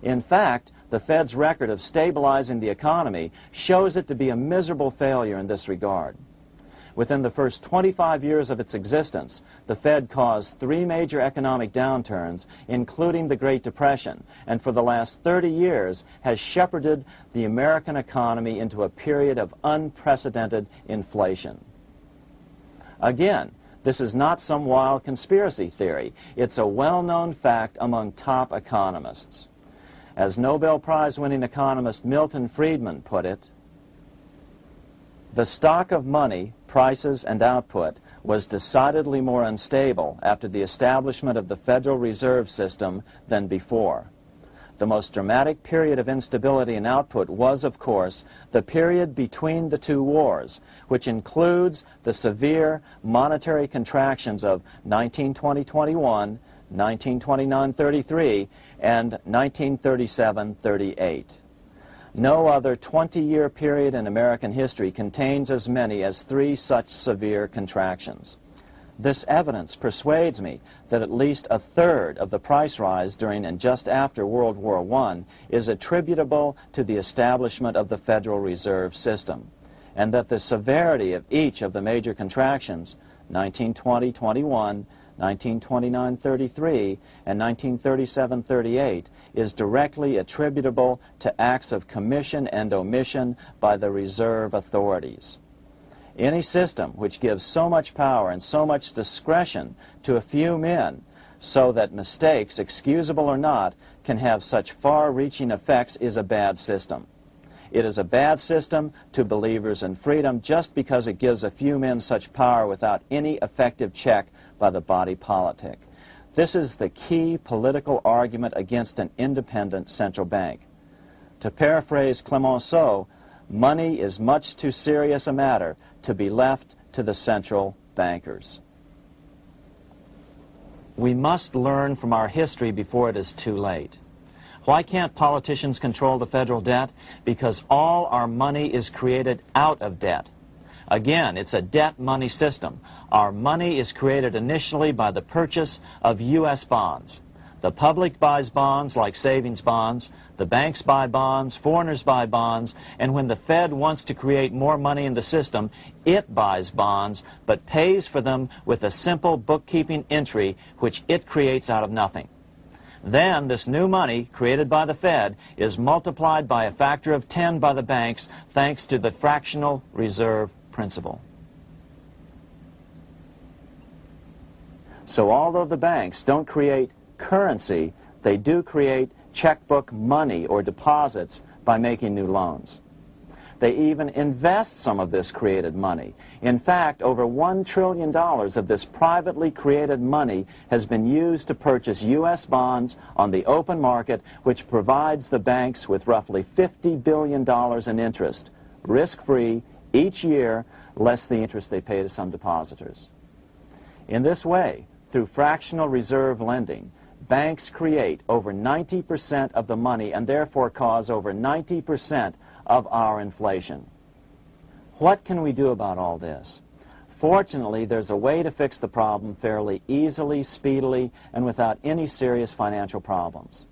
Speaker 5: In fact, the Fed's record of stabilizing the economy shows it to be a miserable failure in this regard. Within the first 25 years of its existence, the Fed caused 3 major economic downturns, including the Great Depression, and for the last 30 years has shepherded the American economy into a period of unprecedented inflation. Again, this is not some wild conspiracy theory. It's a well-known fact among top economists. As Nobel Prize-winning economist Milton Friedman put it, the stock of money, prices, and output was decidedly more unstable after the establishment of the Federal Reserve System than before. The most dramatic period of instability in output was, of course, the period between the 2 wars, which includes the severe monetary contractions of 1920-21, 1929-33, and 1937-38. No other 20-year period in American history contains as many as 3 such severe contractions. This evidence persuades me that at least a third of the price rise during and just after World War I is attributable to the establishment of the Federal Reserve System, and that the severity of each of the major contractions, 1920-21, 1929-33, and 1937-38, is directly attributable to acts of commission and omission by the reserve authorities. Any system which gives so much power and so much discretion to a few men so that mistakes, excusable or not, can have such far-reaching effects is a bad system. It is a bad system to believers in freedom just because it gives a few men such power without any effective check by the body politic. This is the key political argument against an independent central bank. To paraphrase Clemenceau, money is much too serious a matter to be left to the central bankers. We must learn from our history before it is too late. Why can't politicians control the federal debt? Because all our money is created out of debt. Again, it's a debt money system. Our money is created initially by the purchase of U.S. bonds. The public buys bonds like savings bonds, the banks buy bonds, foreigners buy bonds, and when the Fed wants to create more money in the system, it buys bonds, but pays for them with a simple bookkeeping entry which it creates out of nothing. Then this new money, created by the Fed, is multiplied by a factor of 10 by the banks thanks to the fractional reserve principle. So although the banks don't create currency, they do create checkbook money or deposits by making new loans. They even invest some of this created money. In fact, over $1 trillion of this privately created money has been used to purchase U.S. bonds on the open market, which provides the banks with roughly $50 billion in interest, risk-free, each year, less the interest they pay to some depositors. In this way, through fractional reserve lending, banks create over 90% of the money and therefore cause over 90% of our inflation. What can we do about all this? Fortunately, there's a way to fix the problem fairly easily, speedily, and without any serious financial problems.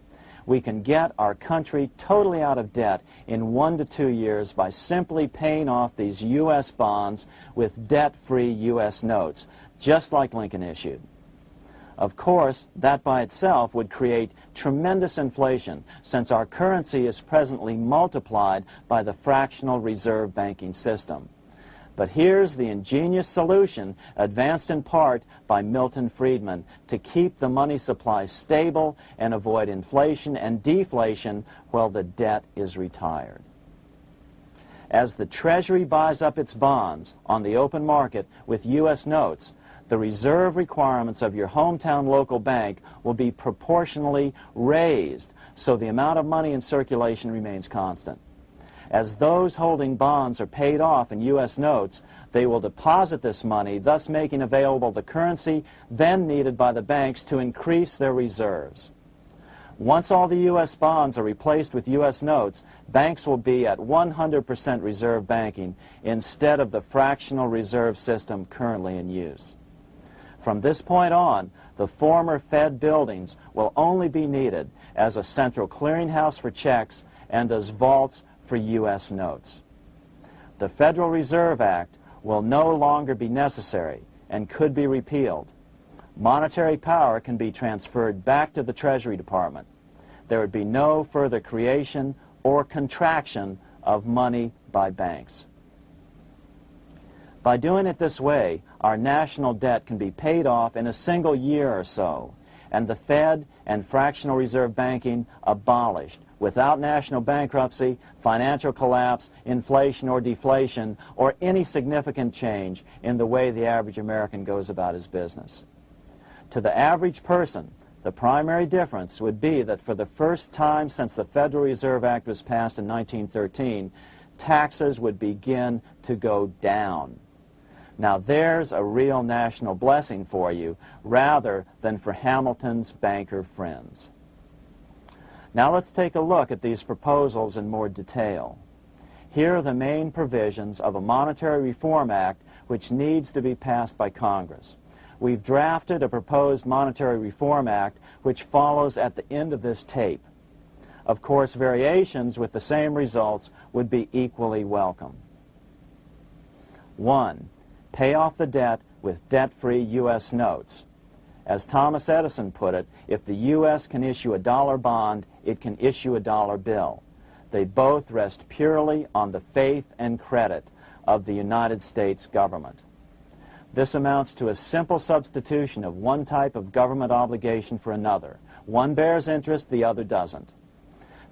Speaker 5: We can get our country totally out of debt in 1 to 2 years by simply paying off these U.S. bonds with debt-free U.S. notes, just like Lincoln issued. Of course, that by itself would create tremendous inflation, since our currency is presently multiplied by the fractional reserve banking system. But here's the ingenious solution, advanced in part by Milton Friedman, to keep the money supply stable and avoid inflation and deflation while the debt is retired. As the Treasury buys up its bonds on the open market with U.S. notes, the reserve requirements of your hometown local bank will be proportionally raised, so the amount of money in circulation remains constant. As those holding bonds are paid off in U.S. notes, they will deposit this money, thus making available the currency then needed by the banks to increase their reserves. Once all the U.S. bonds are replaced with U.S. notes, banks will be at 100% reserve banking instead of the fractional reserve system currently in use. From this point on, the former Fed buildings will only be needed as a central clearinghouse for checks and as vaults for U.S. notes. The Federal Reserve Act will no longer be necessary and could be repealed. Monetary power can be transferred back to the Treasury Department. There would be no further creation or contraction of money by banks. By doing it this way, our national debt can be paid off in a single year or so, and the Fed and fractional reserve banking abolished without national bankruptcy, financial collapse, inflation or deflation, or any significant change in the way the average American goes about his business. To the average person, the primary difference would be that for the first time since the Federal Reserve Act was passed in 1913, taxes would begin to go down. Now there's a real national blessing for you, rather than for Hamilton's banker friends. Now let's take a look at these proposals in more detail. Here are the main provisions of a Monetary Reform Act which needs to be passed by Congress. We've drafted a proposed Monetary Reform Act which follows at the end of this tape. Of course, variations with the same results would be equally welcome. 1. Pay off the debt with debt-free U.S. notes. As Thomas Edison put it, if the U.S. can issue a dollar bond, it can issue a dollar bill. They both rest purely on the faith and credit of the United States government. This amounts to a simple substitution of one type of government obligation for another. One bears interest, the other doesn't.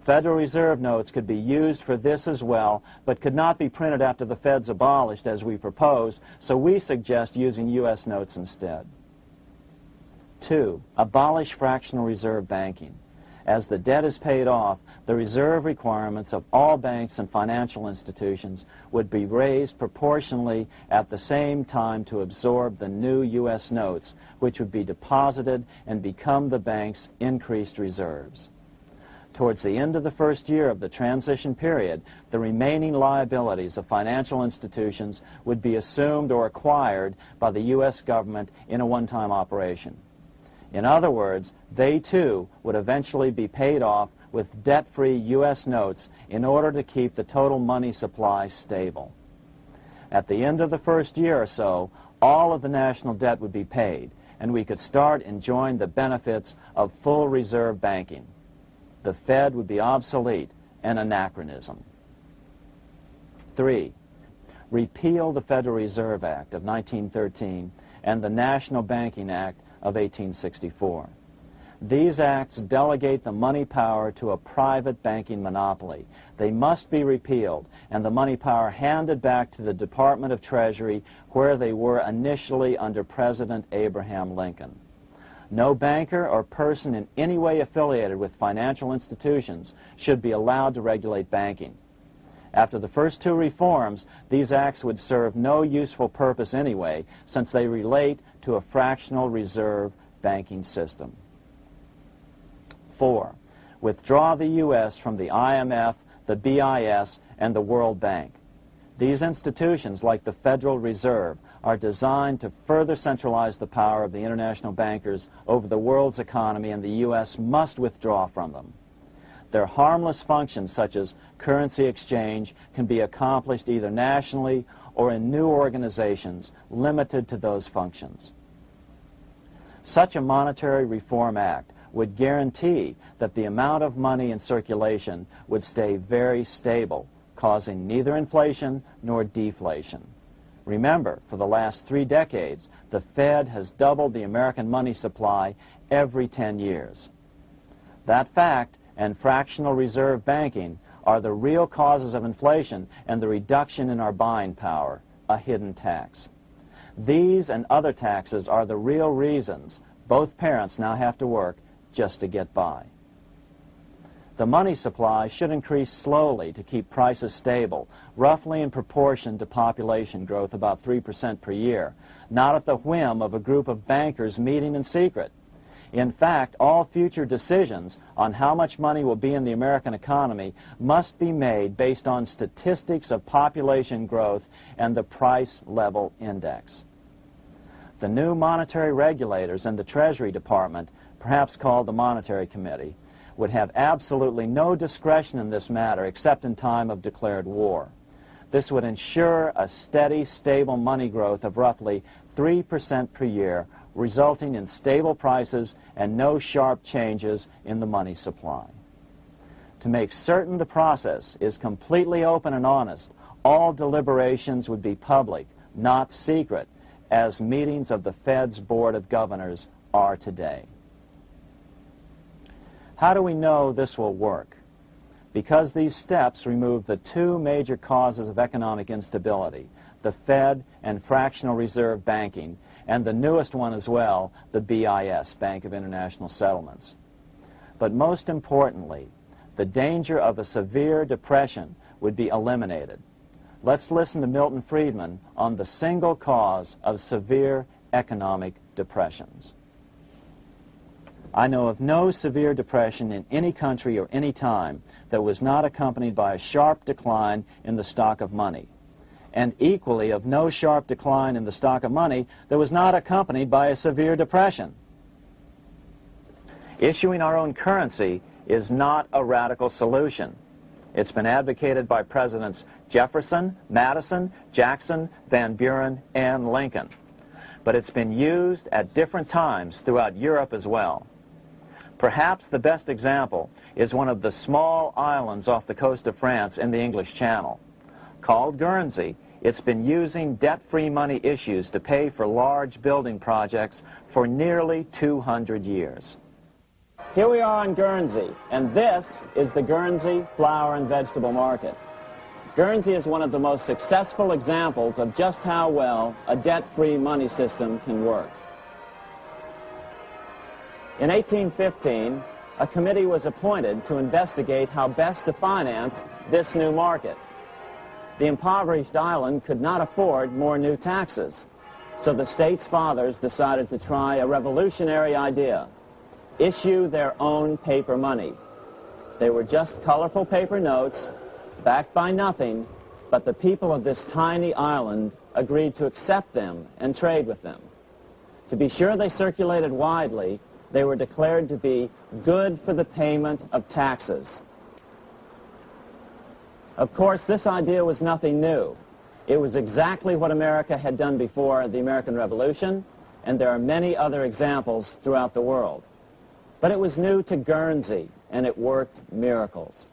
Speaker 5: Federal Reserve notes could be used for this as well, but could not be printed after the Fed's abolished as we propose, so we suggest using U.S. notes instead. 2. Abolish fractional reserve banking. As the debt is paid off, the reserve requirements of all banks and financial institutions would be raised proportionally at the same time to absorb the new U.S. notes, which would be deposited and become the bank's increased reserves. Towards the end of the first year of the transition period, the remaining liabilities of financial institutions would be assumed or acquired by the U.S. government in a one-time operation. In other words, they too would eventually be paid off with debt-free U.S. notes in order to keep the total money supply stable. At the end of the first year or so, all of the national debt would be paid, and we could start enjoying the benefits of full reserve banking. The Fed would be obsolete, an anachronism. 3. Repeal the Federal Reserve Act of 1913 and the National Banking Act of 1864. These acts delegate the money power to a private banking monopoly. They must be repealed, and the money power handed back to the Department of Treasury, where they were initially under President Abraham Lincoln. No banker or person in any way affiliated with financial institutions should be allowed to regulate banking. After the first two reforms, these acts would serve no useful purpose anyway, since they relate to a fractional reserve banking system. 4. Withdraw the U.S. from the IMF, the BIS, and the World Bank. These institutions, like the Federal Reserve, are designed to further centralize the power of the international bankers over the world's economy, and the U.S. must withdraw from them. Their harmless functions, such as currency exchange, can be accomplished either nationally or in new organizations limited to those functions. Such a monetary reform act would guarantee that the amount of money in circulation would stay very stable, causing neither inflation nor deflation. Remember, for the last 3 decades, the Fed has doubled the American money supply every 10 years. That fact and fractional reserve banking are the real causes of inflation and the reduction in our buying power, a hidden tax. These and other taxes are the real reasons both parents now have to work just to get by. The money supply should increase slowly to keep prices stable, roughly in proportion to population growth, about 3% per year, not at the whim of a group of bankers meeting in secret. In fact, all future decisions on how much money will be in the American economy must be made based on statistics of population growth and the price level index. The new monetary regulators and the Treasury Department, perhaps called the Monetary Committee, would have absolutely no discretion in this matter except in time of declared war. This would ensure a steady, stable money growth of roughly 3% per year, resulting in stable prices and no sharp changes in the money supply. To make certain the process is completely open and honest, all deliberations would be public, not secret, as meetings of the Fed's Board of Governors are today. How do we know this will work? Because these steps remove the 2 major causes of economic instability, the Fed and fractional reserve banking, and the newest one as well, the BIS, Bank of International Settlements. But most importantly, the danger of a severe depression would be eliminated. Let's listen to Milton Friedman on the single cause of severe economic depressions. I know of no severe depression in any country or any time that was not accompanied by a sharp decline in the stock of money, and equally of no sharp decline in the stock of money that was not accompanied by a severe depression. Issuing our own currency is not a radical solution. It's been advocated by Presidents Jefferson, Madison, Jackson, Van Buren, and Lincoln. But it's been used at different times throughout Europe as well. Perhaps the best example is one of the small islands off the coast of France in the English Channel. Called Guernsey,
Speaker 2: It's been using debt-free money issues to pay for large building projects for nearly 200 years. Here we are on Guernsey, and this is the Guernsey flower and vegetable market. Guernsey is one of the most successful examples of just how well a debt-free money system can work. In 1815, a committee was appointed to investigate how best to finance this new market. The impoverished island could not afford more new taxes, so the state's fathers decided to try a revolutionary idea: issue their own paper money. They were just colorful paper notes, backed by nothing, but the people of this tiny island agreed to accept them and trade with them. To be sure they circulated widely, they were declared to be good for the payment of taxes. Of course, this idea was nothing new. It was exactly what America had done before the American Revolution, and there are many other examples throughout the world. But it was new to Guernsey, and it worked miracles.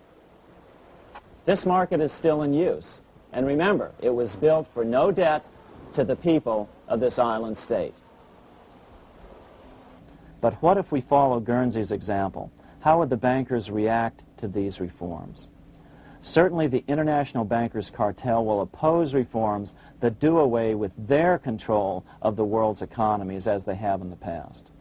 Speaker 2: This market is still in use, and remember, it was built for no debt to the people of this island state. But what if we follow Guernsey's example? How would the bankers react to these reforms? Certainly the international bankers' cartel will oppose reforms that do away with their control of the world's economies as they have in the past.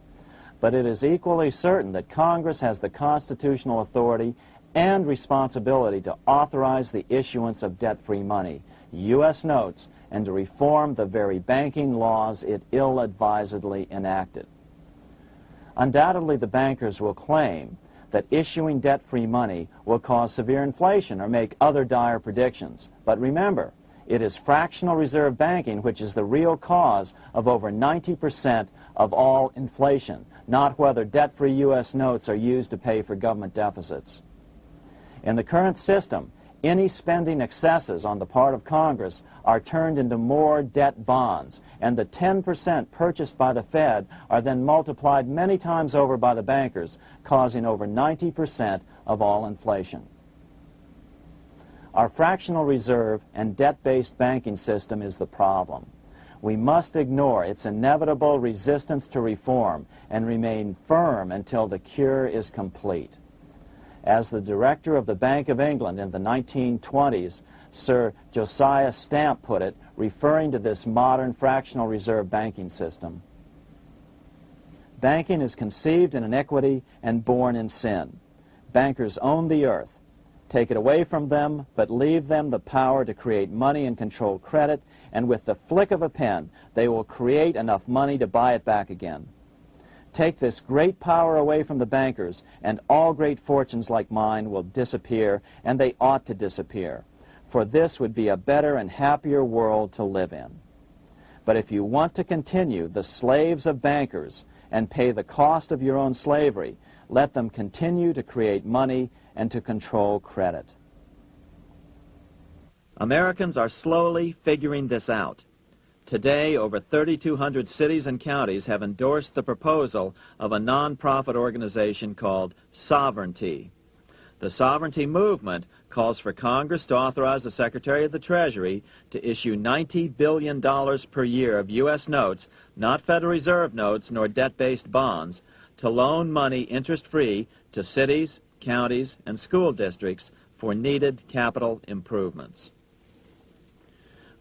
Speaker 2: But it is equally certain that Congress has the constitutional authority and responsibility to authorize the issuance of debt-free money, U.S. notes, and to reform the very banking laws it ill-advisedly enacted. Undoubtedly, the bankers will claim that issuing debt-free money will cause severe inflation or make other dire predictions. But remember, it is fractional reserve banking which is the real cause of over 90% of all inflation, not whether debt-free U.S. notes are used to pay for government deficits. In the current system, any spending excesses on the part of Congress are turned into more debt bonds, and the 10% purchased by the Fed are then multiplied many times over by the bankers, causing over 90% of all inflation. Our fractional reserve and debt-based banking system is the problem. We must ignore its inevitable resistance to reform and remain firm until the cure is complete. As the director of the Bank of England in the 1920s, Sir Josiah Stamp put it, referring to this modern fractional reserve banking system, banking is conceived in iniquity and born in sin. Bankers own the earth. Take it away from them, but leave them the power to create money and control credit, and with the flick of a pen, they will create enough money to buy it back again. Take this great power away from the bankers, and all great fortunes like mine will disappear, and they ought to disappear, for this would be a better and happier world to live in. But if you want to continue the slaves of bankers and pay the cost of your own slavery, let them continue to create money and to control credit. Americans are slowly figuring this out. Today, over 3,200 cities and counties have endorsed the proposal of a non-profit organization called Sovereignty. The Sovereignty movement calls for Congress to authorize the Secretary of the Treasury to issue $90 billion per year of U.S. notes, not Federal Reserve notes nor debt-based bonds, to loan money interest-free to cities, counties, and school districts for needed capital improvements.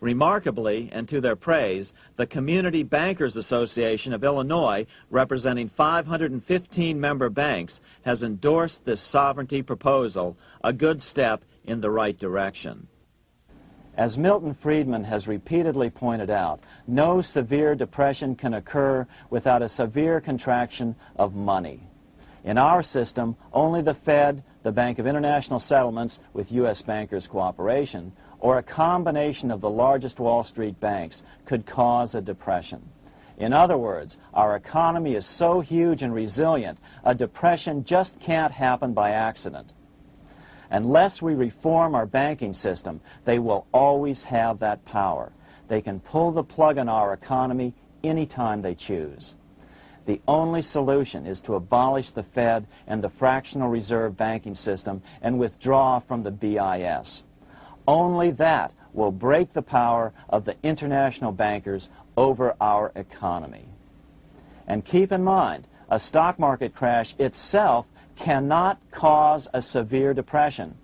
Speaker 2: Remarkably, and to their praise, the Community Bankers Association of Illinois, representing 515 member banks, has endorsed this sovereignty proposal, a good step in the right direction. As Milton Friedman has repeatedly pointed out, no severe depression can occur without a severe contraction of money. In our system, only the Fed, the Bank of International Settlements, with U.S. bankers' cooperation, or a combination of the largest Wall Street banks could cause a depression. In other words, our economy is so huge and resilient, a depression just can't happen by accident. Unless we reform our banking system, they will always have that power. They can pull the plug on our economy anytime they choose. The only solution is to abolish the Fed and the fractional reserve banking system and withdraw from the BIS. Only that
Speaker 5: will break the power of the international bankers over our economy. And keep in mind, a stock market crash itself cannot cause a severe depression.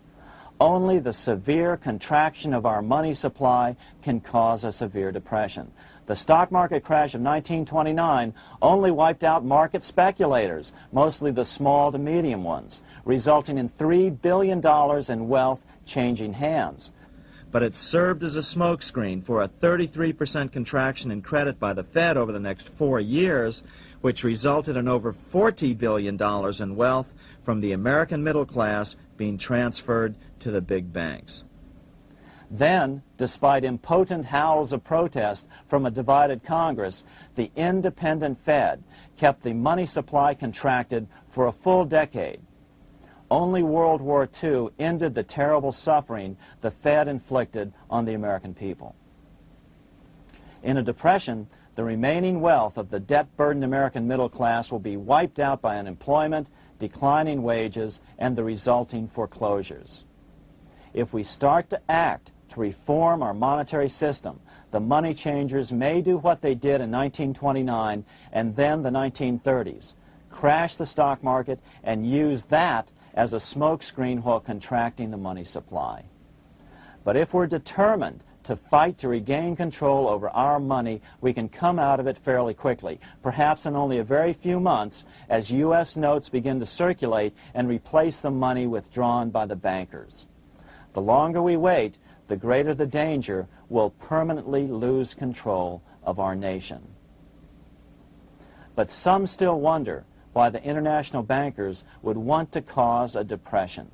Speaker 5: Only the severe contraction of our money supply can cause a severe depression. The stock market crash of 1929 only wiped out market speculators, mostly the small to medium ones, resulting in $3 billion in wealth changing hands. But it served as a smokescreen for a 33% contraction in credit by the Fed over the next 4 years, which resulted in over $40 billion in wealth from the American middle class being transferred to the big banks. Then, despite impotent howls of protest from a divided Congress, the independent Fed kept the money supply contracted for a full decade. Only World War II ended the terrible suffering the Fed inflicted on the American people. In a depression, the remaining wealth of the debt-burdened American middle class will be wiped out by unemployment, declining wages, and the resulting foreclosures. If we start to act to reform our monetary system, the money changers may do what they did in 1929 and then the 1930s, crash the stock market and use that as a smokescreen while contracting the money supply. But if we're determined to fight to regain control over our money, we can come out of it fairly quickly, perhaps in only a very few months, as U.S. notes begin to circulate and replace the money withdrawn by the bankers. The longer we wait, the greater the danger we'll permanently lose control of our nation. But some still wonder why the international bankers would want to cause a depression.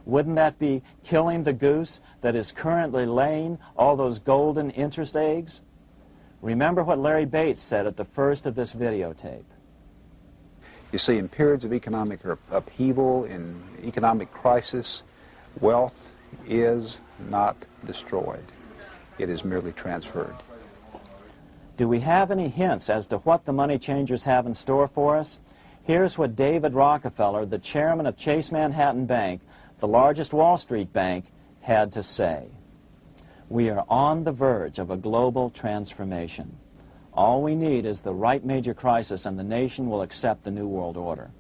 Speaker 5: Wouldn't that be killing the goose that is currently laying all those golden interest eggs? Remember what Larry Bates said at the first of this videotape.
Speaker 4: You see, in periods of economic upheaval, in economic crisis, wealth is not destroyed. It is merely transferred.
Speaker 5: Do we have any hints as to what the money changers have in store for us? Here's what David Rockefeller, the chairman of Chase Manhattan Bank, the largest Wall Street bank, had to say. We are on the verge of a global transformation. All we need is the right major crisis and the nation will accept the New World Order.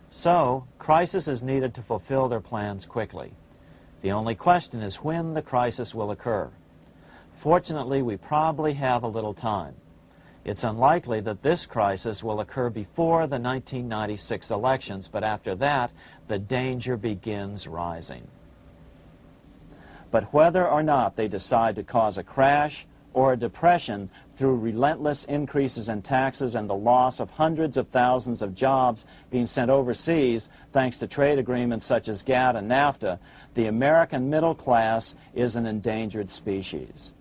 Speaker 5: So, crisis is needed to fulfill their plans quickly. The only question is when the crisis will occur. Fortunately, we probably have a little time. It's unlikely that this crisis will occur before the 1996 elections, but after that, the danger begins rising. But whether or not they decide to cause a crash or a depression through relentless increases in taxes and the loss of hundreds of thousands of jobs being sent overseas thanks to trade agreements such as GATT and NAFTA, the American middle class is an endangered species.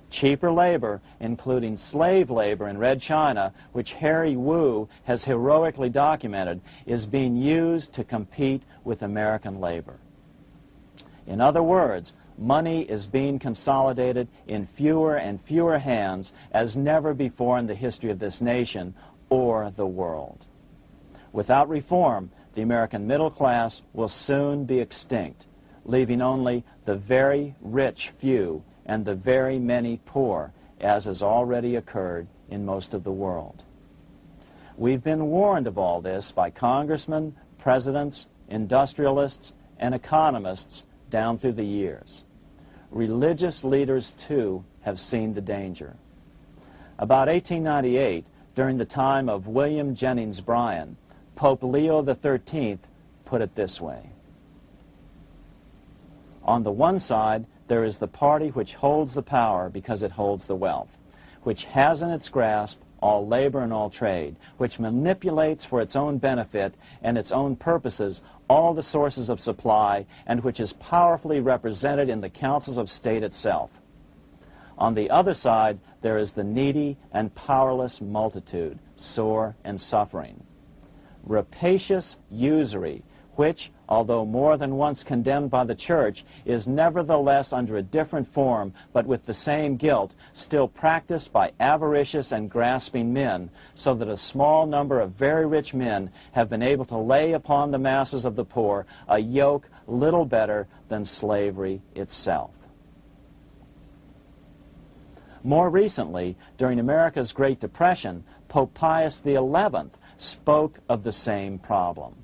Speaker 5: Cheaper labor, including slave labor in Red China, which Harry Wu has heroically documented, is being used to compete with American labor. In other words, money is being consolidated in fewer and fewer hands as never before in the history of this nation or the world. Without reform, the American middle class will soon be extinct, leaving only the very rich few and the very many poor, as has already occurred in most of the world. We've been warned of all this by congressmen, presidents, industrialists, and economists down through the years. Religious leaders, too, have seen the danger. About 1898, during the time of William Jennings Bryan, Pope Leo XIII put it this way. On the one side, there is the party which holds the power because it holds the wealth, which has in its grasp all labor and all trade, which manipulates for its own benefit and its own purposes all the sources of supply, and which is powerfully represented in the councils of state itself. On the other side, there is the needy and powerless multitude, sore and suffering. Rapacious usury, which, although more than once condemned by the Church, is nevertheless under a different form, but with the same guilt, still practiced by avaricious and grasping men, so that a small number of very rich men have been able to lay upon the masses of the poor a yoke little better than slavery itself.
Speaker 2: More recently, during America's Great Depression, Pope Pius XI spoke of the same problem.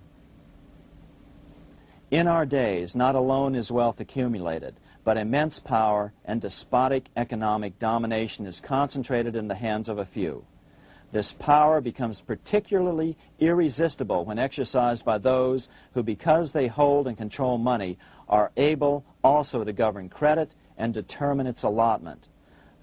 Speaker 2: In our days, not alone is wealth accumulated, but immense power and despotic economic domination is concentrated in the hands of a few. This power becomes particularly irresistible when exercised by those who, because they hold and control money, are able also to govern credit and determine its allotment.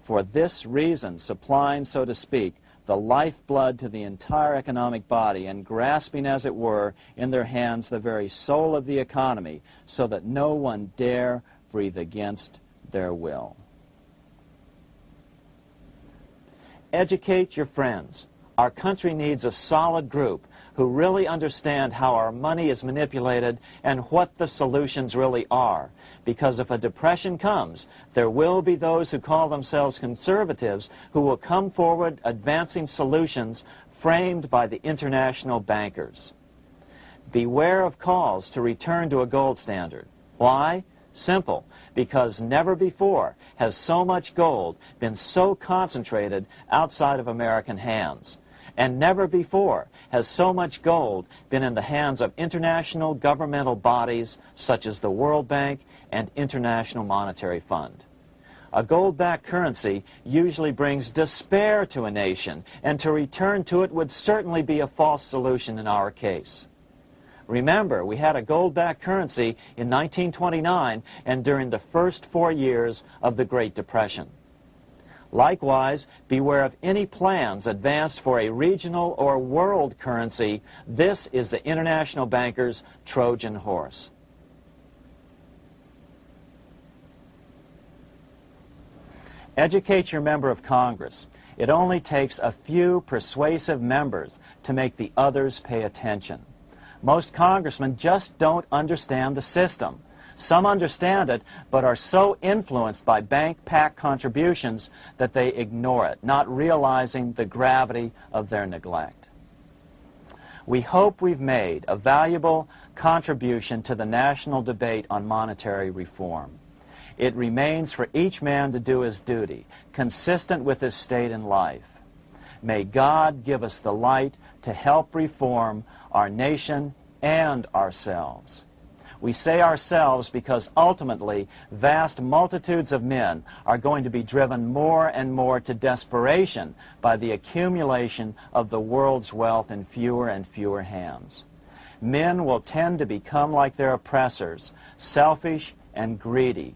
Speaker 2: For this reason, supplying, so to speak, the lifeblood to the entire economic body and grasping, as it were, in their hands the very soul of the economy, so that no one dare breathe against their will. Educate your friends. Our country needs a solid group who really understand how our money is manipulated and what the solutions really are. Because if a depression comes, there will be those who call themselves conservatives who will come forward advancing solutions framed by the international bankers. Beware of calls to return to a gold standard. Why? Simple, because never before has so much gold been so concentrated outside of American hands. And never before has so much gold been in the hands of international governmental bodies such as the World Bank and International Monetary Fund. A gold-backed currency usually brings despair to a nation, and to return to it would certainly be a false solution in our case. Remember, we had a gold-backed currency in 1929 and during the first 4 years of the Great Depression. Likewise, beware of any plans advanced for a regional or world currency. This is the international bankers' Trojan horse. Educate your member of Congress. It only takes a few persuasive members to make the others pay attention. Most congressmen just don't understand the system. Some understand it, but are so influenced by bank-packed contributions that they ignore it, not realizing the gravity of their neglect. We hope we've made a valuable contribution to the national debate on monetary reform. It remains for each man to do his duty, consistent with his state in life. May God give us the light to help reform our nation and ourselves. We say ourselves because ultimately vast multitudes of men are going to be driven more and more to desperation by the accumulation of the world's wealth in fewer and fewer hands. Men will tend to become like their oppressors, selfish and greedy.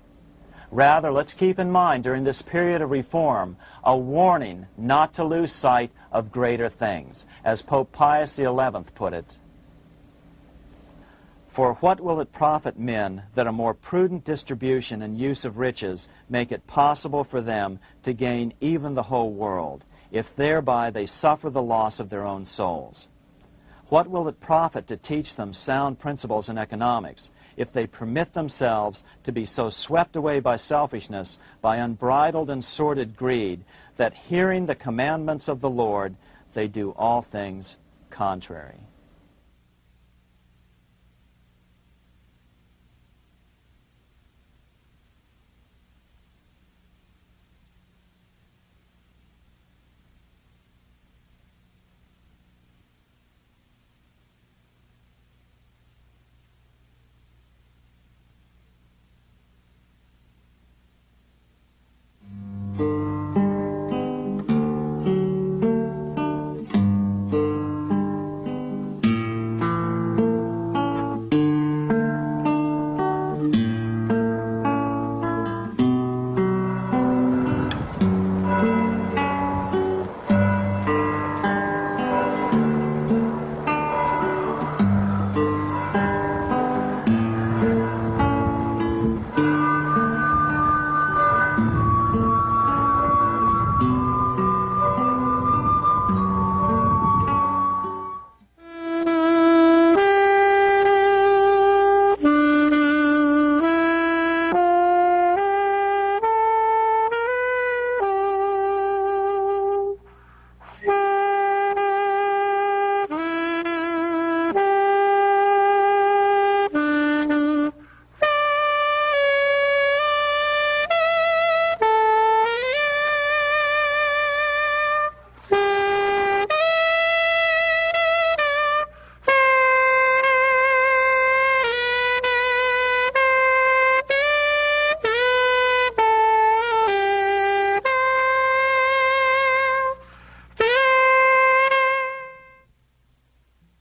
Speaker 2: Rather, let's keep in mind during this period of reform a warning not to lose sight of greater things. As Pope Pius XI put it, "For what will it profit men that a more prudent distribution and use of riches make it possible for them to gain even the whole world, if thereby they suffer the loss of their own souls? What will it profit to teach them sound principles in economics, if they permit themselves to be so swept away by selfishness, by unbridled and sordid greed, that hearing the commandments of the Lord, they do all things contrary?"